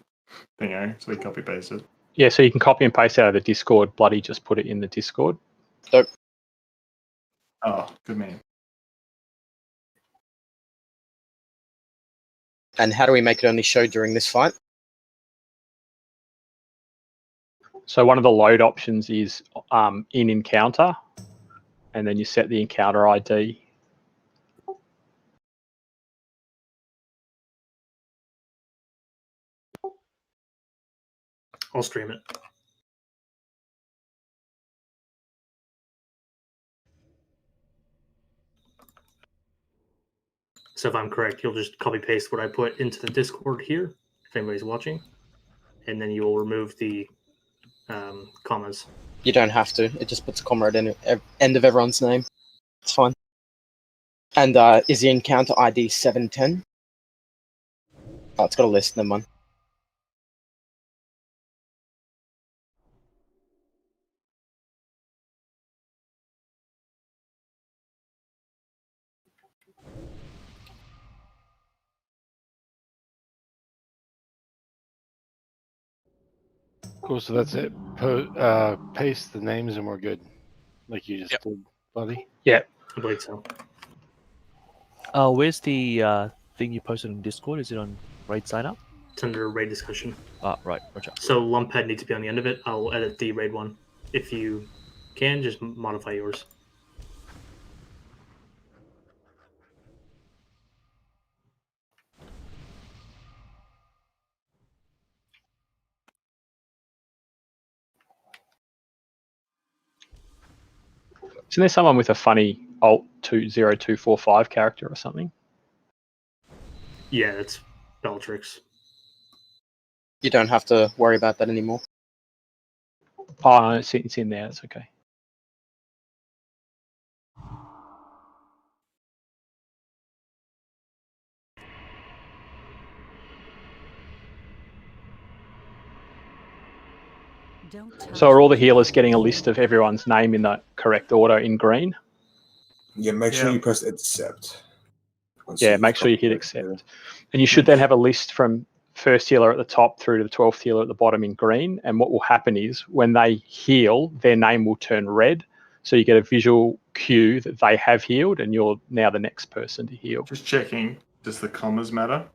thingo so we copy paste it? Yeah, so you can copy and paste out of the Discord. Bloody, just put it in the Discord. Dope. Oh, good man. And how do we make it only show during this fight? So one of the load options is in encounter, and then you set the encounter ID. I'll stream it. So if I'm correct, you'll just copy paste what I put into the Discord here, if anybody's watching, and then you will remove the commas. You don't have to. It just puts a comma at the end of everyone's name. It's fine. And is the encounter ID 710? Oh, it's got a list. Never mind. Cool, so that's it. Paste the names and we're good. Like you just did, buddy. Yeah. I believe so. Where's the thing you posted on Discord? Is it on raid sign up? It's under raid discussion. Right, Roger. So lumphead needs to be on the end of it. I'll edit the raid one. If you can, just modify yours. Isn't there someone with a funny Alt 20245 character or something? Yeah, it's Bellatrix. You don't have to worry about that anymore. Oh, no, it's in there. It's okay. So are all the healers getting a list of everyone's name in the correct order in green? Yeah, make sure you press accept. Yeah, make sure you hit accept. And you should then have a list from first healer at the top through to the 12th healer at the bottom in green. And what will happen is when they heal, their name will turn red. So you get a visual cue that they have healed and you're now the next person to heal. Just checking. Does the commas matter?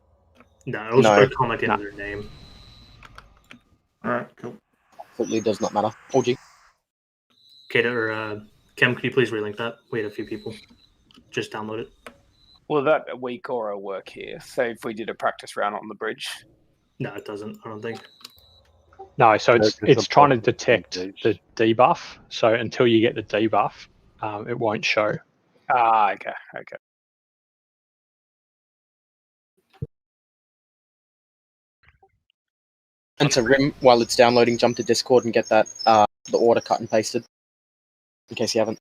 No, it'll just put a comment in their name. Alright, cool. Absolutely does not matter. OG. Kata or Kem, could you please relink that? We had a few people. Just download it. Will that weak aura work here? Say if we did a practice round on the bridge. No, it doesn't. I don't think. No, so it's trying to detect the debuff. So until you get the debuff, it won't show. Ah, okay. And to Rim, while it's downloading, jump to Discord and get that the order cut and pasted. in case you haven't.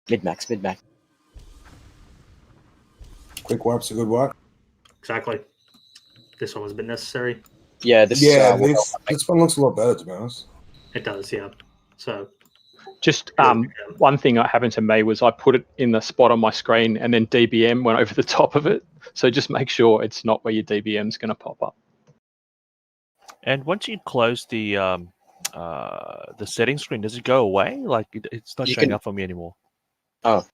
Mid-max, mid-max. Quick wipes a good wipe. Exactly. This one was a bit necessary. Yeah, this this one looks a lot better, to be honest. It does, yeah. So Just one thing that happened to me was I put it in the spot on my screen and then DBM went over the top of it. So just make sure it's not where your DBM is going to pop up. And once you close the settings screen, does it go away? Like it's not showing up for me anymore. Oh.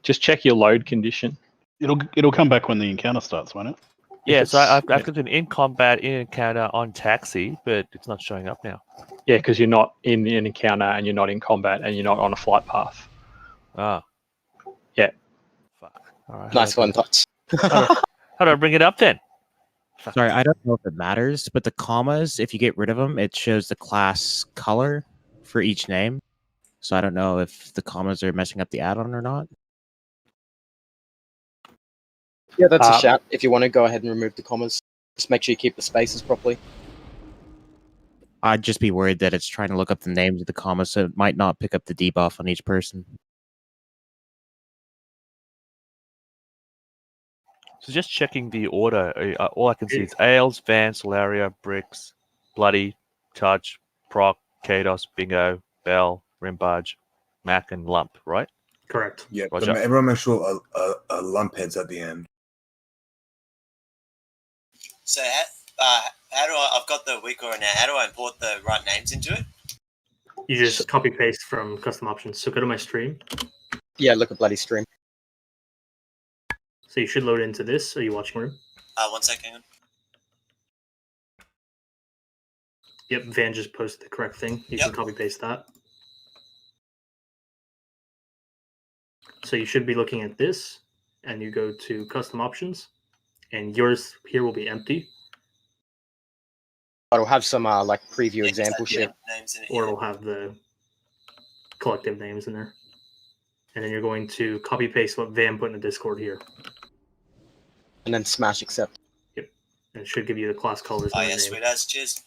Just check your load condition. It'll come back when the encounter starts, won't it? Yeah, so I've got an in combat, in encounter, on taxi, but it's not showing up now. Yeah, because you're not in an encounter and you're not in combat and you're not on a flight path. Ah. Yeah. Fuck. All right. Nice one, Tots. How do I bring it up then? Sorry, I don't know if it matters, but the commas, if you get rid of them, it shows the class color for each name. So I don't know if the commas are messing up the add-on or not. Yeah, that's a shout. If you want to go ahead and remove the commas, just make sure you keep the spaces properly. I'd just be worried that it's trying to look up the names of the commas, so it might not pick up the debuff on each person. So just checking the order, all I can see is Ales, Van, Solaria, Bricks, Bloody, Touch, Proc, Kados, Bingo, Bell, Rimbarge, Mac, and Lump, right? Correct. Yeah, but Roger. everyone make sure a lump head's at the end. So how do I've got the weak aura now. How do I import the right names into it? You just copy paste from custom options. So go to my stream. Yeah, look at bloody stream. So you should load into this. Are you watching room? 1 second. Yep, Van just posted the correct thing. You can copy paste that. So you should be looking at this, and you go to custom options, and yours here will be empty. It'll have some like preview example shit. Or it'll have the collective names in there. And then you're going to copy paste what Van put in the Discord here. And then smash accept. Yep. And it should give you the class colors. Oh and yeah, the name. sweet as. Cheers.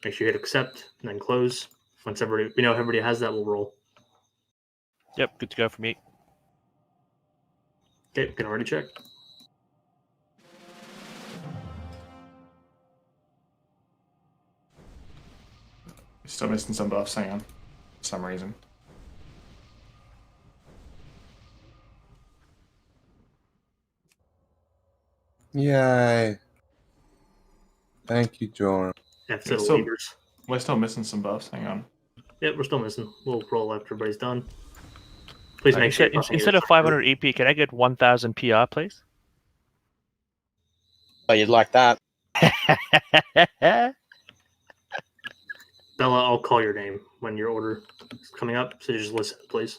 Make sure you hit accept and then close. Once everybody has that, we'll roll. Yep, good to go for me. Okay, can already check. Still missing some buffs, hang on. For some reason. Yay. Thank you, Jordan. We're still missing some buffs, hang on. Yep, we're still missing. We'll roll after everybody's done. Please make sure. Instead of 500 EP, can I get 1,000 PR, please? Oh, you'd like that? Bella, I'll call your name when your order is coming up, so just listen, please.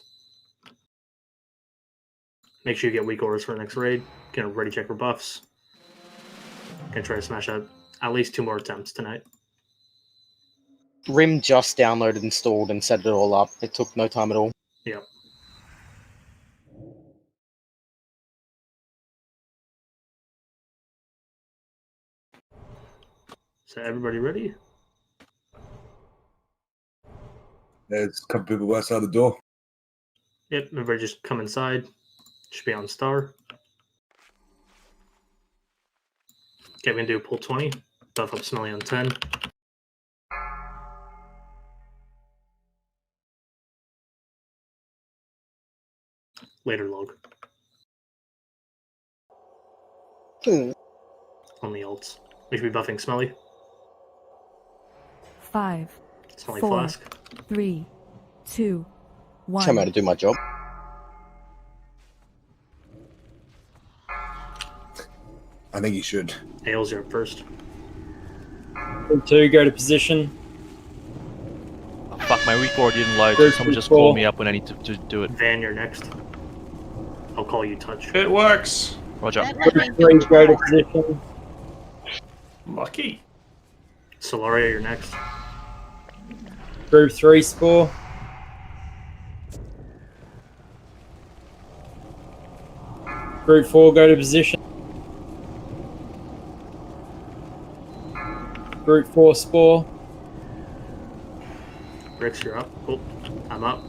Make sure you get weak orders for the next raid. Gonna ready check for buffs. Gonna try to smash out at least 2 more attempts tonight. Rim just downloaded, installed, and set it all up. It took no time at all. Yep. So everybody ready? There's a couple people outside the door. Yep, everybody just come inside. Should be on star. Okay, we're gonna do pull 20. Buff up Smelly on 10. Later log. On the ults. We should be buffing Smelly. 5, Smelly 4, flask. 3, 2, 1. Show me how to do my job. I think you should. Ales, you're up first. 2, go to position. Oh, fuck, my record didn't load. So someone just call me up when I need to do it. Van, you're next. I'll call you touch. It works. Roger. Please go to position. Lucky. Solaria, you're next. Group 3 spore. Group 4, go to position. Group 4 spore. Ready Bricks, you're up. Cool. I'm up.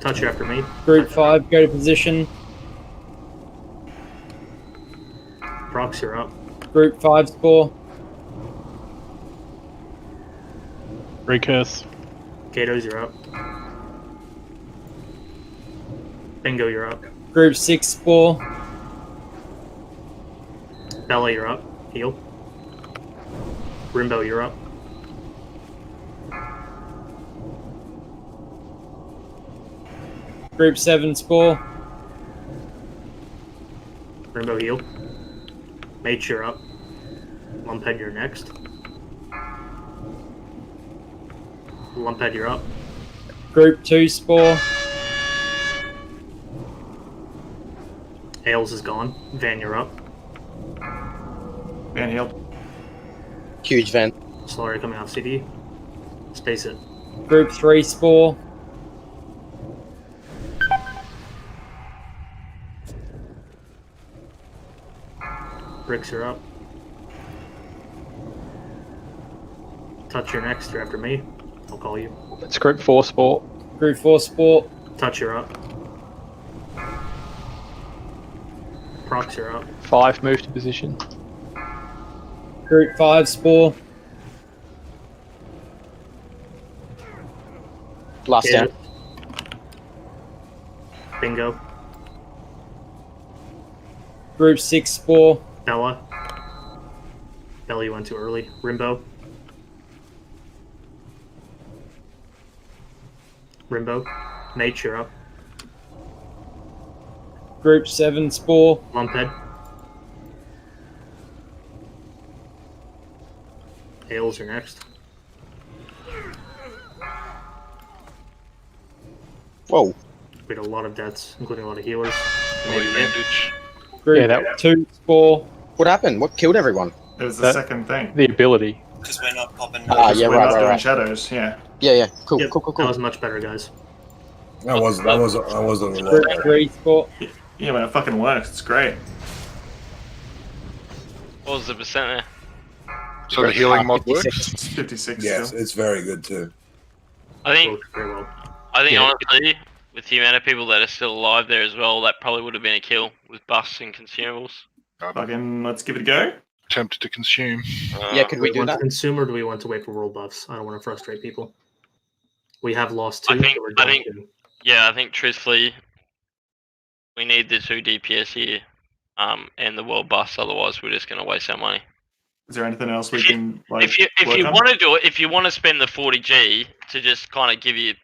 Touch you after me. Group 5, go to position. Prox, you're up. Group 5 spore. Recurse. Kato's, you're up. Bingo, you're up. Group 6 spore. Bella, you're up. Heal. Rimbo, you're up. Group 7 spore. Rimbo, heal. Mage, you're up. Lumphead, you're next. Lumphead, you're up. Group 2 spore. Ailes is gone. Van, you're up. Van healed. Huge Van. Solari coming off CD. Space it. Group 3 spore. Bricks, you're up. Touch, you're next. You're after me. I'll call you. It's group 4 sport. Group 4 sport. Touch, you're up. Prox, you're up. 5, move to position. Group 5 spore. Last down. Bingo. Group 6 spore. Bella. Bella, you went too early. Rimbo. Rimbo. Nate, you're up. Group 7 spore. Lumphead. Ailes, you're next. Whoa. We had a lot of deaths, including a lot of healers. Group Yeah, that 2 spore. What happened? What killed everyone? It was the That- second thing. The ability. Because we're not popping. Ah, yeah, We're right, not right, doing right. shadows, yeah. Yeah, yeah. Cool, Yep, cool, cool, That cool. was much better, guys. I was on the Group low. 3 spore. Yeah, when it fucking works, it's great. What was the percent So the healing mod works? 56. It's 56 Yes, still. it's very good too. there? I think Worked very well. I think Yeah. honestly, with the amount of people that are still alive there as well, that probably would have been a kill with buffs and consumables. Fucking, let's give it a go. Tempted to consume. Yeah, could we Do we do want that? to consume, or do we want to wait for world buffs? I don't want to frustrate people. We have lost 2, I think- so we're I down think- 2. Yeah, I think truthfully, we need the 2 DPS here, and the world buffs. Otherwise, we're just going to waste our money. Is there anything else we can like If you work on? want to do it, if you want to spend the 40G to just kind of give you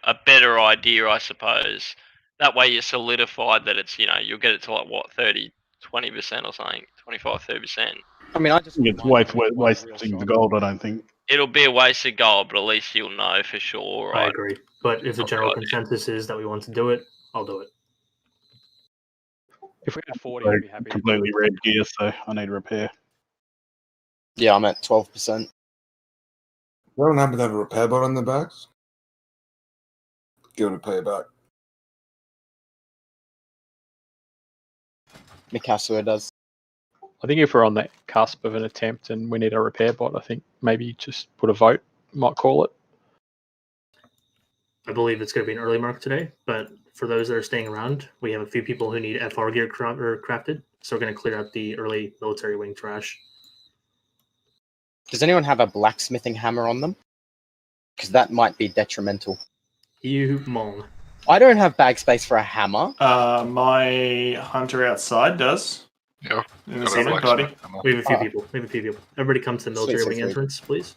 a better idea, I suppose. That way you're solidified that it's you'll get it to like what 20% or something, 25-30%. I mean, I just. It's wasting the gold, I don't think. It'll be a waste of gold, but at least you'll know for sure, I right? agree. But if the Okay, general idea. consensus is that we want to do it, I'll do it. If we had 40, I'd be happy. Completely red gear, so I need repair. Yeah, I'm at 12%. They don't happen to have a repair bot on their backs? Give it a payback. Mikasa does. I think if we're on that cusp of an attempt and we need a repair bot, I think maybe just put a vote, might call it. I believe it's going to be an early mark today, but for those that are staying around, we have a few people who need FR gear crafted, so we're going to clear out the early military wing trash. Does anyone have a blacksmithing hammer on them? Because that might be detrimental. You mong. I don't have bag space for a hammer. My hunter outside does. Yeah. In the got a center, blacksmith buddy. hammer. We have a few Ah. people. We have a few people. Everybody come to the military Sweet, wing sweet, sweet. entrance, please.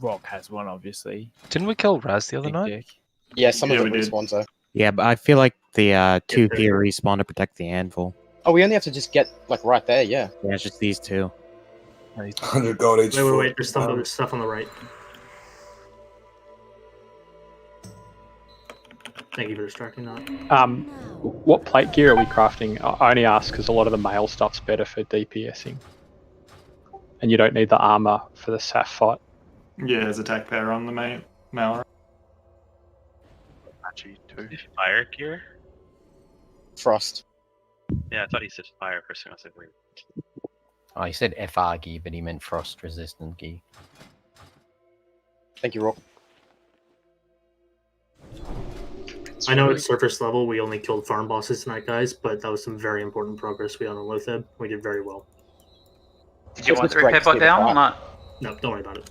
Rock has one, obviously. Didn't we kill Raz the other Big night? dick. Yeah, some Yeah, of them we did. respawn, so. Yeah, but I feel like the 2 Yeah, here respawn to protect the anvil. Oh, we only have to just get, like, right there, yeah. Yeah, it's just these 2. 100 gold each. Wait. There's stuff on the right. Thank you for distracting that. What plate gear are we crafting? I only ask because a lot of the mail stuff's better for DPSing. And you don't need the armor for the Saf fight. Yeah, there's attack power on the Malor. Actually, too. Fire gear? Frost. Yeah, I thought he said fire for a second. I was like, wait. Oh, he said FR gi, but he meant frost resistant gi. Thank you, Rock. I know it's surface level. We only killed farm bosses tonight, guys, but that was some very important progress we had on Lotheb. We did very well. Did you want the repair bot down or not? No, don't worry about it.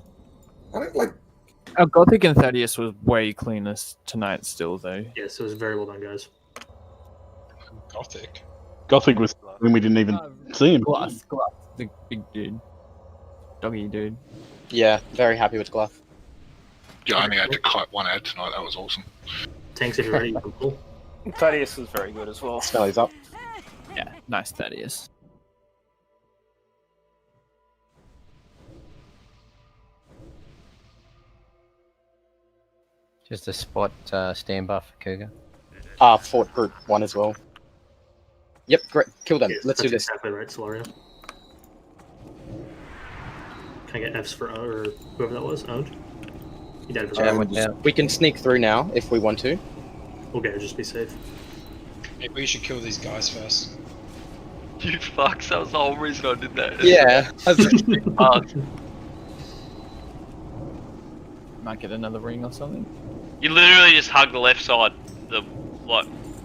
I don't like. Our Gothic and Thaddeus was way cleaner tonight still, though. Yes, it was very well done, guys. Gothic. Gothic was when we didn't even see him. Glass, the big dude. Doggy dude. Yeah, very happy with Gluff. Yeah, I only had to kite one ad tonight. That was awesome. Tanks, if you're ready, you can pull. Thaddeus was very good as well. Smelly's up. Yeah, nice Thaddeus. Just a spot stand buff for Cougar. Fort Group 1 as well. Yep, great. Kill them. Let's do this. Exactly right, Solaria. Can I get Fs for or whoever that was? Owned? He died for We can sneak through now if we want to. Okay, just be safe. Maybe we should kill these guys first. You fucks, that was the whole reason I did that. Yeah. Might get another ring or something. You literally just hug the left side,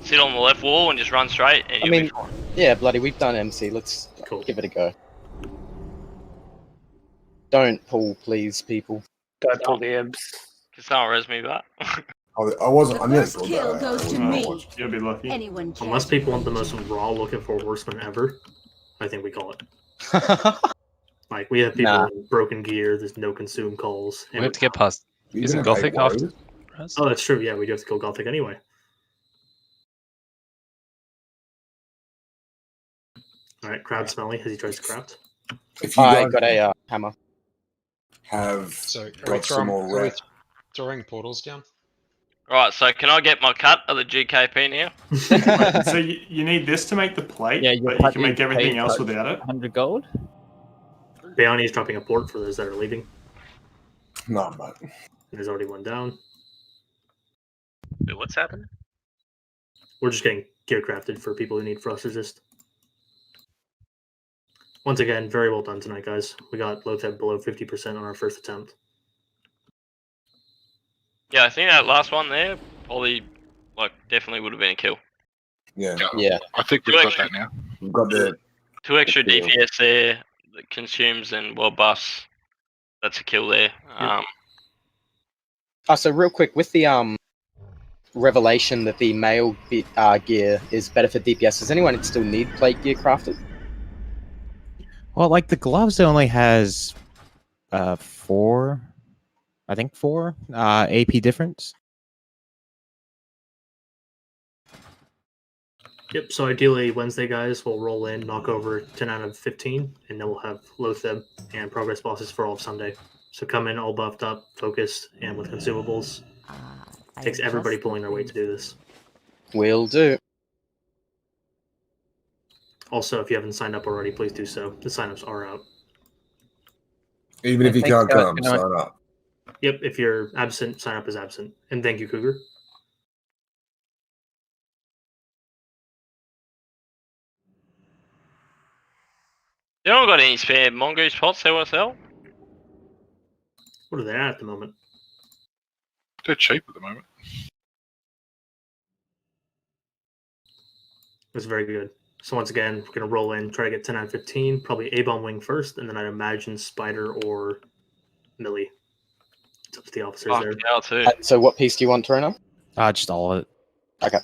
sit on the left wall and just run straight, and you'll be fine. Yeah, bloody, we've done MC. Let's give it a go. Don't pull, please, people. Don't pull the EBs. Can someone res me back? I wasn't. I nearly First pulled kill that. goes to me. You'll be lucky. Anyone Unless people want the most raw looking for horseman ever, I think we call it. Like, we have people in broken gear, there's no consume calls. We have to get past. Is it Gothic after? Oh, that's true. Yeah, we do have to kill Gothic anyway. Alright, crowd smelly as he tries to craft. If you I guys got a hammer. have So, are we got some more throwing, red. throwing portals down? Right, so can I get my cut of the GKP now? So you need this to make the plate, Yeah, but you can make everything else without it. 100 gold? Bayani is dropping a port for those that are leaving. No, but There's already one down. Wait, what's happening? We're just getting gear crafted for people who need frost resist. Once again, very well done tonight, guys. We got Lotheb below 50% on our first attempt. Yeah, I think that last one there probably, definitely would have been a kill. yeah, I think we've got that now. we've got the 2 extra Good deal. DPS there that consumes and well buffs. That's a kill there. So real quick, with the revelation that the male gear is better for DPS, does anyone still need plate gear crafted? Well, like the gloves only has 4 AP difference. Yep, so ideally Wednesday, guys, we'll roll in, knock over 10 out of 15, and then we'll have Lotheb and progress bosses for all of Sunday. So come in all buffed up, focused, and with consumables. Takes everybody pulling their weight to do this. Will do. Also, if you haven't signed up already, please do so. The signups are out. even if you can't come, sign up. Yep, if you're absent, sign up as absent. And thank you, Cougar. You don't got any spare mongoose pots they want to sell? What are they at the moment? They're cheap at the moment. It's very good. So once again, we're going to roll in, try to get 10 out of 15. Probably A-Bomb Wing first, and then I'd imagine Spider or Millie. It's up to the officers there. So what piece do you want, Torino? Just all of it. Okay.